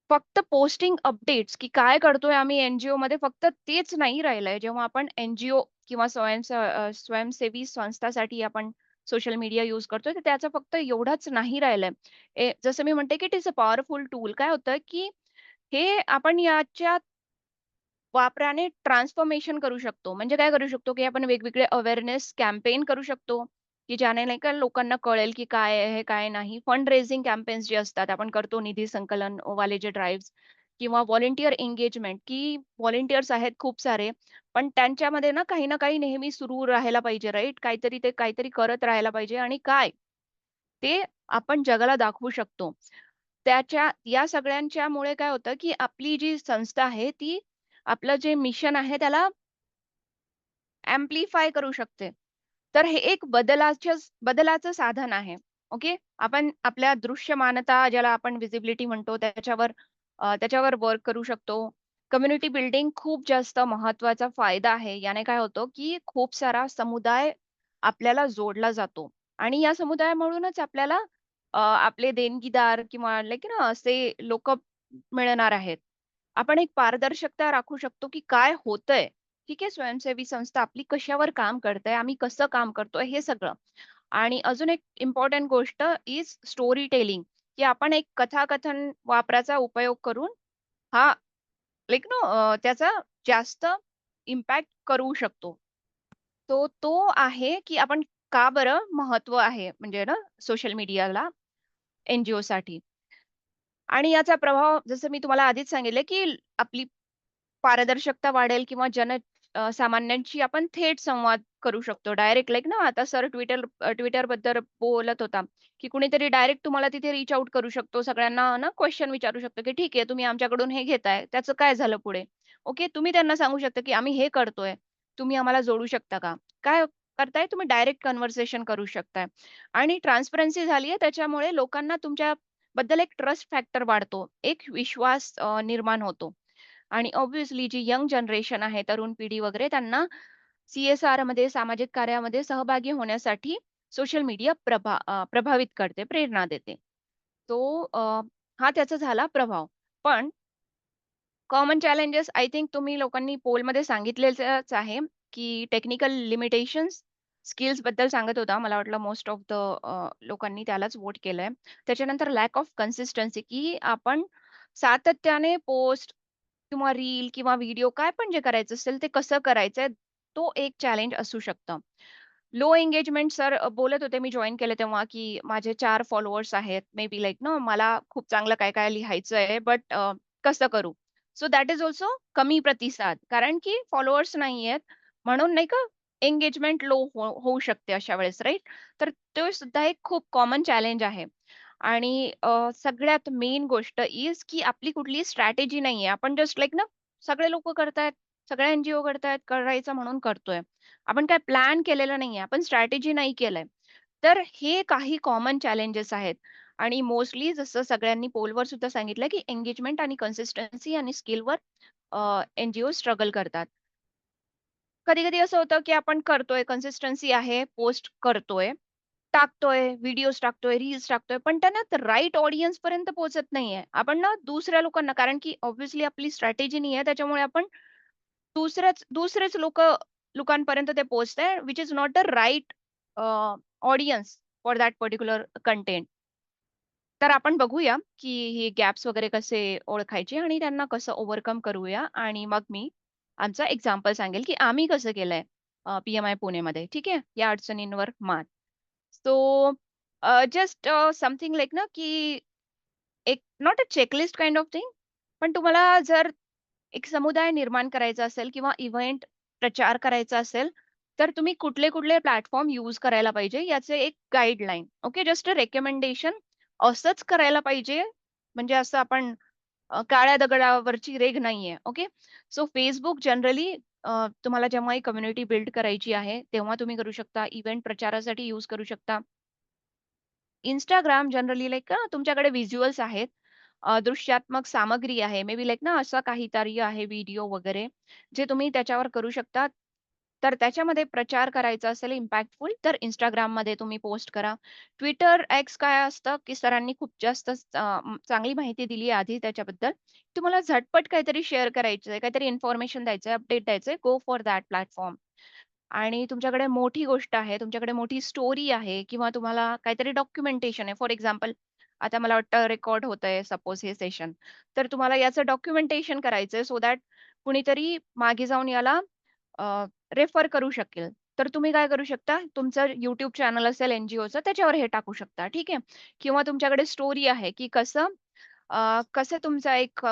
फक्त पोस्टिंग अपडेट्स की काय करतोय आम्ही NGO मध्ये फक्त तेच नाही राहिलंय. जेव्हा आपण NGO किंवा स्वयंसेवी संस्थासाठी आपण सोशल मीडिया यूज करतोय, तर त्याचा फक्त एवढाच नाही राहिलंय. जसं मी म्हणते की it is a powerful tool. काय होतं की हे आपण याच्या वापराने ट्रान्सफॉर्मेशन करू शकतो. म्हणजे काय करू शकतो की आपण वेगवेगळे अवेअरनेस कॅम्पेन करू शकतो, की ज्याने नाही का लोकांना कळेल की काय आहे, काय नाही. फंड रेझिंग कॅम्पेन्स जे असतात आपण करतो, निधी संकलन वाले जे ड्राईव्हज किंवा व्हॉलंटिअर एंगेजमेंट, की व्हॉलंटिअर्स आहेत खूप सारे, पण त्यांच्यामध्ये ना काही नेहमी सुरू राहायला पाहिजे, राइट? ते काहीतरी करत राहायला पाहिजे आणि काय ते आपण जगाला दाखवू शकतो. या सगळ्यांच्यामुळे काय होतं, की आपली जी संस्था आहे ती आपलं जे मिशन आहे त्याला अँप्लिफाय करू शकते. तर हे एक बदलाचं साधन आहे. ओके. आपण आपल्या दृश्यमानता ज्याला आपण व्हिजिबिलिटी म्हणतो त्याच्यावर वर्क करू शकतो. कम्युनिटी बिल्डिंग खूप जास्त महत्त्वाचा फायदा आहे. याने काय होतं, की खूप सारा समुदाय आपल्याला जोडला जातो आणि या समुदायामधूनच आपल्याला आपले देणगीदार किंवा लाइक ना असे लोकं मिळणार आहेत. आपण एक पारदर्शकता राखू शकतो, की काय होतंय? ठीक आहे, स्वयंसेवी संस्था आपली कशावर काम करते, आम्ही कसं काम करतोय हे सगळं. आणि अजून एक इम्पोर्टंट गोष्ट इज स्टोरी टेलिंग, की आपण एक कथाकथन वापराचा उपयोग करून हा त्याचा जास्त इम्पॅक्ट करू शकतो. तो आहे, की आपण का बरं महत्त्व आहे म्हणजे ना सोशल मीडियाला एन-जी-ओसाठी. आणि याचा प्रभाव जसं मी तुम्हाला आधीच सांगितलं, की आपली पारदर्शकता वाढेल किंवा सामान्यांशी आपण थेट संवाद करू शकतो. डायरेक्ट लाइक ना आता सर Twitterबद्दल बोलत होता, की कुणीतरी डायरेक्ट तुम्हाला तिथे रीच आउट करू शकतो. सगळ्यांना ना क्वेशन विचारू शकतो, की "ठीक आहे, तुम्ही आमच्याकडून हे घेताय, त्याचं काय झालं पुढे?" ओके. तुम्ही त्यांना सांगू शकता, की "आम्ही हे करतोय, तुम्ही आम्हाला जोडू शकता का?" काय करताय तुम्ही डायरेक्ट कन्व्हर्सेशन करू शकताय. आणि ट्रान्सपरन्सी झाली आहे त्याच्यामुळे लोकांना तुमच्याबद्दल एक ट्रस्ट फॅक्टर वाढतो. एक विश्वास निर्माण होतो. आणि ऑब्व्हियसली जी यंग जनरेशन आहे, तरुण पिढी वगैरे त्यांना सी-एस-आरमध्ये, सामाजिक कार्यामध्ये सहभागी होण्यासाठी सोशल मीडिया प्रभावित करते, प्रेरणा देते. तो हा त्याचा झाला प्रभाव. पण कॉमन चॅलेंजेस आय थिंक तुम्ही लोकांनी पोलमध्ये सांगितलेलंच आहे, की टेक्निकल लिमिटेशन्स, स्किल्सबद्दल सांगत होता. मला वाटलं मोस्ट ऑफ द लोकांनी त्यालाच वोट केलंय. त्याच्यानंतर लॅक ऑफ कन्सिस्टन्सी, की आपण सातत्याने पोस्ट किंवा रील किंवा व्हिडिओ काय पण जे करायचं असेल ते कसं करायचंय, तो एक चॅलेंज असू शकतं. लो एंगेजमेंट सर बोलत होते मी जॉइन केलं तेव्हा, की माझे 4 फॉलोअर्स आहेत. मे बी लाइक ना मला खूप चांगलं काय-काय लिहायचंय बट कसं करू? सो दॅट इस अल्सो कमी प्रतिसाद. कारण की फॉलोअर्स नाहीयेत म्हणून नाही का एंगेजमेंट लो होऊ शकते अशा वेळेस राइट? तर तो सुद्धा एक खूप कॉमन चॅलेंज आहे. आणि सगळ्यात मेन गोष्ट इज की आपली कुठलीही स्ट्रॅटेजी नाहीये. आपण जस्ट लाइक ना सगळे लोकं करतायत, सगळे एन-जी-ओ करतायत, करायचं म्हणून करतोय. आपण काय प्लॅन केलेलं नाहीये. आपण स्ट्रॅटेजी नाही केलंय. तर हे काही कॉमन चॅलेंजेस आहेत आणि मोस्टली जसं सगळ्यांनी पोलवर सुद्धा सांगितलं, की एंगेजमेंट आणि कन्सिस्टन्सी आणि स्किलवर एन-जी-ओ स्ट्रगल करतात. कधी-कधी असं होतं, की आपण करतोय, कन्सिस्टन्सी आहे, पोस्ट करतोय, टाकतोय, व्हिडिओज टाकतोय, रील्स टाकतोय, पण त्या ना राइट ऑडियन्सपर्यंत पोहोचत नाहीये. आपण ना दुसऱ्या लोकांना कारण की ऑब्व्हियसली आपली स्ट्रॅटेजी नाहीये, त्याच्यामुळे आपण दुसरेच लोकांपर्यंत ते पोहोचतंय, which is not the right audience for that particular content. तर आपण बघूया, की हे गॅप्स वगैरे कसे ओळखायचे आणि त्यांना कसं ओव्हरकम करूया आणि मग मी आमचा एक्झाम्पल सांगेल, की आम्ही कसं केलंय पी-एम-आय पुणेमध्ये. ठीक आहे. या अडचणींवर मात. सो जस्ट समथिंग लाइक ना, की एक not a checklist kind of thing, पण तुम्हाला जर एक समुदाय निर्माण करायचा असेल किंवा इव्हेंट प्रचार करायचा असेल, तर तुम्ही कुठले-कुठले प्लॅटफॉर्म यूज करायला पाहिजे याचे एक guideline. Okay, just a recommendation असंच करायला पाहिजे, म्हणजे असं आपण काळ्या दगडावरची रेघ नाहीये. ओके. सो Facebook जनरली तुम्हाला जेव्हा कम्युनिटी बिल्ड करायची आहे, तेव्हा तुम्ही करू शकता. इव्हेंट प्रचारासाठी यूज करू शकता. Instagram जनरली लाइक तुमच्याकडे व्हिज्युअल्स आहेत. दृश्यात्मक सामग्री आहे. मे बी लाइक ना असं काहीतरी आहे व्हिडिओ वगैरे, जे तुम्ही त्याच्यावर करू शकता. तर त्याच्यामध्ये प्रचार करायचा असेल इम्पॅक्टफुल, तर Instagramमध्ये तुम्ही पोस्ट करा. Twitter, X काय असतं, की सरांनी खूप जास्त चांगली माहिती दिली आहे आधी त्याच्याबद्दल. तुम्हाला झटपट काहीतरी शेअर करायचंय, काहीतरी इन्फॉर्मेशन द्यायचंय, अपडेट द्यायचंय, गो फॉर दॅट प्लॅटफॉर्म. आणि तुमच्याकडे मोठी गोष्ट आहे, तुमच्याकडे मोठी स्टोरी आहे किंवा तुम्हाला काहीतरी डॉक्युमेंटेशन आहे. फॉर एक्झाम्पल, आता मला वाटतं रेकॉर्ड होतंय सपोज हे सेशन. तर तुम्हाला याचं डॉक्युमेंटेशन करायचंय सो दॅट कुणीतरी मागे जाऊन याला रेफर करू शकेल. तर तुम्ही काय करू शकता, तुमचं YouTube चॅनल असेल एन-जी-ओचं त्याच्यावर हे टाकू शकता. ठीक आहे. किंवा तुमच्याकडे स्टोरी आहे, की कसं तुमचा एक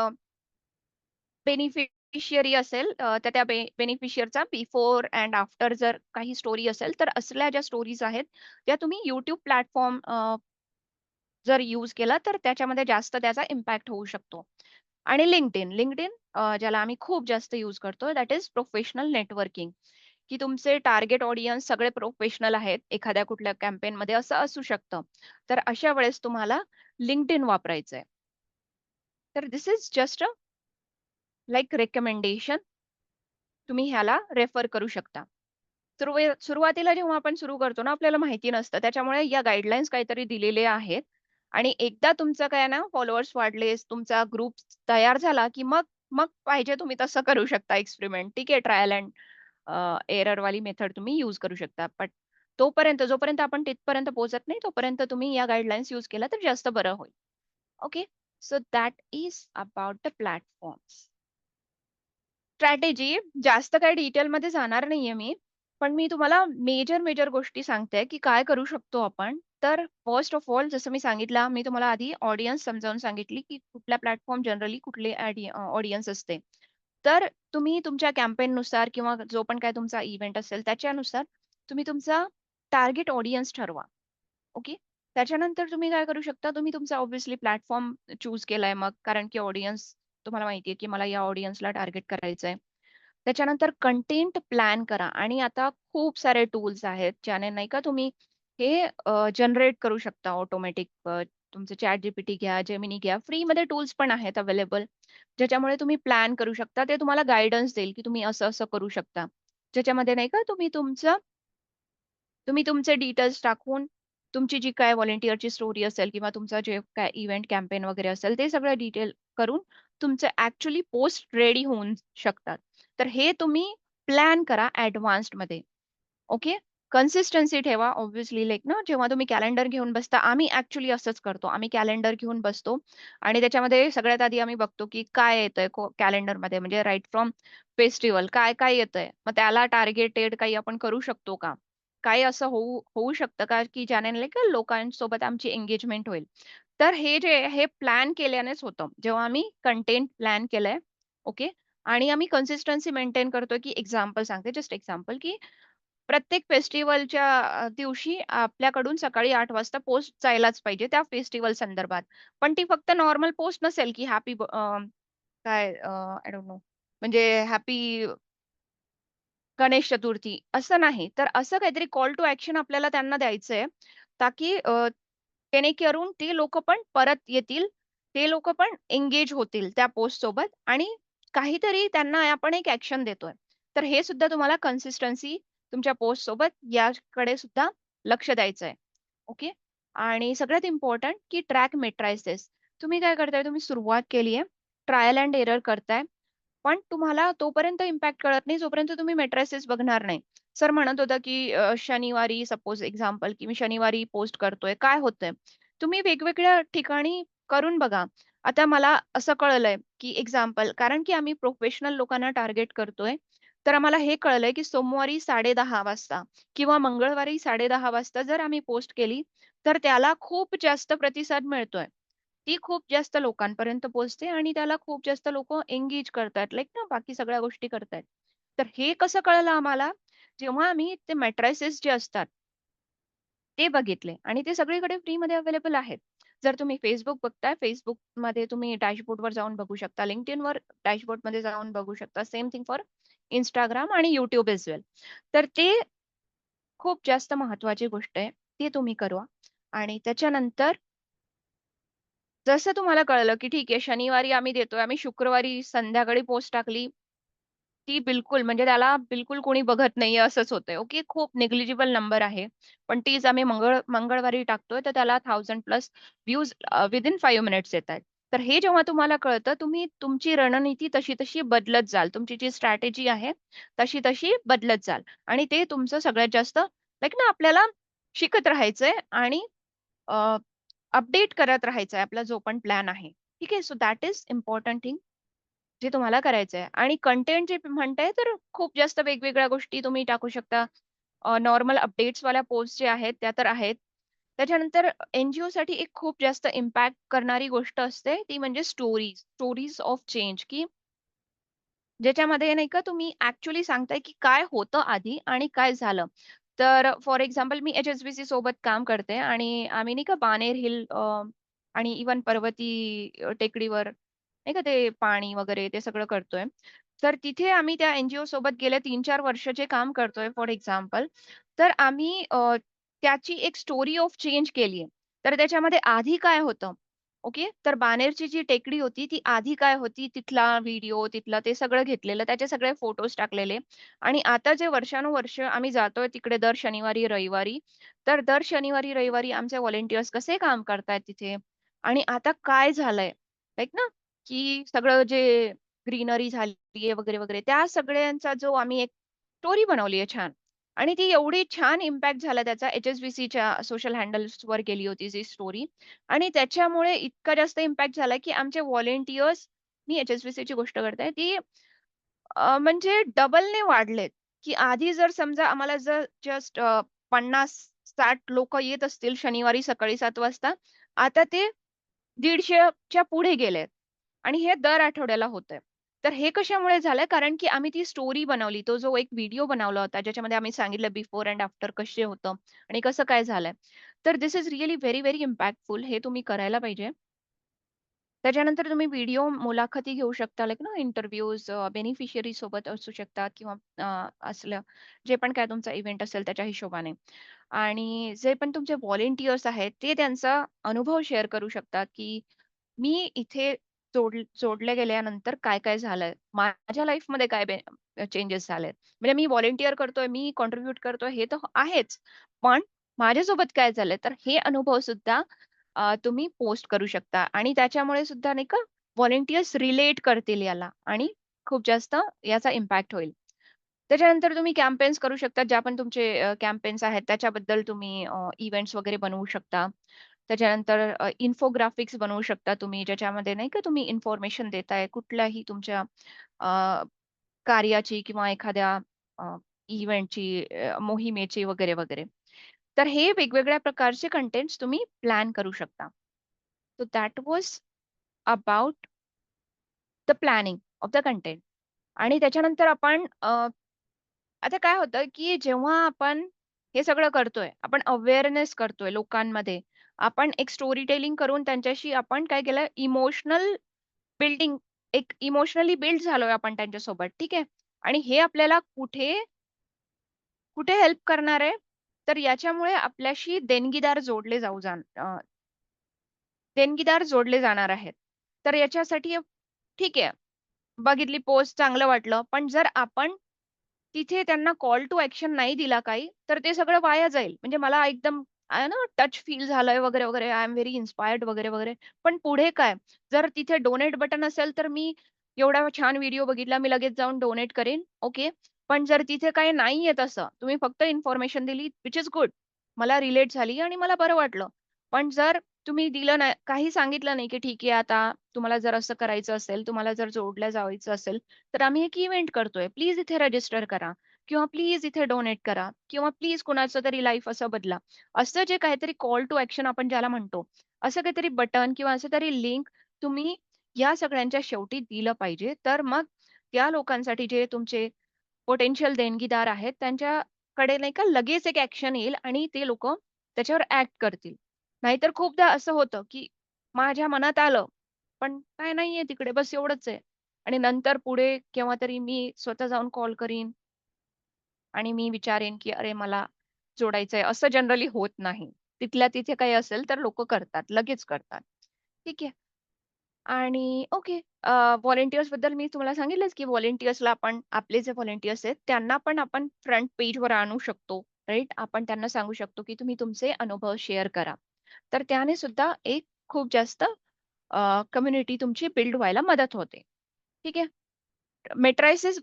बेनिफिशियरी असेल तर त्या बेनिफिशियरचा बिफोर अँड आफ्टर जर काही स्टोरी असेल, तर असल्या ज्या स्टोरीज आहेत, त्या तुम्ही YouTube प्लॅटफॉर्म जर यूज केला, तर त्याच्यामध्ये जास्त त्याचा इम्पॅक्ट होऊ शकतो. आणि LinkedIn ज्याला आम्ही खूप जास्त यूज करतो, दॅट इज प्रोफेशनल नेटवर्किंग. की तुमचे टार्गेट ऑडियन्स सगळे प्रोफेशनल आहेत, एखाद्या कुठल्या कॅम्पेनमध्ये असं असू शकतं. तर अशा वेळेस तुम्हाला LinkedIn वापरायचंय. तर this is just a like recommendation. तुम्ही ह्याला रेफर करू शकता. सुरुवातीला जेव्हा आपण सुरू करतो ना, आपल्याला माहिती नसतं. त्याच्यामुळे या गाईडलाईन्स काहीतरी दिलेले आहेत आणि एकदा तुमचं काय ना फॉलोअर्स वाढले, तुमचा ग्रुप तयार झाला, की मग मग पाहिजे तुम्ही तसं करू शकता एक्सपेरिमेंट. ठीक आहे, ट्रायल एंड एरर वाली मेथड तुम्ही यूज करू शकता. बट जोपर्यंत आपण तिथपर्यंत पोहोचत नाही, तोपर्यंत तुम्ही या गाईडलाईन्स यूज केला तर जास्त बरं होईल. Okay. So that is about the platforms. Strategy जास्त काही डिटेलमध्ये जाणार नाहीये मी. पण मी तुम्हाला मेजर गोष्टी सांगते, की काय करू शकतो आपण. तर फर्स्ट ऑफ ऑल जसं मी तुम्हाला आधी ऑडियन्स समजावून सांगितली, की कुठल्या प्लॅटफॉर्म जनरली कुठले ऑडियन्स असते. तर तुम्ही तुमच्या कॅम्पेननुसार किंवा जो पण काही तुमचा इव्हेंट असेल त्याच्यानुसार तुम्ही तुमचा टार्गेट ऑडियन्स ठरवा. ओके. त्याच्यानंतर तुम्ही काय करू शकता, तुम्ही तुमचा ऑब्व्हियसली प्लॅटफॉर्म चूज केलाय मग कारण की ऑडियन्स तुम्हाला माहिती आहे, की मला या ऑडियन्सला टार्गेट करायचंय. त्याच्यानंतर कंटेंट प्लॅन करा आणि आता खूप सारे टूल्स आहेत, ज्याने नाही का तुम्ही हे जनरेट करू शकता ऑटोमॅटिक. तुमचं ChatGPT घ्या, Gemini घ्या. फ्रीमध्ये टूल्स पण आहेत अवेलेबल, ज्याच्यामुळे तुम्ही प्लॅन करू शकता. ते तुम्हाला गाईडन्स देईल, की तुम्ही असं-असं करू शकता. ज्याच्यामध्ये नाही का तुम्ही तुमचे डिटेल्स टाकून तुमची जी काय व्हॉलंटिअरची स्टोरी असेल किंवा तुमचा जे काय इव्हेंट कॅम्पेन वगैरे असेल, ते सगळं डिटेल करून तुमचं ॲक्चुअली पोस्ट रेडी होऊन शकतात. तर हे तुम्ही प्लॅन करा ॲडव्हान्स्डमध्ये. ओके. कन्सिस्टन्सी ठेवा ऑब्व्हियसली लाइक ना, जेव्हा तुम्ही कॅलेंडर घेऊन बसता, आम्ही ॲक्चुअली असंच करतो. आम्ही कॅलेंडर घेऊन बसतो आणि त्याच्यामध्ये सगळ्यात आधी आम्ही बघतो, की काय येतंय कॅलेंडरमध्ये म्हणजे राइट फ्रॉम फेस्टिव्हल काय येतंय? मग त्याला टार्गेटेड काही आपण करू शकतो का? काही असं होऊ होऊ शकतं का, की ज्याने नाही का लोकांसोबत आमची एंगेजमेंट होईल? तर हे प्लॅन केल्यानेच होतं. जेव्हा आम्ही कंटेंट प्लॅन केलंय, ओके. आणि आम्ही कन्सिस्टन्सी मेंटेन करतोय, की एक्झाम्पल सांगते, जस्ट एक्झाम्पल, की प्रत्येक फेस्टिव्हलच्या दिवशी आपल्याकडून सकाळी 8 वाजता पोस्ट जायलाच पाहिजे त्या फेस्टिव्हल संदर्भात. पण ती फक्त नॉर्मल पोस्ट नसेल, की काय आय डोंट नो म्हणजे हॅपी गणेश चतुर्थी असं नाही. तर असं काहीतरी कॉल टू ॲक्शन आपल्याला त्यांना द्यायचंय, ताकी जेणेकरून ते लोकं पण परत येतील. ते लोकं पण एंगेज होतील त्या पोस्टसोबत आणि काहीतरी त्यांना आपण एक ॲक्शन देतोय. तर हे सुद्धा तुम्हाला कन्सिस्टन्सी तुमच्या पोस्टसोबत याकडे सुद्धा लक्ष द्यायचं आहे. ओके. आणि सगळ्यात इम्पोर्टंट की ट्रॅक मेट्रायसिस. तुम्ही काय करताय, तुम्ही सुरुवात केली आहे. ट्रायल एंड एरर करताय. पण तुम्हाला तोपर्यंत इम्पॅक्ट कळत नाही, जोपर्यंत तुम्ही मेट्रायसिस बघणार नाही. सर म्हणत होता, की शनिवारी सपोज एक्झाम्पल, की मी शनिवारी पोस्ट करतोय, काय होतंय? तुम्ही वेगवेगळ्या ठिकाणी करून बघा. आता मला असं कळलंय, की एक्झाम्पल कारण की आम्ही प्रोफेशनल लोकांना टार्गेट करतोय. तर आम्हाला हे कळलंय, की सोमवारी 10:30 वाजता किंवा मंगळवारी 10:30 वाजता जर आम्ही पोस्ट केली, तर त्याला खूप जास्त प्रतिसाद मिळतोय. ती खूप जास्त लोकांपर्यंत पोहोचते आणि त्याला खूप जास्त लोकं एंगेज करतायत, लाइक ना बाकी सगळ्या गोष्टी करतायत. तर हे कसं कळलं आम्हाला, जेव्हा आम्ही ते मॅट्रायसेस जे असतात, ते बघितले आणि ते सगळीकडे फ्रीमध्ये अवेलेबल आहेत. जर तुम्ही Facebook बघताय, Facebookमध्ये तुम्ही डॅशबोर्डवर जाऊन बघू शकता. LinkedInवर डॅशबोर्डमध्ये जाऊन बघू शकता. सेम थिंग फॉर Instagram आणि YouTube एज वेल. तर ते खूप जास्त महत्त्वाची गोष्ट आहे. ते तुम्ही करा आणि त्याच्यानंतर जसं तुम्हाला कळलं, की ठीक आहे शनिवारी आम्ही देतोय, आम्ही शुक्रवारी संध्याकाळी पोस्ट टाकली, ती बिलकुल म्हणजे त्याला बिलकुल कोणी बघत नाहीये असंच होतंय. ओके. खूप निग्लिजिबल नंबर आहे. पण तीच आम्ही मंगळवारी टाकतोय, तर त्याला 1000 प्लस व्ह्यूज विथिन 5 मिनिट्स येतायत. तर हे जेव्हा तुम्हाला कळतं, तुम्ही तुमची रणनीती तशी-तशी बदलत जाल. तुमची जी स्ट्रॅटेजी आहे, तशी-तशी बदलत जाल आणि ते तुमचं सगळ्यात जास्त लाइक ना आपल्याला शिकत राहायचंय आणि अपडेट करत राहायचा आहे आपला जो पण प्लॅन आहे. ठीक आहे. So that is important thing जे तुम्हाला करायचं आहे आणि कंटेंट जे म्हणताय तर खूप जास्त वेगवेगळ्या गोष्टी तुम्ही टाकू शकता. नॉर्मल अपडेट्सवाल्या पोस्ट जे आहेत त्या तर आहेत. त्याच्यानंतर एन-जी-ओसाठी एक खूप जास्त इम्पॅक्ट करणारी गोष्ट असते ती म्हणजे स्टोरीज ऑफ चेंज की ज्याच्यामध्ये नाही का तुम्ही ॲक्चुअली सांगताय, की काय होतं आधी आणि काय झालं. तर फॉर एक्झाम्पल मी एच-एस-बी-सी सोबत काम करते आणि आम्ही नाही का बाणेर हिल आणि इव्हन पर्वती टेकडीवर नाही का ते पाणी वगैरे ते सगळं करतोय. तर तिथे आम्ही त्या एन-जी-ओ सोबत गेल्या 3-4 वर्ष जे काम करतोय फॉर एक्झाम्पल, तर आम्ही त्याची एक स्टोरी ऑफ चेंज केली आहे. तर त्याच्यामध्ये आधी काय होतं? ओके. तर बाणेरची जी टेकडी होती, ती आधी काय होती, तिथला व्हिडिओ, तिथलं ते सगळं घेतलेलं, त्याचे सगळे फोटोज टाकलेले आणि आता जे वर्षानुवर्ष आम्ही जातोय तिकडे दर शनिवारी, रविवारी, तर दर शनिवारी, रविवारी आमचे व्हॉलंटिअर्स कसे काम करतायत तिथे आणि आता काय झालंय, लाइक ना, की सगळं जे ग्रीनरी झालीये वगैरे, वगैरे, त्या सगळ्यांचा जो आम्ही एक स्टोरी बनवली आहे छान आणि ती एवढी छान इम्पॅक्ट झाला त्याचा एच-एस-बी-सीच्या सोशल हँडल्सवर गेली होती ती स्टोरी आणि त्याच्यामुळे इतका जास्त इम्पॅक्ट झाला, की आमचे व्हॉलंटिअर्स मी एच-एस-बी-सीची गोष्ट करते, ती म्हणजे डबलने वाढलेत, की आधी जर समजा आम्हाला जर जस्ट 50-60 लोकं येत असतील शनिवारी सकाळी 7 वाजता, आता ते 150च्या पुढे गेलेत आणि हे दर आठवड्याला होतंय. तर हे कशामुळे झालंय? कारण की आम्ही ती स्टोरी बनवली. तो जो एक व्हिडिओ बनवला होता, ज्याच्यामध्ये आम्ही सांगितलं बिफोर एंड आफ्टर कसे होतं आणि कसं काय झालंय. तर this is really very, very impactful. हे तुम्ही करायला पाहिजे. त्याच्यानंतर तुम्ही व्हिडिओ मुलाखती घेऊ शकता, लाइक ना इंटरव्ह्यूज बेनिफिशियरी सोबत असू शकतात किंवा असलं जे पण काय तुमचा इव्हेंट असेल त्याच्या हिशोबाने. आणि जे पण तुमचे व्हॉलंटिअर्स आहेत, ते त्यांचा अनुभव शेअर करू शकतात, की मी इथे जोडले गेल्यानंतर काय-काय झालंय? माझ्या लाईफमध्ये काय चेंजेस झालेत? म्हणजे मी व्हॉलंटिअर करतोय, मी कॉन्ट्रिब्यूट करतोय हे तर आहेच. पण माझ्यासोबत काय झालंय? तर हे अनुभव सुद्धा तुम्ही पोस्ट करू शकता आणि त्याच्यामुळे सुद्धा नाही का व्हॉलंटिअर्स रिलेट करतील याला आणि खूप जास्त याचा इम्पॅक्ट होईल. त्याच्यानंतर तुम्ही कॅम्पेन्स करू शकता. ज्या पण तुमचे कॅम्पेन्स आहेत त्याच्याबद्दल तुम्ही इव्हेंट्स वगैरे बनवू शकता. त्याच्यानंतर इन्फोग्राफिक्स बनवू शकता तुम्ही, ज्याच्यामध्ये नाही का तुम्ही इन्फॉर्मेशन देताय कुठल्याही तुमच्या अ, कार्याची किंवा एखाद्या इव्हेंटची मोहिमेची वगैरे, वगैरे. तर हे वेगवेगळ्या प्रकारचे कंटेंट्स तुम्ही प्लॅन करू शकता. So that was about the planning of the content आणि त्याच्यानंतर आपण आता काय होतं, की जेव्हा आपण हे सगळं करतोय, आपण अवेअरनेस करतोय लोकांमध्ये. आपण एक स्टोरी टेलिंग करून त्यांच्याशी आपण काय केलं इमोशनल बिल्डिंग एक इमोशनली बिल्ड झालोय आपण त्यांच्यासोबत, ठीक आहे. आणि हे आपल्याला कुठे, कुठे हेल्प करणार आहे? तर याच्यामुळे आपल्याशी देणगीदार जोडले जाणार आहेत. तर याच्यासाठी ठीक आहे, बघितली पोस्ट चांगलं वाटलं. पण जर आपण तिथे त्यांना कॉल टू ॲक्शन नाही दिला काही, तर ते सगळं वाया जाईल. म्हणजे मला एकदम आहे ना टच फील झालंय वगैरे, वगैरे. आय एम व्हेरी इन्स्पायर्ड वगैरे, वगैरे. पण पुढे काय? जर तिथे डोनेट बटन असेल, तर मी एवढा छान व्हिडिओ बघितला, मी लगेच जाऊन डोनेट करेन. ओके. पण जर तिथे काही नाहीये तसं, तुम्ही फक्त इन्फॉर्मेशन दिली, व्हिच इस गुड. मला रिलेट झाली आणि मला बरं वाटलं. पण जर तुम्ही दिलं नाही, काही सांगितलं नाही, की ठीक आहे आता तुम्हाला जर असं करायचं असेल, तुम्हाला जर जोडलं जायचं असेल, तर आम्ही एक इव्हेंट करतोय. प्लीज इथे रजिस्टर करा. किंवा प्लीज इथे डोनेट करा किंवा प्लीज कुणाचं तरी लाईफ असं बदला. असं जे काहीतरी कॉल टू ॲक्शन आपण ज्याला म्हणतो, असं काहीतरी बटन किंवा असं तरी लिंक तुम्ही या सगळ्यांच्या शेवटी दिलं पाहिजे. तर मग त्या लोकांसाठी जे तुमचे पोटेन्शियल देणगीदार आहेत, त्यांच्याकडे नाही का लगेच एक ॲक्शन येईल आणि ते लोकं त्याच्यावर ॲक्ट करतील. नाहीतर खूपदा असं होतं, की माझ्या मनात आलं, पण काय नाहीये तिकडे, बस एवढंच आहे. आणि नंतर पुढे केव्हातरी मी स्वतः जाऊन कॉल करीन आणि मी विचारेन, की "अरे, मला जोडायचंय." असं जनरली होत नाही. तिथल्या तिथे काही असेल तर लोकं करतात, लगेच करतात. ठीक आहे. आणि ओके, व्हॉलंटिअर्सबद्दल मी तुम्हाला सांगितलंच, की व्हॉलंटिअर्सला आपण आपले जे व्हॉलंटिअर्स आहेत, त्यांना पण आपण फ्रंट पेजवर आणू शकतो, राइट? आपण त्यांना सांगू शकतो, की तुम्ही तुमचे अनुभव शेअर करा. तर त्याने सुद्धा एक खूप जास्त कम्युनिटी तुमची बिल्ड व्हायला मदत होते. ठीक आहे.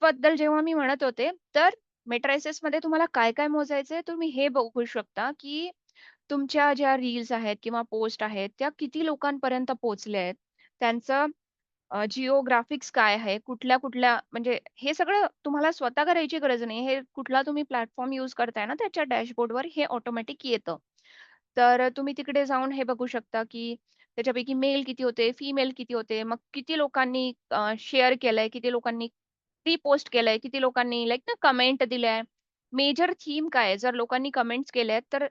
बद्दल जेव्हा मी म्हणत होते, तर मेट्रायसिसमध्ये तुम्हाला काय-काय मोजायचंय तुम्ही हे बघू शकता, की तुमच्या ज्या रील्स आहेत किंवा पोस्ट आहेत, त्या किती लोकांपर्यंत पोहोचल्या आहेत. त्यांचं जिओग्राफिक्स काय आहे, कुठल्या-कुठल्या म्हणजे हे सगळं तुम्हाला स्वतः करायची गरज नाही. हे कुठला तुम्ही प्लॅटफॉर्म यूज करताय ना, त्याच्या डॅशबोर्डवर हे ऑटोमॅटिक येतं. तर तुम्ही तिकडे जाऊन हे बघू शकता, की त्याच्यापैकी मेल किती होते, फिमेल किती होते, मग किती लोकांनी शेअर केलंय, किती लोकांनी रिपोस्ट केलंय, किती लोकांनी लाइक ना कमेंट दिल्या. मेजर थीम काय आहे? जर लोकांनी कमेंट्स केल्यात, तर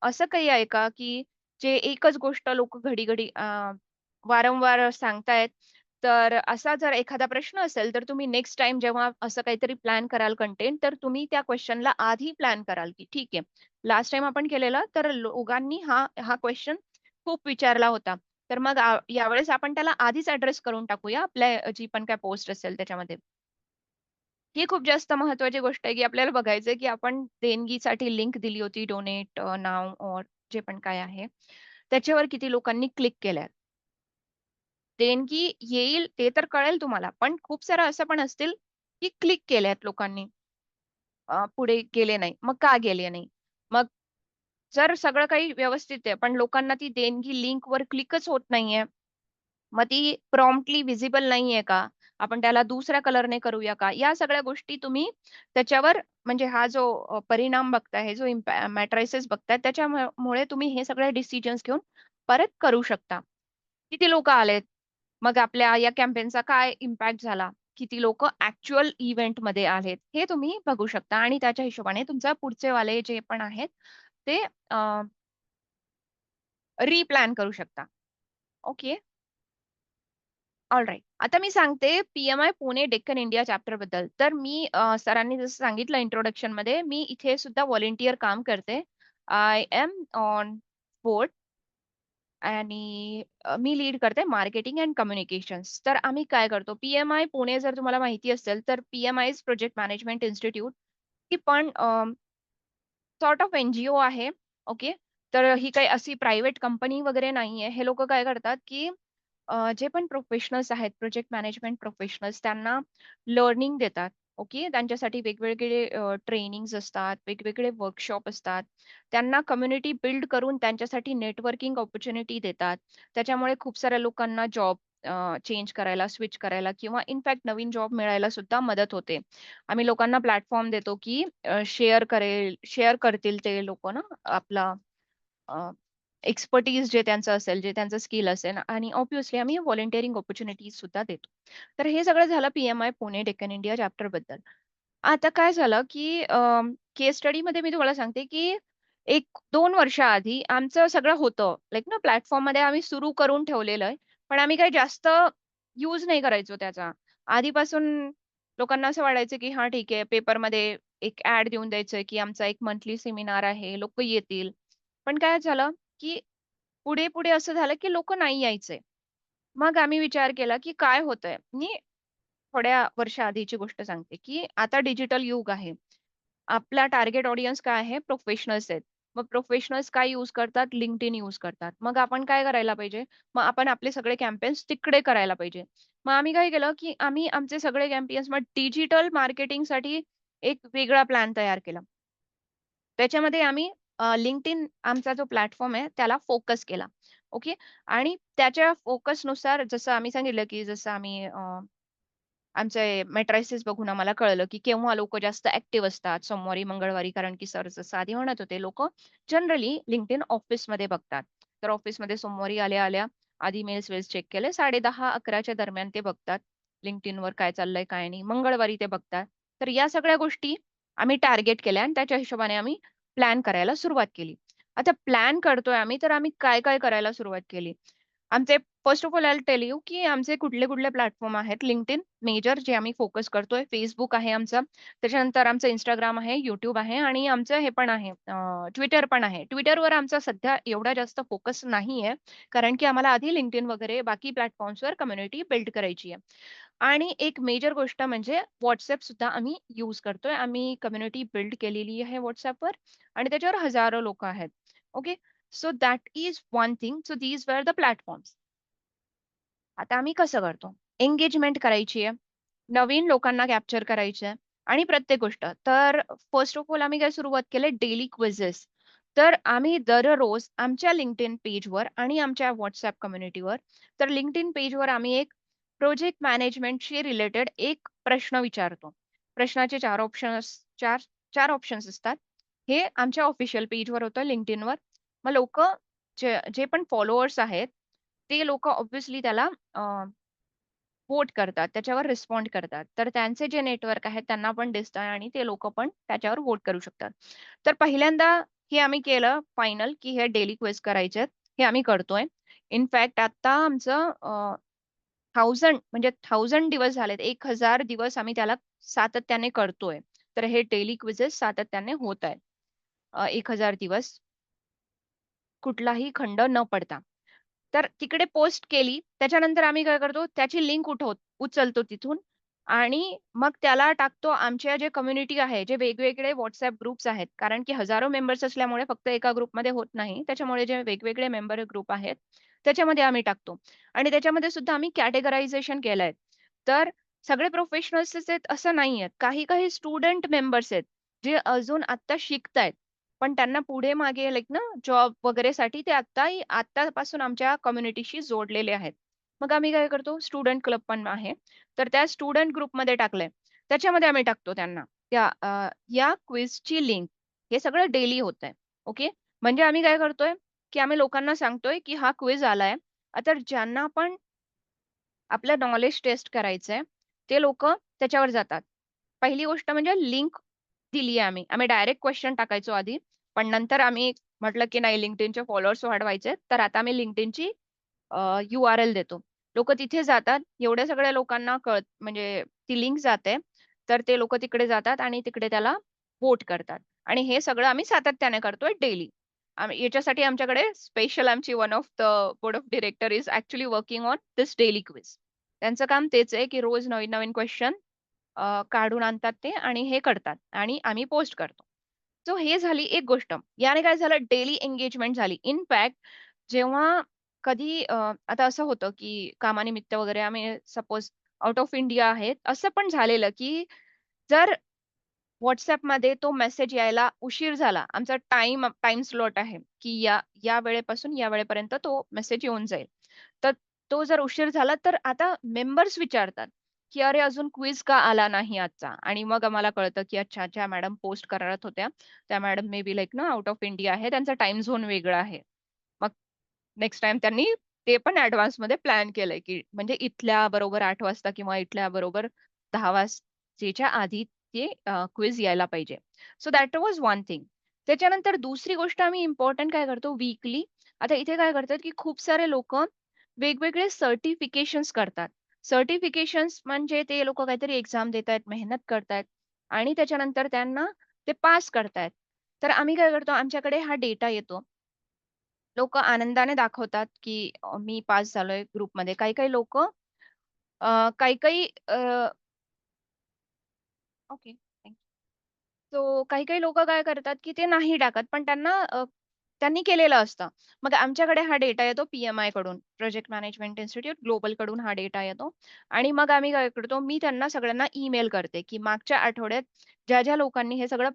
असं काही आहे का, की जे एकच गोष्ट लोकं घडी-घडी वारंवार सांगतायत. तर असा जर एखादा प्रश्न असेल, तर तुम्ही नेक्स्ट टाईम जेव्हा असं काहीतरी प्लॅन कराल कंटेंट, तर तुम्ही त्या क्वेशनला आधी प्लॅन कराल, की ठीक आहे. लास्ट टाईम आपण केलेलं, तर लोकांनी हा हा क्वेशन खूप विचारला होता. तर मग यावेळेस आपण त्याला आधीच ॲड्रेस करून टाकूया आपल्या जी पण काही पोस्ट असेल त्याच्यामध्ये. ही खूप जास्त महत्त्वाची गोष्ट आहे, की आपल्याला बघायचंय, की आपण देणगीसाठी लिंक दिली होती डोनेट नाऊ ऑर जे पण काय आहे. त्याच्यावर किती लोकांनी क्लिक केलंय. देणगी येईल ते तर कळेल तुम्हाला, पण खूप सारं असं पण असतील, की क्लिक केल्यात लोकांनी. पुढे गेले नाही. मग का गेले नाही? मग जर सगळं काही व्यवस्थित आहे, पण लोकांना ती देणगी लिंकवर क्लिकच होत नाहीये. मग ती प्रॉम्प्टली व्हिजिबल नाहीये का? आपण त्याला दुसऱ्या कलरने करूया का? या सगळ्या गोष्टी तुम्ही त्याच्यावर म्हणजे हा जो परिणाम बघताय, हे जो मॅट्रिसेस बघताय त्याच्यामुळे तुम्ही हे सगळे डिसिजन्स घेऊन परत करू शकता. किती लोकं आलेत? मग आपल्या या कॅम्पेनचा काय इम्पॅक्ट झाला? किती लोकं ॲक्चुअल इव्हेंटमध्ये आहेत? हे तुम्ही बघू शकता आणि त्याच्या हिशोबाने तुमचा पुढचे वाले जे पण आहेत ते रिप्लॅन करू शकता. ओके. ऑलराइट. आता मी सांगते पी-एम-आय पुणे डेक्कन इंडिया चॅप्टरबद्दल. तर मी सरांनी जसं सांगितलं इंट्रोडक्शनमध्ये, मी इथे सुद्धा व्हॉलंटिअर काम करते. आय एम ऑन बोर्ड आणि मी लीड करते मार्केटिंग एंड कम्युनिकेशन्स. तर आम्ही काय करतो, पी-एम-आय पुणे जर तुम्हाला माहिती असेल, तर पी-एम-आयज प्रोजेक्ट मॅनेजमेंट इन्स्टिट्यूट ही पण सॉर्ट ऑफ एन-जी-ओ आहे. ओके. तर ही काही अशी प्रायव्हेट कंपनी वगैरे नाहीये. हे लोकं काय करतात, की जे पण प्रोफेशनल्स आहेत, प्रोजेक्ट मॅनेजमेंट प्रोफेशनल्स त्यांना लर्निंग देतात. ओके. त्यांच्यासाठी वेगवेगळे ट्रेनिंग्ज असतात, वेगवेगळे वर्कशॉप असतात. त्यांना कम्युनिटी बिल्ड करून त्यांच्यासाठी नेटवर्किंग अपॉर्च्युनिटी देतात. त्याच्यामुळे खूप साऱ्या लोकांना जॉब चेंज करायला, स्विच करायला किंवा इनफॅक्ट नवीन जॉब मिळायला सुद्धा मदत होते. आम्ही लोकांना प्लॅटफॉर्म देतो, की शेअर करतील ते लोकं ना आपला एक्सपर्टीज जे त्यांचं असेल, जे त्यांचं स्किल असेल आणि ऑब्व्हियसली आम्ही व्हॉलंटिअरिंग अपॉर्च्युनिटीज सुद्धा देतो. तर हे सगळं झालं पी-एम-आय पुणे डेक्कन इंडिया चॅप्टरबद्दल. आता काय झालं, की केस स्टडीमध्ये मी तुम्हाला सांगते, की 1-2 वर्षाआधी आमचं सगळं होतं. लाइक ना प्लॅटफॉर्ममध्ये आम्ही सुरू करून ठेवलेलं आहे. पण आम्ही काही जास्त यूज नाही करायचो त्याचा. आधीपासून लोकांना असं वाटायचं, की हां, ठीक आहे पेपरमध्ये एक ॲड देऊन द्यायचं, की आमचा एक मंथली सेमिनार आहे, लोकं येतील. पण काय झालं, की पुढे-पुढे असं झालं, की लोकं नाही यायचे. मग आम्ही विचार केला, की काय होतंय? मी थोड्या वर्षाआधीची गोष्ट सांगते, की आता डिजिटल युग आहे. आपला टार्गेट ऑडियन्स काय आहे? प्रोफेशनल्स आहेत. मग प्रोफेशनल्स काय यूज करतात? LinkedIn यूज करतात. मग आपण काय करायला पाहिजे? मग आपण आपले सगळे कॅम्पेन्स तिकडे करायला पाहिजे. मग आम्ही काय केलं, की आम्ही आमचे सगळे कॅम्पेन्स मग डिजिटल मार्केटिंगसाठी एक वेगळा प्लॅन तयार केला. त्याच्यामध्ये आम्ही LinkedIn आमचा जो प्लॅटफॉर्म आहे त्याला फोकस केला. ओके. आणि त्याच्या फोकसनुसार जसं आम्ही सांगितलं, की जसं आम्ही आमचे मॅट्रिसेस बघून आम्हाला कळलं, की केव्हा लोकं जास्त ॲक्टिव्ह असतात. सोमवारी, मंगळवारी कारण की सर जसं आधी म्हणत होते, लोकं जनरली LinkedIn ऑफिसमध्ये बघतात. तर ऑफिसमध्ये सोमवारी आल्या-आल्या आधी मेल्स-वेल्स चेक केले. 10:30-11च्या दरम्यान ते बघतात. LinkedInवर काय चाललंय, काय नाही. मंगळवारी ते बघतात. तर या सगळ्या गोष्टी आम्ही टार्गेट केल्या आणि त्याच्या हिशोबाने आम्ही प्लॅन करायला सुरुवात केली. आता प्लॅन करतोय आम्ही, तर आम्ही काय-काय करायला सुरुवात केली. आमचे first of all I will tell you, की आमचे कुठले-कुठले प्लॅटफॉर्म आहेत. LinkedIn मेजर जे आम्ही फोकस करतोय. Facebook आहे आमचा. त्याच्यानंतर आमचं Instagram आहे, YouTube आहे आणि आमचं हे पण आहे Twitter पण आहे. Twitterवर आमचा सध्या एवढा जास्त फोकस नाहीये. कारण की आम्हाला आधी LinkedIn वगैरे बाकी प्लॅटफॉर्म्सवर कम्युनिटी बिल्ड करायची आहे. आणि एक मेजर गोष्ट म्हणजे WhatsApp सुद्धा आम्ही यूज करतोय. आम्ही कम्युनिटी बिल्ड केलेली आहे WhatsAppवर आणि त्याच्यावर हजारो लोकं आहेत. Okay. So that is one thing. So these were the platforms. आता आम्ही कसं करतो? एंगेजमेंट करायची आहे. नवीन लोकांना कॅप्चर करायचं आहे आणि प्रत्येक गोष्ट. तर फर्स्ट ऑफ ऑल आम्ही काय सुरुवात केले डेली क्विझेस. तर आम्ही दररोज आमच्या LinkedIn पेजवर आणि आमच्या WhatsApp कम्युनिटीवर तर LinkedIn पेजवर आम्ही एक प्रोजेक्ट मॅनेजमेंटशी रिलेटेड एक प्रश्न विचारतो. प्रश्नाचे 4 ऑप्शन्स असतात. हे आमच्या ऑफिशियल पेजवर होतं LinkedInवर. मग लोकं जे जे पण फॉलोअर्स आहेत, ते लोकं ऑब्व्हियसली त्याला वोट करतात, त्याच्यावर रिस्पॉन्ड करतात. तर त्यांचे जे नेटवर्क आहेत त्यांना पण दिसतं आणि ते लोकं पण त्याच्यावर वोट करू शकतात. तर पहिल्यांदा हे आम्ही केलं फायनल, की हे डेली क्विज करायचे आहेत. हे आम्ही करतोय. इनफॅक्ट आता आमचं 1000 म्हणजे 1000 दिवस झालेत. 1000 दिवस आम्ही त्याला सातत्याने करतोय. तर हे डेली क्विझेस सातत्याने होत आहेत. 1000 दिवस कुठलाही खंड न पडता. तर तिकडे पोस्ट केली. त्याच्यानंतर आम्ही काय करतो, त्याची लिंक उचलतो तिथून आणि मग त्याला टाकतो आमच्या जे कम्युनिटी आहे, जे वेगवेगळे WhatsApp ग्रुप्स आहेत. कारण की हजारो मेंबर्स असल्यामुळे फक्त एका ग्रुपमध्ये होत नाही. त्याच्यामुळे जे वेगवेगळे मेंबर ग्रुप आहेत, त्याच्यामध्ये आम्ही टाकतो आणि त्याच्यामध्ये सुद्धा आम्ही कॅटेगरायझेशन केलंय. तर सगळे प्रोफेशनल्सच आहेत असं नाहीये. काही-काही स्टुडंट मेंबर्स आहेत, जे अजून आत्ता शिकतायत. पण त्यांना पुढे मागे लाइक ना जॉब वगैरेसाठी ते आत्तापासून आमच्या कम्युनिटीशी जोडलेले आहेत. मग आम्ही काय करतो स्टुडंट क्लब पण आहे. तर त्या स्टुडंट ग्रुपमध्ये टाकलंय. त्याच्यामध्ये आम्ही टाकतो त्यांना या क्विझची लिंक. हे सगळं डेली होतंय. ओके. म्हणजे आम्ही काय करतोय, की आम्ही लोकांना सांगतोय, की हा क्विझ आलाय. तर ज्यांना पण आपलं नॉलेज टेस्ट करायचंय, ते लोकं त्याच्यावर जातात. पहिली गोष्ट म्हणजे लिंक दिली आहे आम्ही. आम्ही डायरेक्ट क्वेशन टाकायचो आधी. पण नंतर आम्ही म्हटलं, की नाही LinkedInचे फॉलोअर्स वाढवायचे. तर आता आम्ही LinkedInची URL देतो. लोकं तिथे जातात. एवढ्या सगळ्या लोकांना म्हणजे ती लिंक जाते. तर ते लोकं तिकडे जातात आणि तिकडे त्याला वोट करतात. आणि हे सगळं आम्ही सातत्याने करतोय डेली. याच्यासाठी आमच्याकडे स्पेशल आमची one of the board of director is actually working on this daily quiz. त्यांचं काम तेच आहे, की रोज नवीन-नवीन क्वेशन काढून आणतात ते आणि हे करतात आणि आम्ही पोस्ट करतो. सो हे झाली एक गोष्ट. याने काय झालं डेली एंगेजमेंट झाली. इनफॅक्ट जेव्हा कधी आता असं होतं, की कामानिमित्त वगैरे आम्ही सपोज आउट ऑफ इंडिया आहेत. असं पण झालेलं, की जर WhatsAppमध्ये तो मेसेज यायला उशीर झाला. आमचा टाईम स्लॉट आहे, की या वेळेपासून या वेळेपर्यंत तो मेसेज येऊन जाईल. तर तो जर उशीर झाला, तर आता मेंबर्स विचारतात, की "अरे, अजून क्विज का आला नाही आजचा?" आणि मग आम्हाला कळतं, की अच्छा, ज्या मॅडम पोस्ट करत होत्या, त्या मॅडम मे बी लाइक ना आउट ऑफ इंडिया आहे. त्यांचा टाईम झोन वेगळा आहे. मग नेक्स्ट टाईम त्यांनी ते पण ॲडव्हान्समध्ये प्लॅन केलंय, की म्हणजे इथल्या बरोबर 8 वाजता किंवा इथल्या बरोबर 10 वाजेच्या आधी ते क्विज यायला पाहिजे. So that was one thing. त्याच्यानंतर दुसरी गोष्ट आम्ही इम्पोर्टंट काय करतो वीकली आता इथे काय करतात, की खूप सारे लोकं वेगवेगळे सर्टिफिकेशन्स करतात. सर्टिफिकेशन्स म्हणजे ते लोकं काहीतरी एक्झाम देतायत, मेहनत करतायत आणि त्याच्यानंतर त्यांना ते पास करतायत. तर आम्ही काय करतो, आमच्याकडे हा डेटा येतो. लोकं आनंदाने दाखवतात, की मी पास झालोय ग्रुपमध्ये. काही-काही लोकं काही-काही ओके. सो काही-काही लोकं काय करतात, की ते नाही टाकत, पण त्यांनी केलेलं असतं. मग आमच्याकडे हा डेटा येतो PMIकडून, प्रोजेक्ट मॅनेजमेंट इन्स्टिट्यूट ग्लोबलकडून हा डेटा येतो आणि मग आम्ही काय करतो, मी त्यांना सगळ्यांना ईमेल करते, की मागच्या आठवड्यात ज्या-ज्या लोकांनी हे सगळं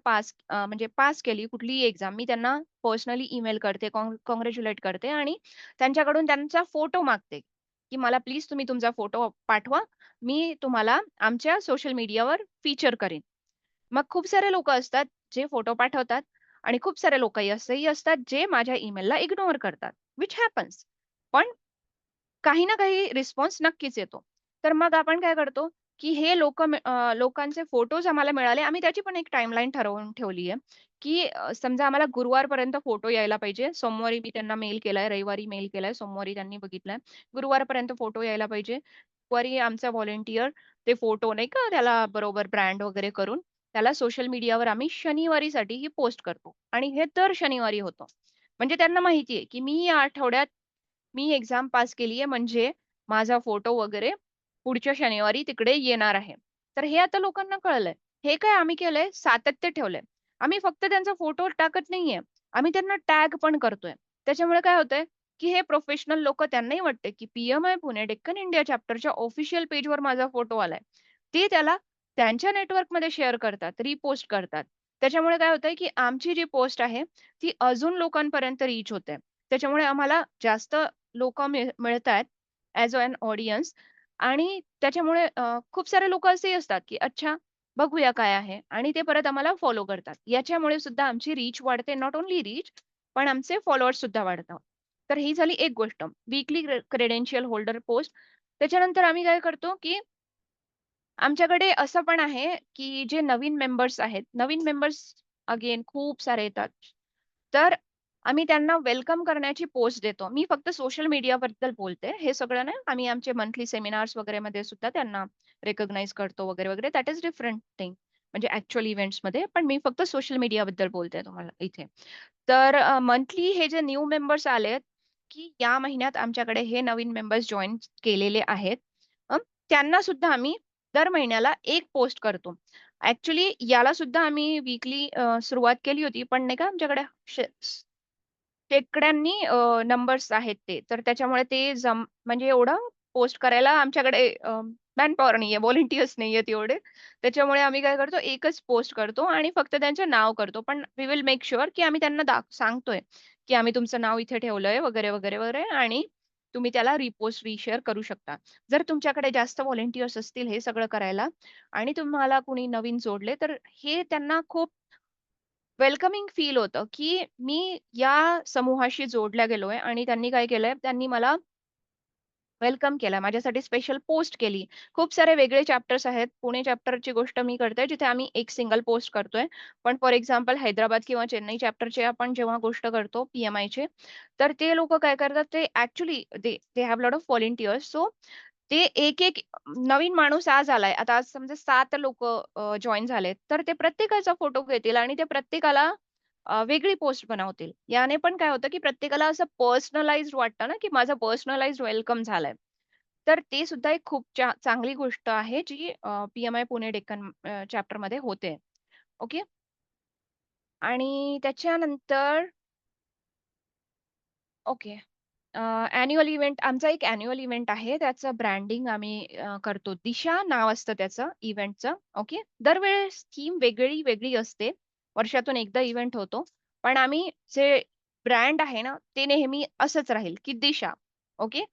म्हणजे पास केली कुठलीही एक्झाम, मी त्यांना पर्सनली ईमेल करते, करते आणि त्यांच्याकडून त्यांचा फोटो मागते, की मला प्लीज तुम्ही तुमचा फोटो पाठवा. मी तुम्हाला आमच्या सोशल मीडियावर फीचर करेन. मग खूप सारे लोकं असतात, जे फोटो पाठवतात आणि खूप सारे लोकं असेही असतात, जे माझ्या ईमेलला इग्नोर करतात, व्हिच हॅपन्स. पण काही ना काही रिस्पॉन्स नक्कीच येतो. तर मग आपण काय करतो, की हे लोकांचे फोटोज आम्हाला मिळाले. आम्ही त्याची पण एक टाईमलाईन ठरवून ठेवली आहे, की समजा आम्हाला गुरुवारपर्यंत फोटो यायला पाहिजे. सोमवारी मी त्यांना मेल केलाय, रविवारी मेल केलाय, सोमवारी त्यांनी बघितलाय. गुरुवारपर्यंत फोटो यायला पाहिजे. बुधवारी आमचा व्हॉलंटियर ते फोटो नाही का त्याला बरोबर ब्रँड वगैरे करून त्याला सोशल मीडियावर आम्ही शनिवारीसाठी ही पोस्ट करतो आणि हे दर शनिवारी होतं. म्हणजे त्यांना माहिती आहे, की मी या आठवड्यात मी एक्झाम पास केली आहे म्हणजे माझा फोटो वगैरे पुढच्या शनिवारी तिकडे येणार आहे. तर हे आता लोकांना कळलंय. हे काय आम्ही केलंय सातत्य ठेवलंय. आम्ही फक्त त्यांचा फोटो टाकत नाहीये. आम्ही त्यांना टॅग पण करतोय. त्याच्यामुळे काय होतंय, की हे प्रोफेशनल लोकं त्यांनाही वाटतंय, की PMI पुणे डेक्कन इंडिया चॅप्टरच्या ऑफिशियल पेजवर माझा फोटो आलाय. ते त्याला त्यांच्या नेटवर्कमध्ये शेअर करतात, रिपोस्ट करतात. त्याच्यामुळे काय होतंय, की आमची जी पोस्ट आहे, ती अजून लोकांपर्यंत रीच होते. त्याच्यामुळे आम्हाला जास्त लोकं मिळतायत ॲज ॲन ऑडियन्स आणि त्याच्यामुळे खूप सारे लोकं असेही असतात, की अच्छा बघूया काय आहे आणि ते परत आम्हाला फॉलो करतात. याच्यामुळे सुद्धा आमची रीच वाढते. नॉट ओन्ली रीच, पण आमचे फॉलोअर्स सुद्धा वाढतात. तर ही झाली एक गोष्ट. वीकली क्रेडेन्शियल होल्डर पोस्ट त्याच्यानंतर आम्ही काय करतो, की आमच्याकडे असं पण आहे, की जे नवीन मेंबर्स आहेत, नवीन मेंबर्स अगेन खूप सारे येतात. तर आम्ही त्यांना वेलकम करण्याची पोस्ट देतो. मी फक्त सोशल मीडियाबद्दल बोलते. हे सगळं नाही. आम्ही आमचे मंथली सेमिनार्स वगैरेमध्ये सुद्धा त्यांना रिकॉग्नाइज करतो वगैरे, वगैरे. That is different thing. म्हणजे ॲक्चुअल इव्हेंट्समध्ये. पण मी फक्त सोशल मीडियाबद्दल बोलते तुम्हाला इथे. तर मंथली हे जे न्यू मेंबर्स आलेत, की या महिन्यात आमच्याकडे हे नवीन मेंबर्स जॉइन केलेले आहेत. अ, त्यांना सुद्धा आम्ही दर महिन्याला एक पोस्ट करतो. ॲक्चुअली याला सुद्धा आम्ही वीकली सुरुवात केली होती. पण नाही का आमच्याकडे शेकड्यांनी नंबर्स आहेत ते. तर त्याच्यामुळे ते म्हणजे एवढं पोस्ट करायला आमच्याकडे मॅनपॉवर नाहीये, व्हॉलंटिअर्स नाहीयेत एवढे. त्याच्यामुळे आम्ही काय करतो, एकच पोस्ट करतो आणि फक्त त्यांचं नाव करतो. पण वी विल मेक शुअर की आम्ही त्यांना सांगतोय, की आम्ही तुमचं नाव इथे ठेवलंय वगैरे, वगैरे, वगैरे आणि तुम्ही त्याला रिपोस्ट, रिशेअर करू शकता. जर तुमच्याकडे जास्त व्हॉलंटिअर्स असतील हे सगळं करायला आणि तुम्हाला कुणी नवीन जोडले, तर हे त्यांना खूप वेलकमिंग फील होतं, की मी या समूहाशी जोडल्या गेलोय आणि त्यांनी काय केलंय, त्यांनी मला वेलकम केलं. माझ्यासाठी स्पेशल पोस्ट केली. खूप सारे वेगळे चॅप्टर्स आहेत. पुणे चॅप्टरची गोष्ट मी करते, जिथे आम्ही एक सिंगल पोस्ट करतोय. पण फॉर एक्झाम्पल हैदराबाद किंवा चेन्नई चॅप्टरची आपण जेव्हा गोष्ट करतो पी-एम-आयची, तर ते लोकं काय करतात, ते actually they have lot of volunteers. So ते एक-एक नवीन माणूस आज आलाय. आता आज समजा 7 लोकं जॉइन झालेत, तर ते प्रत्येकाचा फोटो घेतील आणि ते प्रत्येकाला वेगळी पोस्ट बनवतील. याने पण काय होतं, की प्रत्येकाला असं पर्सनलाइज्ड वाटतं ना, की माझं पर्सनलाइज्ड वेलकम झालंय. तर ते सुद्धा एक खूप चांगली गोष्ट आहे, जी पी-एम-आय पुणे डेक्कन चॅप्टरमध्ये होते. ओके. आणि त्याच्यानंतर ओके. ॲन्युअल इव्हेंट आमचा एक ॲन्युअल इव्हेंट आहे. त्याचं ब्रँडिंग आम्ही करतो. दिशा नाव असतं त्याचं इव्हेंटचं. ओके. दरवेळेस थीम वेगळी असते. वर्षातून एकदा इव्हेंट होतो. पण आम्ही जे ब्रँड आहे ना, ते नेहमी असंच राहील, की दिशा. ओके.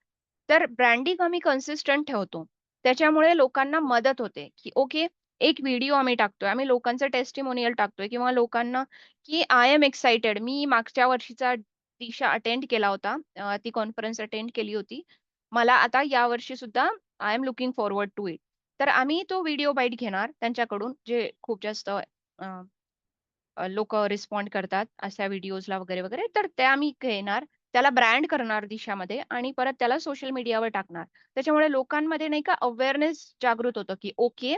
तर ब्रँडिंग आम्ही कन्सिस्टंट ठेवतो. त्याच्यामुळे लोकांना मदत होते, की ओके एक व्हिडिओ आम्ही टाकतोय. आम्ही लोकांचं टेस्टिमोनियल टाकतोय किंवा लोकांना, की आय एम एक्साइटेड. मी मागच्या वर्षीचा दिशा अटेंड केला होता. ती कॉन्फरन्स अटेंड केली होती. मला आता यावर्षी सुद्धा I am looking forward to it. तर आम्ही तो व्हिडिओ बाईट घेणार त्यांच्याकडून जे खूप जास्त रिस्पॉन्ड करतात अशा व्हिडिओजला वगैरे, वगैरे. तर ते आम्ही घेणार, त्याला ब्रँड करणार दिशामध्ये आणि परत त्याला सोशल मीडियावर टाकणार. त्याच्यामुळे लोकांमध्ये नाही का अवेअरनेस जागृत होतं, की ओके,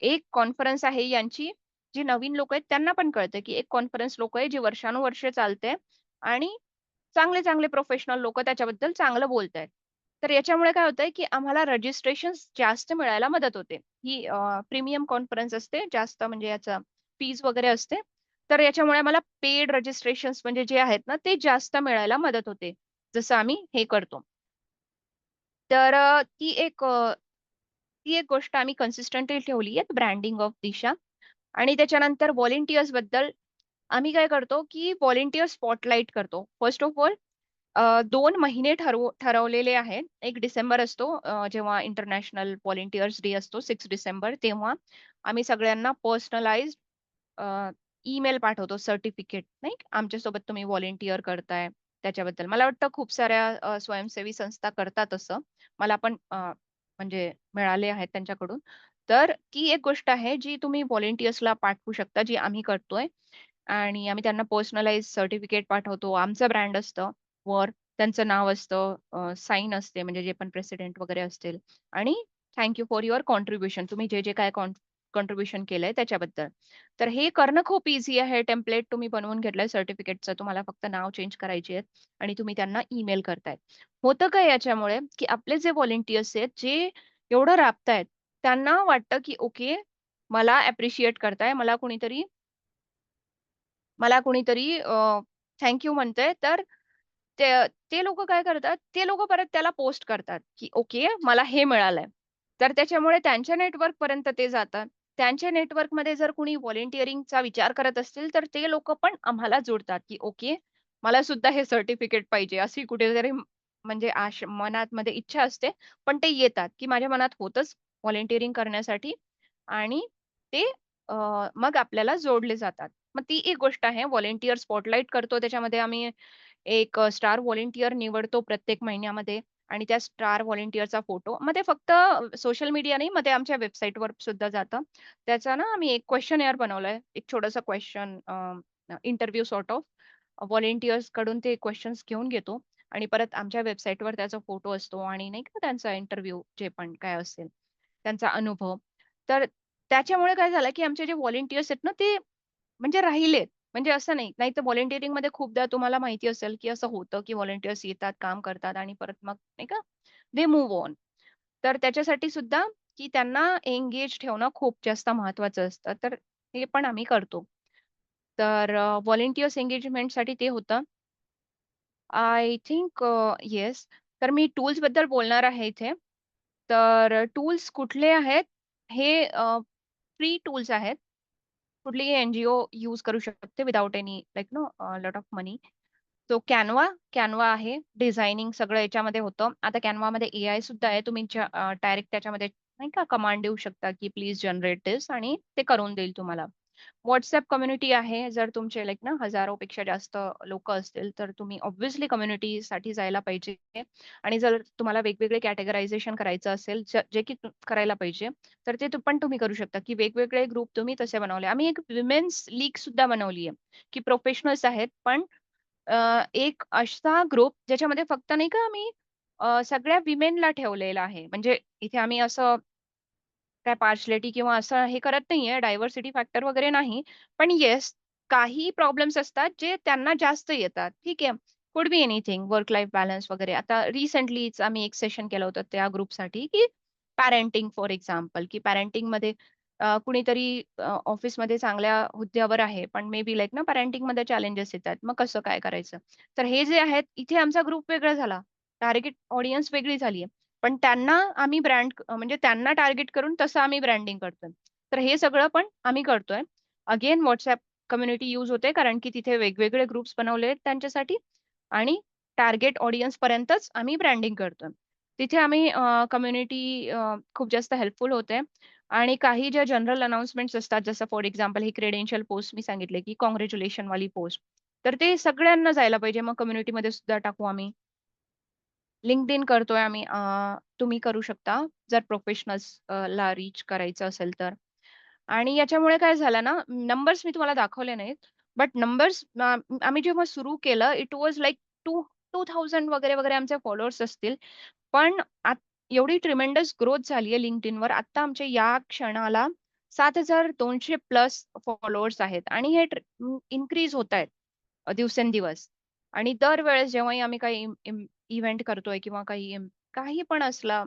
एक कॉन्फरन्स आहे यांची, जी नवीन लोकं आहेत त्यांना पण कळतं, की एक कॉन्फरन्स लोकं आहे जी वर्षानुवर्षे चालते आणि चांगले-चांगले प्रोफेशनल लोकं त्याच्याबद्दल चांगलं बोलतायत. तर याच्यामुळे काय होतंय, की आम्हाला रजिस्ट्रेशन्स जास्त मिळायला मदत होते. ही प्रीमियम कॉन्फरन्स असते. जास्त म्हणजे याचं फीज वगैरे असते. तर याच्यामुळे आम्हाला पेड रजिस्ट्रेशन्स म्हणजे जे आहेत ना, ते जास्त मिळायला मदत होते. जसं आम्ही हे करतो. तर ती एक गोष्ट आम्ही कन्सिस्टंटली ठेवली आहे ब्रँडिंग ऑफ दिशा. आणि त्याच्यानंतर व्हॉलंटिअर्सबद्दल आम्ही काय करतो, की व्हॉलंटिअर स्पॉटलाइट करतो. फर्स्ट ऑफ ऑल 2 महिने ठरवलेले आहेत. एक डिसेंबर असतो जेव्हा इंटरनॅशनल व्हॉलंटिअर्स डे असतो 6 डिसेंबर तेव्हा आम्ही सगळ्यांना पर्सनलाइज्ड ईमेल पाठवतो सर्टिफिकेट नाही का, आमच्यासोबत तुम्ही व्हॉलंटिअर करताय त्याच्याबद्दल. मला वाटतं खूप साऱ्या स्वयंसेवी संस्था करतात असं. मला पण म्हणजे मिळाले आहेत त्यांच्याकडून. तर ती एक गोष्ट आहे जी तुम्ही व्हॉलंटिअर्सला पाठवू शकता, जी आम्ही करतोय. आणि आम्ही त्यांना पर्सनलाइज्ड सर्टिफिकेट पाठवतो. आमचं ब्रँड असतं वर, त्यांचं नाव असतं, साइन असते म्हणजे जे पण प्रेसिडेंट वगैरे असतील आणि thank you for your contribution. तुम्ही जे काय कॉन्ट्रिब्युशन केलंय त्याच्याबद्दल. तर हे करणं खूप ईझी आहे. टेम्प्लेट तुम्ही बनवून घेतलंय सर्टिफिकेटचं. तुम्हाला फक्त नाव चेंज करायची आहेत आणि तुम्ही त्यांना ईमेल करताय. होतं काय याच्यामुळे, की आपले जे व्हॉलंटिअर्स आहेत, जे एवढं राबतायत, त्यांना वाटतं की ओके, मला ॲप्रिशिएट करताय. मला कुणीतरी थँक यू म्हणतंय. तर ते ते लोकं काय करतात, ते लोकं परत त्याला पोस्ट करतात, की ओके मला हे मिळालंय. तर त्याच्यामुळे त्यांच्या नेटवर्कपर्यंत ते जातात. त्यांच्या नेटवर्कमध्ये जर कुणी व्हॉलंटिअरिंगचा विचार करत असतील, तर ते लोकं पण आम्हाला जोडतात, की ओके मला सुद्धा हे सर्टिफिकेट पाहिजे. अशी कुठेतरी म्हणजे मनात इच्छा असते. पण ते येतात, की माझ्या मनात होतंच व्हॉलंटिअरिंग करण्यासाठी आणि ते अ, मग आपल्याला जोडले जातात. मग ती एक गोष्ट आहे. व्हॉलंटिअर स्पॉटलाइट करतो. त्याच्यामध्ये आम्ही एक स्टार व्हॉलंटिअर निवडतो प्रत्येक महिन्यामध्ये आणि त्या स्टार व्हॉलंटिअरचा फोटो. मग ते फक्त सोशल मीडिया नाही, मग ते आमच्या वेबसाईटवर सुद्धा जातं. त्याचा ना आम्ही एक क्वेशनेअर बनवलंय. एक छोटंसं क्वेशन इंटरव्ह्यू सॉर्ट ऑफ व्हॉलंटिअर्सकडून ते क्वेशन्स घेऊन घेतो आणि परत आमच्या वेबसाईटवर त्याचा फोटो असतो आणि नाही का त्यांचा इंटरव्ह्यू जे पण काय असेल, त्यांचा अनुभव. तर त्याच्यामुळे काय झालं, की आमचे जे व्हॉलंटिअर्स आहेत ना, ते म्हणजे राहिलेत. म्हणजे असं नाही. नाहीतर व्हॉलंटिअरिंगमध्ये खूपदा तुम्हाला माहिती असेल, की असं होतं, की व्हॉलंटिअर्स येतात, काम करतात आणि परत मग नाही का दे मूव्ह ऑन. तर त्याच्यासाठी सुद्धा, की त्यांना एंगेज ठेवणं खूप जास्त महत्त्वाचं असतं. तर हे पण आम्ही करतो. तर व्हॉलंटिअर्स एंगेजमेंटसाठी ते होतं. I think yes. तर मी टूल्सबद्दल बोलणार आहे इथे. तर टूल्स कुठले आहेत? हे फ्री टूल्स आहेत. कुठलीही एन-जी-ओ यूज करू शकते without any like lot of money. तो Canva आहे. डिझायनिंग सगळं याच्यामध्ये होतं. आता Canvaमध्ये एआय सुद्धा आहे. तुम्ही डायरेक्ट त्याच्यामध्ये नाही का कमांड देऊ शकता, की प्लीज जनरेट धिस आणि ते करून देईल तुम्हाला. WhatsApp कम्युनिटी आहे. जर तुमचे लाइक ना हजारोपेक्षा जास्त लोकं असतील, तर तुम्ही ऑब्व्हियसली कम्युनिटीसाठी जायला पाहिजे आणि जर तुम्हाला वेगवेगळे कॅटेगरायझेशन करायचं असेल, जे की करायला पाहिजे, तर ते पण तुम्ही करू शकता, की वेगवेगळे ग्रुप तुम्ही तसे बनवले. आम्ही एक विमेन्स लीग सुद्धा बनवली आहे, की प्रोफेशनल्स आहेत, पण एक असा ग्रुप ज्याच्यामध्ये फक्त नाही का आम्ही सगळ्या विमेनला ठेवलेलं आहे. म्हणजे इथे आम्ही असं काय पार्शियलिटी किंवा असं हे करत नाहीये, डायव्हर्सिटी फॅक्टर वगैरे नाही. पण येस, काही प्रॉब्लेम्स असतात जे त्यांना जास्त येतात. ठीक आहे. Could be anything, work life balance वगैरे. आता रिसेंटलीच आम्ही एक सेशन केलं होतं त्या ग्रुपसाठी, की पॅरेंटिंग फॉर एक्झाम्पल, की पॅरेंटिंगमध्ये कुणीतरी ऑफिसमध्ये चांगल्या हुद्द्यावर आहे, पण मे बी लाइक ना पॅरेंटिंगमध्ये चॅलेंजेस येतात. मग कसं काय करायचं? तर हे जे आहेत, इथे आमचा ग्रुप वेगळा झाला. टार्गेट ऑडियन्स वेगळी झाली पण त्यांना आम्ही म्हणजे त्यांना टार्गेट करून तसं आम्ही ब्रँडिंग करतोय. तर हे सगळं पण आम्ही करतोय. अगेन WhatsApp कम्युनिटी यूज होते कारण की तिथे वेगवेगळे ग्रुप्स बनवले आहेत त्यांच्यासाठी आणि टार्गेट ऑडियन्स पर्यंतच आम्ही ब्रँडिंग करतोय. तिथे आम्ही कम्युनिटी खूप जास्त हेल्पफुल होते आणि काही ज्या जनरल अनाउन्समेंट्स असतात जसं फॉर एक्झाम्पल ही क्रेडेन्शियल पोस्ट मी सांगितले की काँग्रॅच्युलेशन वाली पोस्ट. तर ते सगळ्यांना जायला पाहिजे. मग कम्युनिटीमध्ये सुद्धा टाकू आम्ही. LinkedIn करतोय आम्ही. तुम्ही करू शकता जर प्रोफेशनल्स ला रीच करायचं असेल तर. आणि याच्यामुळे काय झालं ना, नंबर्स मी तुम्हाला दाखवले नाहीत. बट नंबर्स आम्ही जेव्हा सुरू केलं, इट वॉज लाइक 2000 वगैरे, वगैरे आमचे फॉलोअर्स असतील. पण एवढी ट्रिमेंडस ग्रोथ झाली आहे LinkedInवर. आता आमच्या या क्षणाला 7200 प्लस फॉलोअर्स आहेत आणि हे इन्क्रीज होतायत दिवसेंदिवस. आणि दरवेळेस जेव्हाही आम्ही काही इव्हेंट करतोय किंवा काही पण असला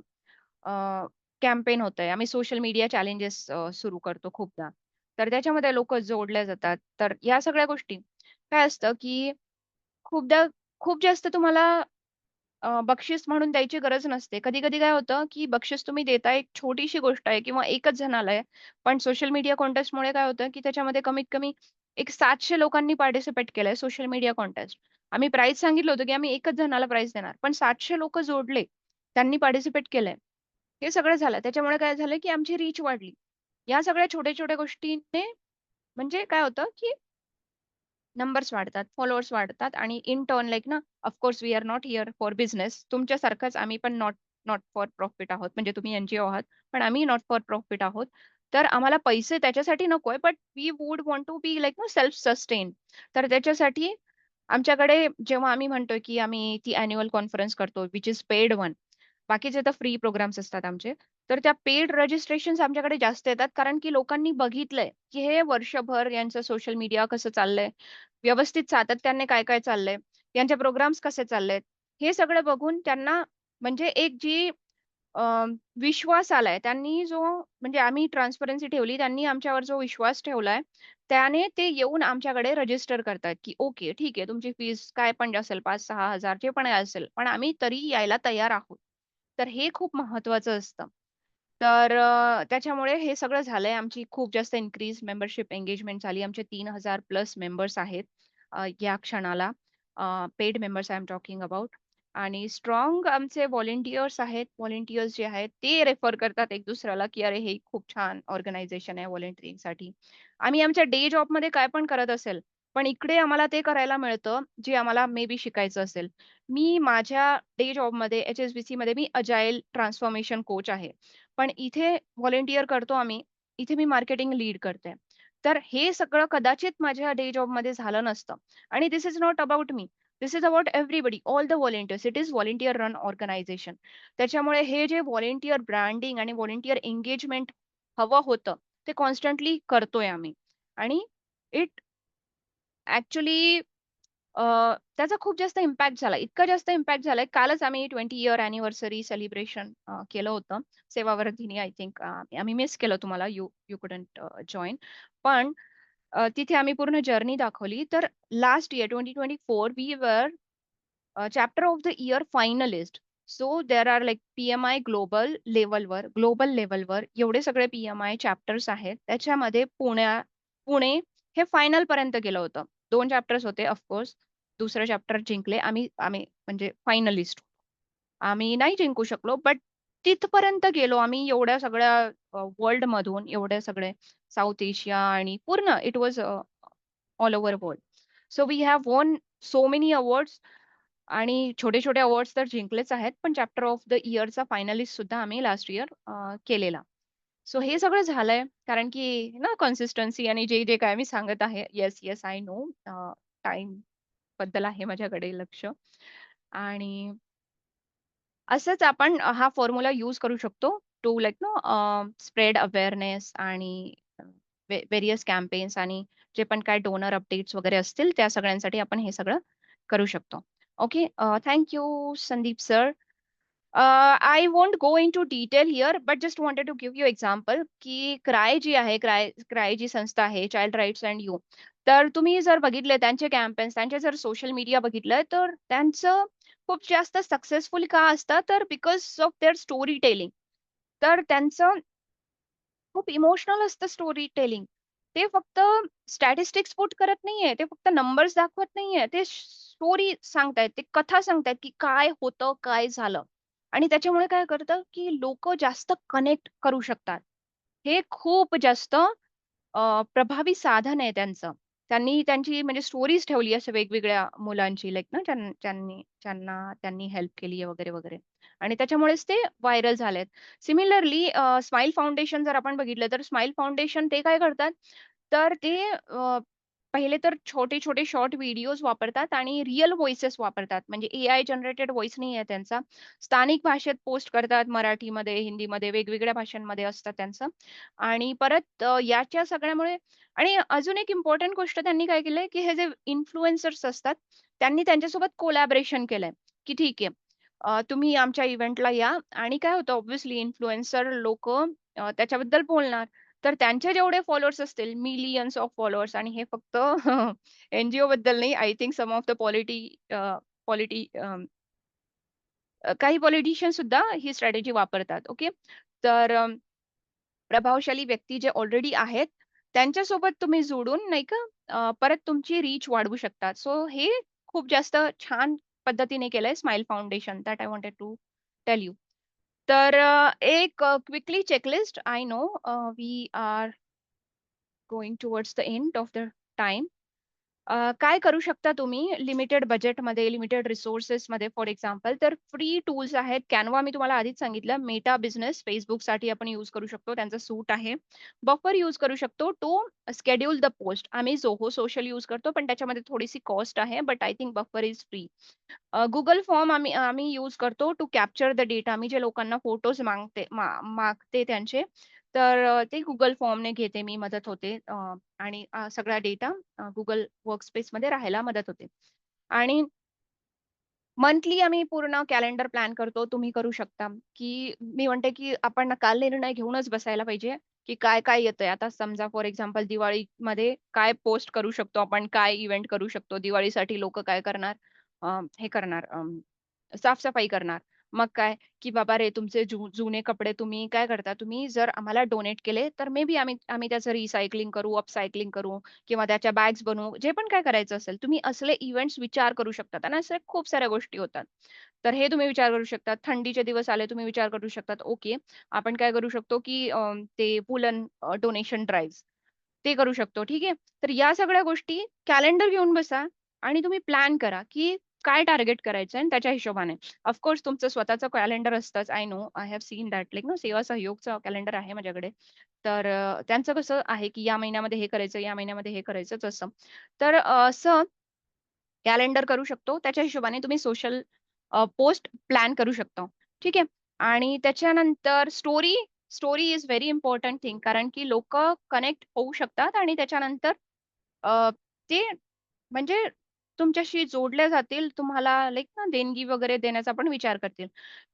कॅम्पेन होतंय. आम्ही सोशल मीडिया चॅलेंजेस सुरू करतो खूपदा. तर त्याच्यामध्ये लोकं जोडल्या जातात. तर या सगळ्या गोष्टी काय असतं, की खूपदा खूप जास्त तुम्हाला बक्षीस म्हणून द्यायची गरज नसते. कधी-कधी काय होतं, की बक्षीस तुम्ही देताय एक छोटीशी गोष्ट आहे किंवा एकच जणाला आहे. पण सोशल मीडिया कॉन्टेस्टमुळे काय होतं, की त्याच्यामध्ये कमीत कमी एक 700 लोकांनी पार्टिसिपेट केलंय सोशल मीडिया कॉन्टेस्ट. आम्ही प्राइस सांगितलं होतं, की आम्ही एकच जणाला प्राइस देणार. पण 700 लोकं जोडले. त्यांनी पार्टिसिपेट केलंय. हे सगळं झालं. त्याच्यामुळे काय झालं, की आमची रीच वाढली. या सगळ्या छोट्या-छोट्या गोष्टींनी म्हणजे काय होतं, की नंबर्स वाढतात, फॉलोअर्स वाढतात आणि इन टर्न लाइक ना, of course we are not here for business. तुमच्यासारखंच आम्ही पण नॉट नॉट फॉर प्रॉफिट आहोत. म्हणजे तुम्ही एन-जी-ओ आहात, पण आम्ही नॉट फॉर प्रॉफिट आहोत. तर आम्हाला पैसे त्याच्यासाठी नकोय, but we would want to be like ना सेल्फ सस्टेन. तर त्याच्यासाठी आमच्याकडे जेव्हा आम्ही म्हणतोय, की आम्ही ती अॅन्युअल कॉन्फरन्स करतो, व्हिच इस पेड वन. बाकीचे तर फ्री प्रोग्राम्स असतात आमचे. तर त्या पेड रजिस्ट्रेशन्स आमच्याकडे जास्त येतात कारण की लोकांनी बघितलंय, की हे वर्षभर यांचं सोशल मीडिया कसं चाललंय, व्यवस्थित सातत्याने काय-काय चाललंय, यांचे प्रोग्राम्स कसे चाललेत, हे सगळं बघून त्यांना म्हणजे एक जी विश्वास आलाय. त्यांनी जो म्हणजे आम्ही ट्रान्सपरन्सी ठेवली, त्यांनी आमच्यावर जो विश्वास ठेवलाय, त्याने ते येऊन आमच्याकडे रजिस्टर करतायत, की ओके ठीक आहे तुमची फीस काय पण जे असेल 5,000-6,000 जे पण असेल, पण आम्ही तरी यायला तयार आहोत. तर हे खूप महत्वाचं असतं. तर त्याच्यामुळे हे सगळं झालंय. आमची खूप जास्त इन्क्रीज मेंबरशिप एंगेजमेंट झाली. आमचे 3,000 प्लस मेंबर्स आहेत या क्षणाला. Paid members I am talking about आणि स्ट्राँग आमचे व्हॉलंटिअर्स आहेत. व्हॉलंटिअर्स जे आहेत ते रेफर करतात एक दुसऱ्याला, की "अरे, हे खूप छान ऑर्गनायझेशन आहे व्हॉलंटिअरिंगसाठी." आम्ही आमच्या डे जॉबमध्ये काय पण करत असेल, पण इकडे आम्हाला ते करायला मिळतं, जे आम्हाला मे बी शिकायचं असेल. मी माझ्या डे जॉबमध्ये HSBCमध्ये मी अजाईल ट्रान्सफॉर्मेशन कोच आहे. पण इथे व्हॉलंटिअर करतो आम्ही. इथे मी मार्केटिंग लीड करते. तर हे सगळं कदाचित माझ्या डे जॉबमध्ये झालं नसतं. आणि this is not about me. This is about everybody, all the volunteers. It is volunteer run organisation. त्याच्यामुळे हे जे व्हॉलंटिअर ब्रँडिंग आणि व्हॉलंटिअर एंगेजमेंट हवं होतं, ते कॉन्स्टंटली करतोय आम्ही. आणि इट ॲक्चुअली त्याचा खूप जास्त इम्पॅक्ट झाला. इतका जास्त इम्पॅक्ट झालाय. कालच आम्ही 20 इयर अॅनिव्हर्सरी सेलिब्रेशन केलं होतं. सेवावर्धिनी आय थिंक आम्ही मिस केलं तुम्हाला. You you couldn't join. पण तिथे आम्ही पूर्ण जर्नी दाखवली. तर last year 2024 we were chapter of the year finalist. So there are like PMI global लेव्हलवर एवढे सगळे PMI चॅप्टर्स आहेत. त्याच्यामध्ये पुणे हे फायनलपर्यंत गेलं होतं. 2 चॅप्टर्स होते ऑफ कोर्स. दुसरं चॅप्टर जिंकले. आम्ही आम्ही म्हणजे फायनलिस्ट. आम्ही नाही जिंकू शकलो, बट तिथपर्यंत गेलो आम्ही एवढ्या सगळ्या वर्ल्डमधून, एवढे सगळे साउथ एशिया आणि पूर्ण it was all over world. So we have won so many awards आणि छोटे-छोटे अवॉर्ड्स तर जिंकलेच आहेत. पण चॅप्टर ऑफ द इयरचा फायनलिस्ट सुद्धा आम्ही लास्ट इयर केलेला. सो हे सगळं झालंय कारण की ना कन्सिस्टन्सी आणि जे काय मी सांगत आहे. Yes, yes I know time बद्दल आहे माझ्याकडे लक्ष. आणि असंच आपण हा फॉर्म्युला यूज करू शकतो to like know spread awareness आणि व्हेरियस कॅम्पेन्स आणि जे पण काय डोनर अपडेट्स वगैरे असतील त्या सगळ्यांसाठी आपण हे सगळं करू शकतो. Okay. Thank you Sandeep sir. I won't go into detail here, but just wanted to give you example की क्राय जी आहे, क्राय जी संस्था आहे, चाइल्ड राइट्स अँड यू. तर तुम्ही जर बघितले त्यांचे कॅम्पेन्स, त्यांचे जर सोशल मीडिया बघितलं, तर त्यांचं खूप जास्त सक्सेसफुल का असतं, तर because of their story telling. तर त्यांचं खूप इमोशनल असतं स्टोरी टेलिंग. ते फक्त स्टॅटिस्टिक्स पुट करत नाहीये. ते फक्त नंबर्स दाखवत नाहीये. ते स्टोरी सांगतायत. ते कथा सांगतायत, की काय होतं, काय झालं. आणि त्याच्यामुळे काय करतं, की लोकं जास्त कनेक्ट करू शकतात. हे खूप जास्त प्रभावी साधन आहे त्यांचं. त्यांनी त्यांची म्हणजे स्टोरीज ठेवली अशा वेगवेगळ्या मुलांची लाइक ना ज्यांना त्यांनी हेल्प केली आहे वगैरे, वगैरे. आणि त्याच्यामुळेच ते व्हायरल झालेत. सिमिलरली स्माईल फाउंडेशन जर आपण बघितलं तर स्माईल फाउंडेशन ते काय करतात, तर ते पहिले तर छोटे-छोटे शॉर्ट व्हिडिओज वापरतात आणि रिअल व्हॉइसेस वापरतात. म्हणजे एआय जनरेटेड व्हॉइस नाहीये त्यांचा. स्थानिक भाषेत पोस्ट करतात. मराठीमध्ये, हिंदीमध्ये वेगवेगळ्या भाषांमध्ये असतात त्यांचं. आणि परत याच्या सगळ्यामुळे आणि अजून एक इम्पोर्टंट गोष्ट त्यांनी काय केलंय, की हे जे इन्फ्लुएन्सर्स असतात, त्यांनी त्यांच्यासोबत कोलॅबोरेशन केलंय, की ठीक आहे. तुम्ही आमच्या इव्हेंटला या आणि काय होतं ऑब्व्हियसली इन्फ्लुएन्सर लोकं त्याच्याबद्दल बोलणार. तर त्यांचे जेवढे फॉलोअर्स असतील, मिलियन्स ऑफ फॉलोअर्स आणि हे फक्त एन-जी-ओ बद्दल नाही, I think some of the polity काही पॉलिटिशियन सुद्धा ही स्ट्रॅटेजी वापरतात. ओके. तर प्रभावशाली व्यक्ती जे ऑलरेडी आहेत, त्यांच्यासोबत तुम्ही जोडून नाही का परत तुमची रीच वाढवू शकता. सो हे खूप जास्त छान पद्धतीने केलंय smile foundation that I wanted to tell you. तर एक quickly checklist I know we are going towards the end of the time. काय करू शकता तुम्ही लिमिटेड बजेटमध्ये, लिमिटेड रिसोर्सेसमध्ये फॉर एक्झाम्पल तर फ्री टूल्स आहेत. Canva मी तुम्हाला आधीच सांगितलं. मेटा बिझनेस Facebookसाठी आपण यूज करू शकतो. त्यांचा सूट आहे. बफर यूज करू शकतो टू शेड्यूल द पोस्ट. आम्ही Zoho सोशल यूज करतो, पण त्याच्यामध्ये थोडीशी कॉस्ट आहे. But I think buffer is free. Google form आम्ही आम्ही यूज करतो टू कॅप्चर द डेटा. मी जे लोकांना फोटोज मागते त्यांचे, तर ते Google फॉर्मने घेते मी, मदत होते. आणि सगळा डेटा Google वर्कस्पेसमध्ये राहायला मदत होते. आणि मंथली आम्ही पूर्ण कॅलेंडर प्लॅन करतो. तुम्ही करू शकता, की मी म्हणते, की आपण काल निर्णय घेऊनच बसायला पाहिजे, की काय-काय येतंय. आता समजा फॉर एक्झाम्पल दिवाळीमध्ये काय पोस्ट करू शकतो आपण, काय इव्हेंट करू शकतो. दिवाळीसाठी लोकं काय करणार, हे करणार साफ करणार. मग काय, की बाबा रे तुमचे जुने कपडे तुम्ही काय करता, तुम्ही जर आम्हाला डोनेट केले, तर मे बी आम्ही आम्ही त्याचं रिसायकलिंग करू, अपसायकलिंग करू किंवा त्याच्या बॅग्स बनवू. जे पण काय करायचं असेल, तुम्ही असले इव्हेंट्स विचार करू शकतात आणि अशा खूप साऱ्या गोष्टी होतात. तर हे तुम्ही विचार करू शकता. थंडीचे दिवस आले, तुम्ही विचार करू शकतात, ओके, आपण काय करू शकतो, की ते वूलन डोनेशन ड्राईव्हज ते करू शकतो. ठीक आहे. तर या सगळ्या गोष्टी कॅलेंडर घेऊन बसा आणि तुम्ही प्लॅन करा, की काय टार्गेट करायचं आणि त्याच्या हिशोबाने. ऑफकोर्स तुमचं स्वतःचं कॅलेंडर असतंच. I know, I have seen that like सेवा सहयोगचं कॅलेंडर आहे माझ्याकडे. तर त्यांचं कसं आहे, की या महिन्यामध्ये हे करायचं, या महिन्यामध्ये हे करायचं तसं. तर असं कॅलेंडर करू शकतो. त्याच्या हिशोबाने तुम्ही सोशल पोस्ट प्लॅन करू शकता. ठीक आहे. आणि त्याच्यानंतर story story is very important thing कारण की लोकं कनेक्ट होऊ शकतात आणि त्याच्यानंतर ते म्हणजे तुमच्याशी जोडल्या जातील. तुम्हाला लाइक ना देणगी वगैरे देण्याचा पण विचार करतील.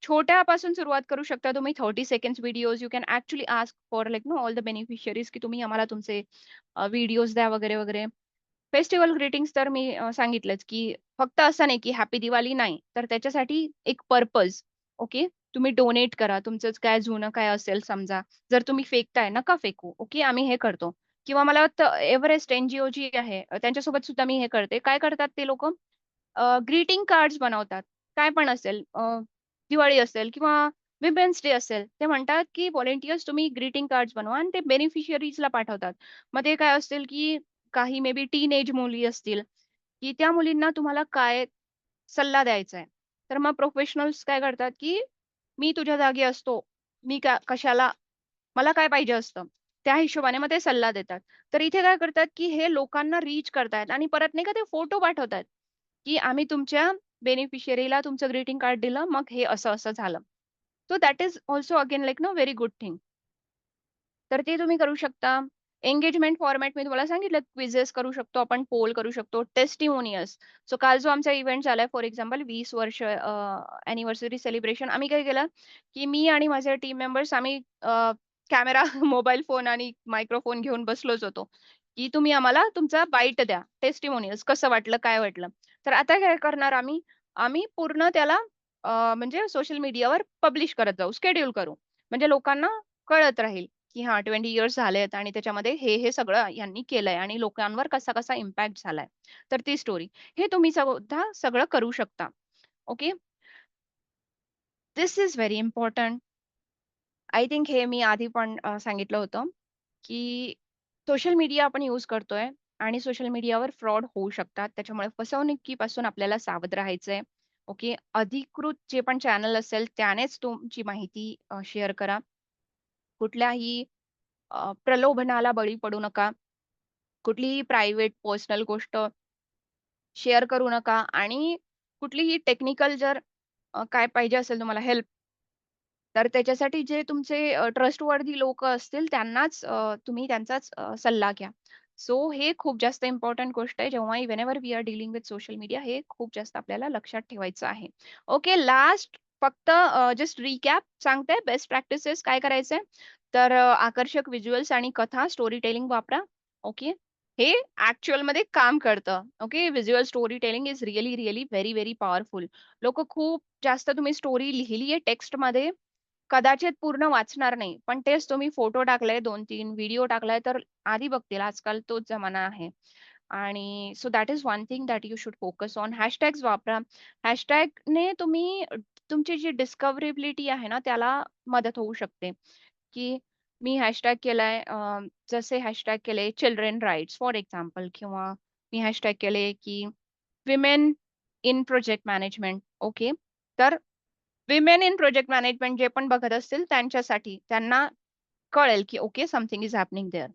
छोट्यापासून सुरुवात करू शकता तुम्ही 30 seconds videos you can actually ask for like all the beneficiaries की तुम्ही आम्हाला तुमचे व्हिडिओज द्या वगैरे, वगैरे. फेस्टिव्हल ग्रीटिंग्स तर मी सांगितलंच, की फक्त असं नाही, की हॅपी दिवाळी नाही. तर त्याच्यासाठी एक पर्पज ओके. तुम्ही डोनेट करा. तुमचंच काय जुनं काय असेल समजा. जर तुम्ही फेकताय, नका फेकू. ओके. आम्ही हे करतो. किंवा मला वाटतं एव्हरेस्ट एन-जी-ओ जी आहे त्यांच्यासोबत सुद्धा मी हे करते. काय करतात ते लोकं? ग्रीटिंग कार्ड्स बनवतात. काय पण असेल दिवाळी असेल किंवा विमेन्स डे असेल. ते म्हणतात, की व्हॉलंटिअर्स तुम्ही ग्रीटिंग कार्ड्स बनवा आणि ते बेनिफिशियरीजला पाठवतात. मग ते काय असतील, की काही मे बी टीनेज मुली असतील, की त्या मुलींना तुम्हाला काय सल्ला द्यायचा आहे. तर मग प्रोफेशनल्स काय करतात, की मी तुझ्या जागी असतो. मी कशाला मला काय पाहिजे असतं. त्या हिशोबाने मग ते सल्ला देतात. तर इथे काय करतात, की हे लोकांना रीच करतायत आणि परत नाही का ते फोटो पाठवतात, की आम्ही तुमच्या बेनिफिशियरीला तुमचं ग्रीटिंग कार्ड दिलं, मग हे असं-असं झालं. So that is also again like very good thing. तर ते तुम्ही करू शकता. एंगेजमेंट फॉर्मॅट मी तुम्हाला सांगितलं क्विझेस करू शकतो आपण, पोल करू शकतो, टेस्टिमोनियल्स. सो काल जो आमचा इव्हेंट झालाय फॉर एक्झाम्पल 20 वर्ष अॅनिव्हर्सरी सेलिब्रेशन आम्ही काय केलं, की मी आणि माझे टीम मेंबर्स आम्ही कॅमेरा, मोबाईल फोन आणि मायक्रोफोन घेऊन बसलोच होतो, की तुम्ही आम्हाला तुमचा बाईट द्या. टेस्टिमोनियल्स कसं वाटलं, काय वाटलं? तर आता काय करणार आम्ही, आम्ही पूर्ण त्याला म्हणजे सोशल मीडियावर पब्लिश करत जाऊ, शेड्यूल करू. म्हणजे लोकांना कळत राहील. की हां, 20 इयर्स झालेत आणि त्याच्यामध्ये हे सगळं यांनी केलंय आणि लोकांवर कसा-कसा इम्पॅक्ट झालाय. तर ती स्टोरी. हे तुम्ही सुद्धा सगळं करू शकता. Okay. This is very important. I think हे मी आधी पण सांगितलं होतं, की सोशल मीडिया आपण यूज करतोय आणि सोशल मीडियावर फ्रॉड होऊ शकतात. त्याच्यामुळे फसवणुकीपासून आपल्याला सावध राहायचंय. ओके. अधिकृत जे पण चॅनल असेल त्यानेच तुमची माहिती शेअर करा. कुठल्याही प्रलोभनाला बळी पडू नका. कुठलीही प्रायव्हेट पर्सनल गोष्ट शेअर करू नका आणि कुठलीही टेक्निकल जर काय पाहिजे असेल तुम्हाला हेल्प, तर त्याच्यासाठी जे तुमचे ट्रस्टवर्थी लोकं असतील त्यांनाच तुम्ही त्यांचाच सल्ला घ्या. सो हे खूप जास्त इम्पोर्टंट गोष्ट आहे. जेव्हाही whenever we are dealing with social media हे खूप जास्त आपल्याला लक्षात ठेवायचं आहे. ओके, लास्ट फक्त जस्ट रिकॅप सांगते बेस्ट प्रॅक्टिसेस काय करायचंय? तर आकर्षक व्हिज्युअल्स आणि कथा स्टोरी टेलिंग वापरा. ओके. हे ॲक्चुअलमध्ये काम करतं. Okay. Visual story telling is really, really very, very powerful. लोकं खूप जास्त तुम्ही स्टोरी लिहिली आहे टेक्स्टमध्ये, कदाचित पूर्ण वाचणार नाही. पण तेच तुम्ही फोटो टाकले 2-3 व्हिडिओ टाकलाय तर आधी बघतील. आजकाल तोच जमाना आहे. आणि so that is one thing that you should focus on. Hashtags वापरा. हॅशटॅगने तुम्ही तुमची जी डिस्कव्हरेबिलिटी आहे ना, त्याला मदत होऊ शकते, की मी हॅशटॅग केलाय जसे हॅशटॅग केले चिल्ड्रन राइट्स फॉर एक्झाम्पल किंवा मी हॅशटॅग केले, की women in project management. Okay. तर विमेन इन प्रोजेक्ट मॅनेजमेंट जे पण बघत असतील त्यांच्यासाठी, त्यांना कळेल, की okay something is happening there.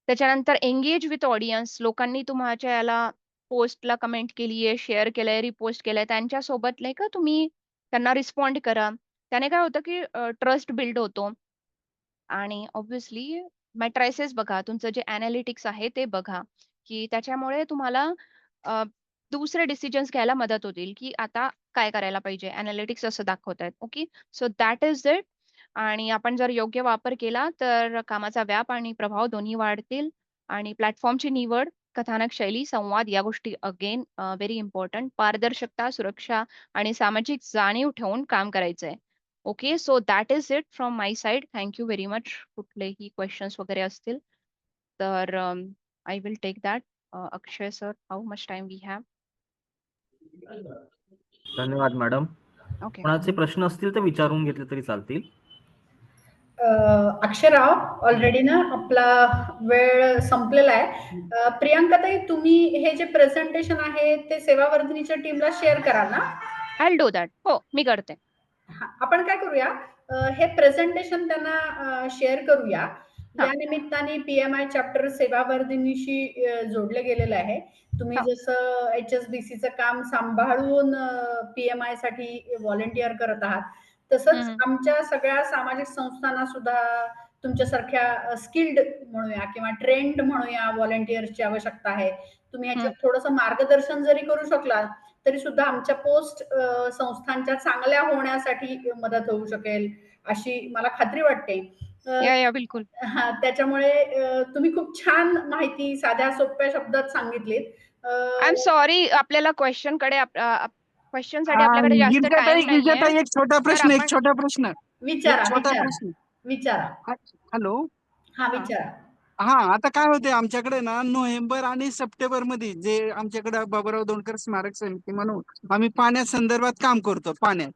त्याच्यानंतर एंगेज विथ ऑडियन्स लोकांनी तुमच्या याला पोस्टला कमेंट केली आहे, शेअर केलंय, रिपोस्ट केलंय त्यांच्यासोबत नाही का तुम्ही त्यांना रिस्पॉन्ड करा. त्याने काय होतं, की ट्रस्ट बिल्ड होतो आणि ऑब्व्हियसली मॅट्रायसेस बघा, तुमचं जे एनालिटिक्स आहे ते बघा, की त्याच्यामुळे तुम्हाला अ, दुसरे डिसिजन्स घ्यायला मदत होतील, की आता काय करायला पाहिजे. एनालिटिक्स असं दाखवतायत. Okay. So that is it. आणि आपण जर योग्य वापर केला तर कामाचा व्याप आणि प्रभाव दोन्ही वाढतील आणि प्लॅटफॉर्मची निवड, कथानक शैली, संवाद या गोष्टी अगेन व्हेरी इम्पोर्टंट. पारदर्शकता, सुरक्षा आणि सामाजिक जाणीव ठेवून काम करायचंय. Okay. So that is it from my side. Thank you very much. कुठलेही क्वेशन्स वगैरे असतील तर I will take that. Akshay sir, how much time we have? धन्यवाद मॅडम. ओके. कोणाचे प्रश्न असतील तर विचारून घेतले तरी चालतील. अक्षयराव, ऑलरेडी ना आपला वेळ संपलेला आहे. प्रियांकाताई, तुम्ही हे जे प्रेझेंटेशन आहे ते सेवावर्धिनीच्या टीमला शेअर कराल ना? I will do that. हो, मी करते. हा, आपण काय करूया, हे प्रेझेंटेशन त्यांना शेअर करूया. या निमित्ताने PMI चॅप्टर सेवावर्धिनीशी जोडले गेलेलं आहे. तुम्ही जसं HSBCचं काम सांभाळून PMI साठी व्हॉलेंटिअर करत आहात, तसंच आमच्या सगळ्या सामाजिक संस्थांना सुद्धा तुमच्यासारख्या स्किल्ड म्हणूया किंवा ट्रेंड म्हणूया व्हॉलेंटिअर्सची आवश्यकता आहे. तुम्ही ह्याच्यात थोडंसं मार्गदर्शन जरी करू शकलात तरी सुद्धा आमच्या पोस्ट संस्थांच्या चांगल्या होण्यासाठी मदत होऊ शकेल अशी मला खात्री वाटते. या बिलकुल. त्याच्यामुळे तुम्ही खूप छान माहिती साध्या सोप्या शब्दात सांगितलीत. आय एम सॉरी, आपल्याला क्वेश्चनसाठी आपल्याकडे जास्त टाइम नाहीये. एक छोटा प्रश्न विचारा. हॅलो. हा, विचारा. हा, आता काय होते आमच्याकडे ना, नोव्हेंबर आणि सप्टेंबर मध्ये जे आमच्याकडे बाबूराव दोणकर स्मारक समिती म्हणून आम्ही पाण्या संदर्भात काम करतो. पाण्यात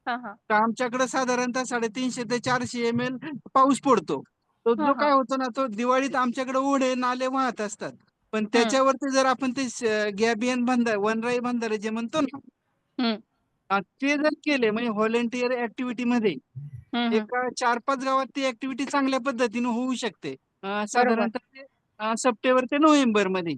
तर आमच्याकडे साधारणतः 350 ते 400 ml पाऊस पडतो. तो जो काय होतो ना, तो दिवाळीत आमच्याकडे ओढे नाले वाहत असतात. पण त्याच्यावरती जर आपण ते गॅबियन बंधारे, वनराई बंधारे जे म्हणतो ना, ते जर केले म्हणजे व्हॉलेंटिअर ऍक्टिव्हिटी मध्ये एक 4-5 गावात ती ऍक्टिव्हिटी चांगल्या पद्धतीने होऊ शकते. साधारणतः सप्टेंबर ते नोव्हेंबर मध्ये.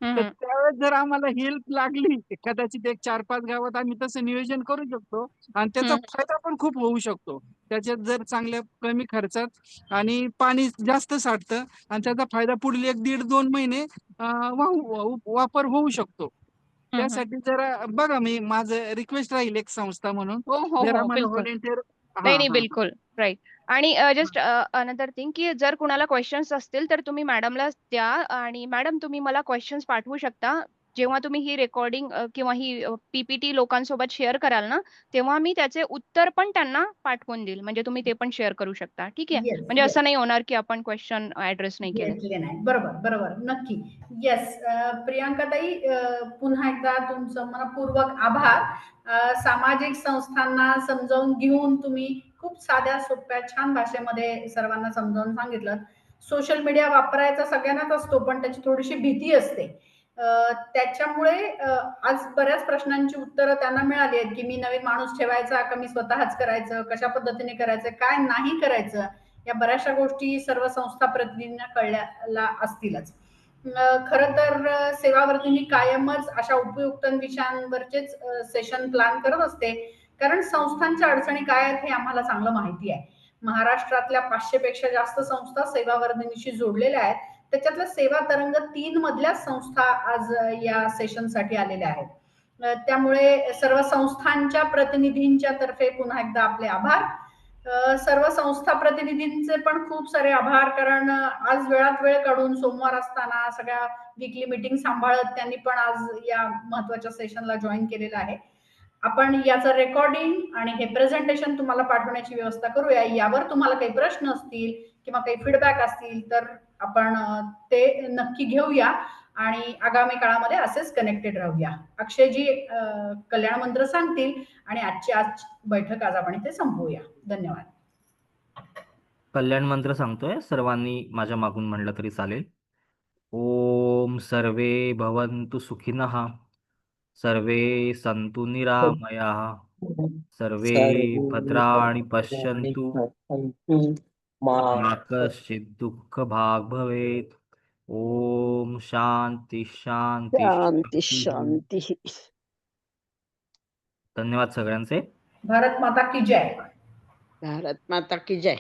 तर त्यावेळेस जर आम्हाला हेल्प लागली कदाचित एक 4-5 गावात आम्ही तसं नियोजन करू शकतो आणि त्याचा फायदा पण खूप होऊ शकतो. त्याच्यात जर चांगल्या कमी खर्चात आणि पाणी जास्त साठतं आणि त्याचा फायदा पुढील 1-1.5-2 महिने वापर होऊ शकतो. त्यासाठी जरा बघा, मी माझं रिक्वेस्ट राहील एक संस्था म्हणून जर आम्हाला व्हॉलेंटिअर. नाही, बिलकुल राईट. आणि जस्ट अनदर थिंग की जर कुणाला क्वेश्चन्स असतील तर तुम्ही मॅडमला द्या आणि मॅडम तुम्ही मला क्वेश्चन्स पाठवू शकता. जेव्हा तुम्ही ही रेकॉर्डिंग किंवा ही PPT लोकांसोबत शेअर कराल ना, तेव्हा मी त्याचे उत्तर पण त्यांना पाठवून देईल. म्हणजे तुम्ही ते पण शेअर करू शकता. ठीक आहे? म्हणजे असं नाही होणार की आपण क्वेश्चन ऍड्रेस नाही केले. बरोबर, नक्की. येस, प्रियांकाताई, पुन्हा एकदा तुमचं मनपूर्वक आभार. सामाजिक संस्थांना समजावून घेऊन तुम्ही खूप साध्या सोप्या छान भाषेमध्ये सर्वांना समजावून सांगितलं. सोशल मीडिया वापरायचा सगळ्यांनाच असतो, पण त्याची थोडीशी भीती असते. त्याच्यामुळे आज बऱ्याच प्रश्नांची उत्तरं त्यांना मिळाली आहेत की मी नवीन माणूस ठेवायचा का मी स्वतःच करायचं, कशा पद्धतीने करायचं, काय नाही करायचं, या बऱ्याचशा गोष्टी सर्व संस्था प्रतिनिधींना कळल्या असतीलच. खरं तर सेवावर्धिनी कायमच अशा उपयुक्त विषयांवरचेच सेशन प्लॅन करत असते, कारण संस्थांच्या अडचणी काय आहेत हे आम्हाला चांगलं माहिती आहे. महाराष्ट्रातल्या 500 पेक्षा जास्त संस्था सेवावर्धिनीशी जोडलेल्या आहेत. त्याच्यातल्या सेवा तरंग 3 मधल्या संस्था आज या सेशनसाठी आलेल्या आहेत. त्यामुळे सर्व संस्थांच्या प्रतिनिधींच्या तर्फे पुन्हा एकदा आपले आभार. सर्व संस्था प्रतिनिधींचे पण खूप सारे आभार, कारण आज वेळात वेळ काढून सोमवार असताना सगळ्या वीकली मीटिंग सांभाळत त्यांनी पण आज या महत्वाच्या सेशनला जॉईन केलेलं आहे. आपण याचं रेकॉर्डिंग आणि हे प्रेझेंटेशन तुम्हाला पाठवण्याची व्यवस्था करूया. यावर तुम्हाला काही प्रश्न असतील किंवा काही फीडबॅक असतील तर आपण ते नक्की घेऊया आणि आगामी काळामध्ये असेच कनेक्टेड राहूया. अक्षयजी कल्याण मंत्र सांगतील आणि आजची बैठक आज आपण इथे संपवूया. धन्यवाद. कल्याण मंत्र सांगतोय, सर्वांनी माझ्या मागून म्हणलं तरी चालेल. ओम सर्वे भवन्तु सुखिनः, सर्वे सन्तु निरामयाः, सर्वे भद्राणि पश्यन्तु, मा कश्चित् दुःख भाग भवेत्. ओम शांती शांती शांती. धन्यवाद सगळ्यांचे. भारत माता की जय. भारत माता की जय.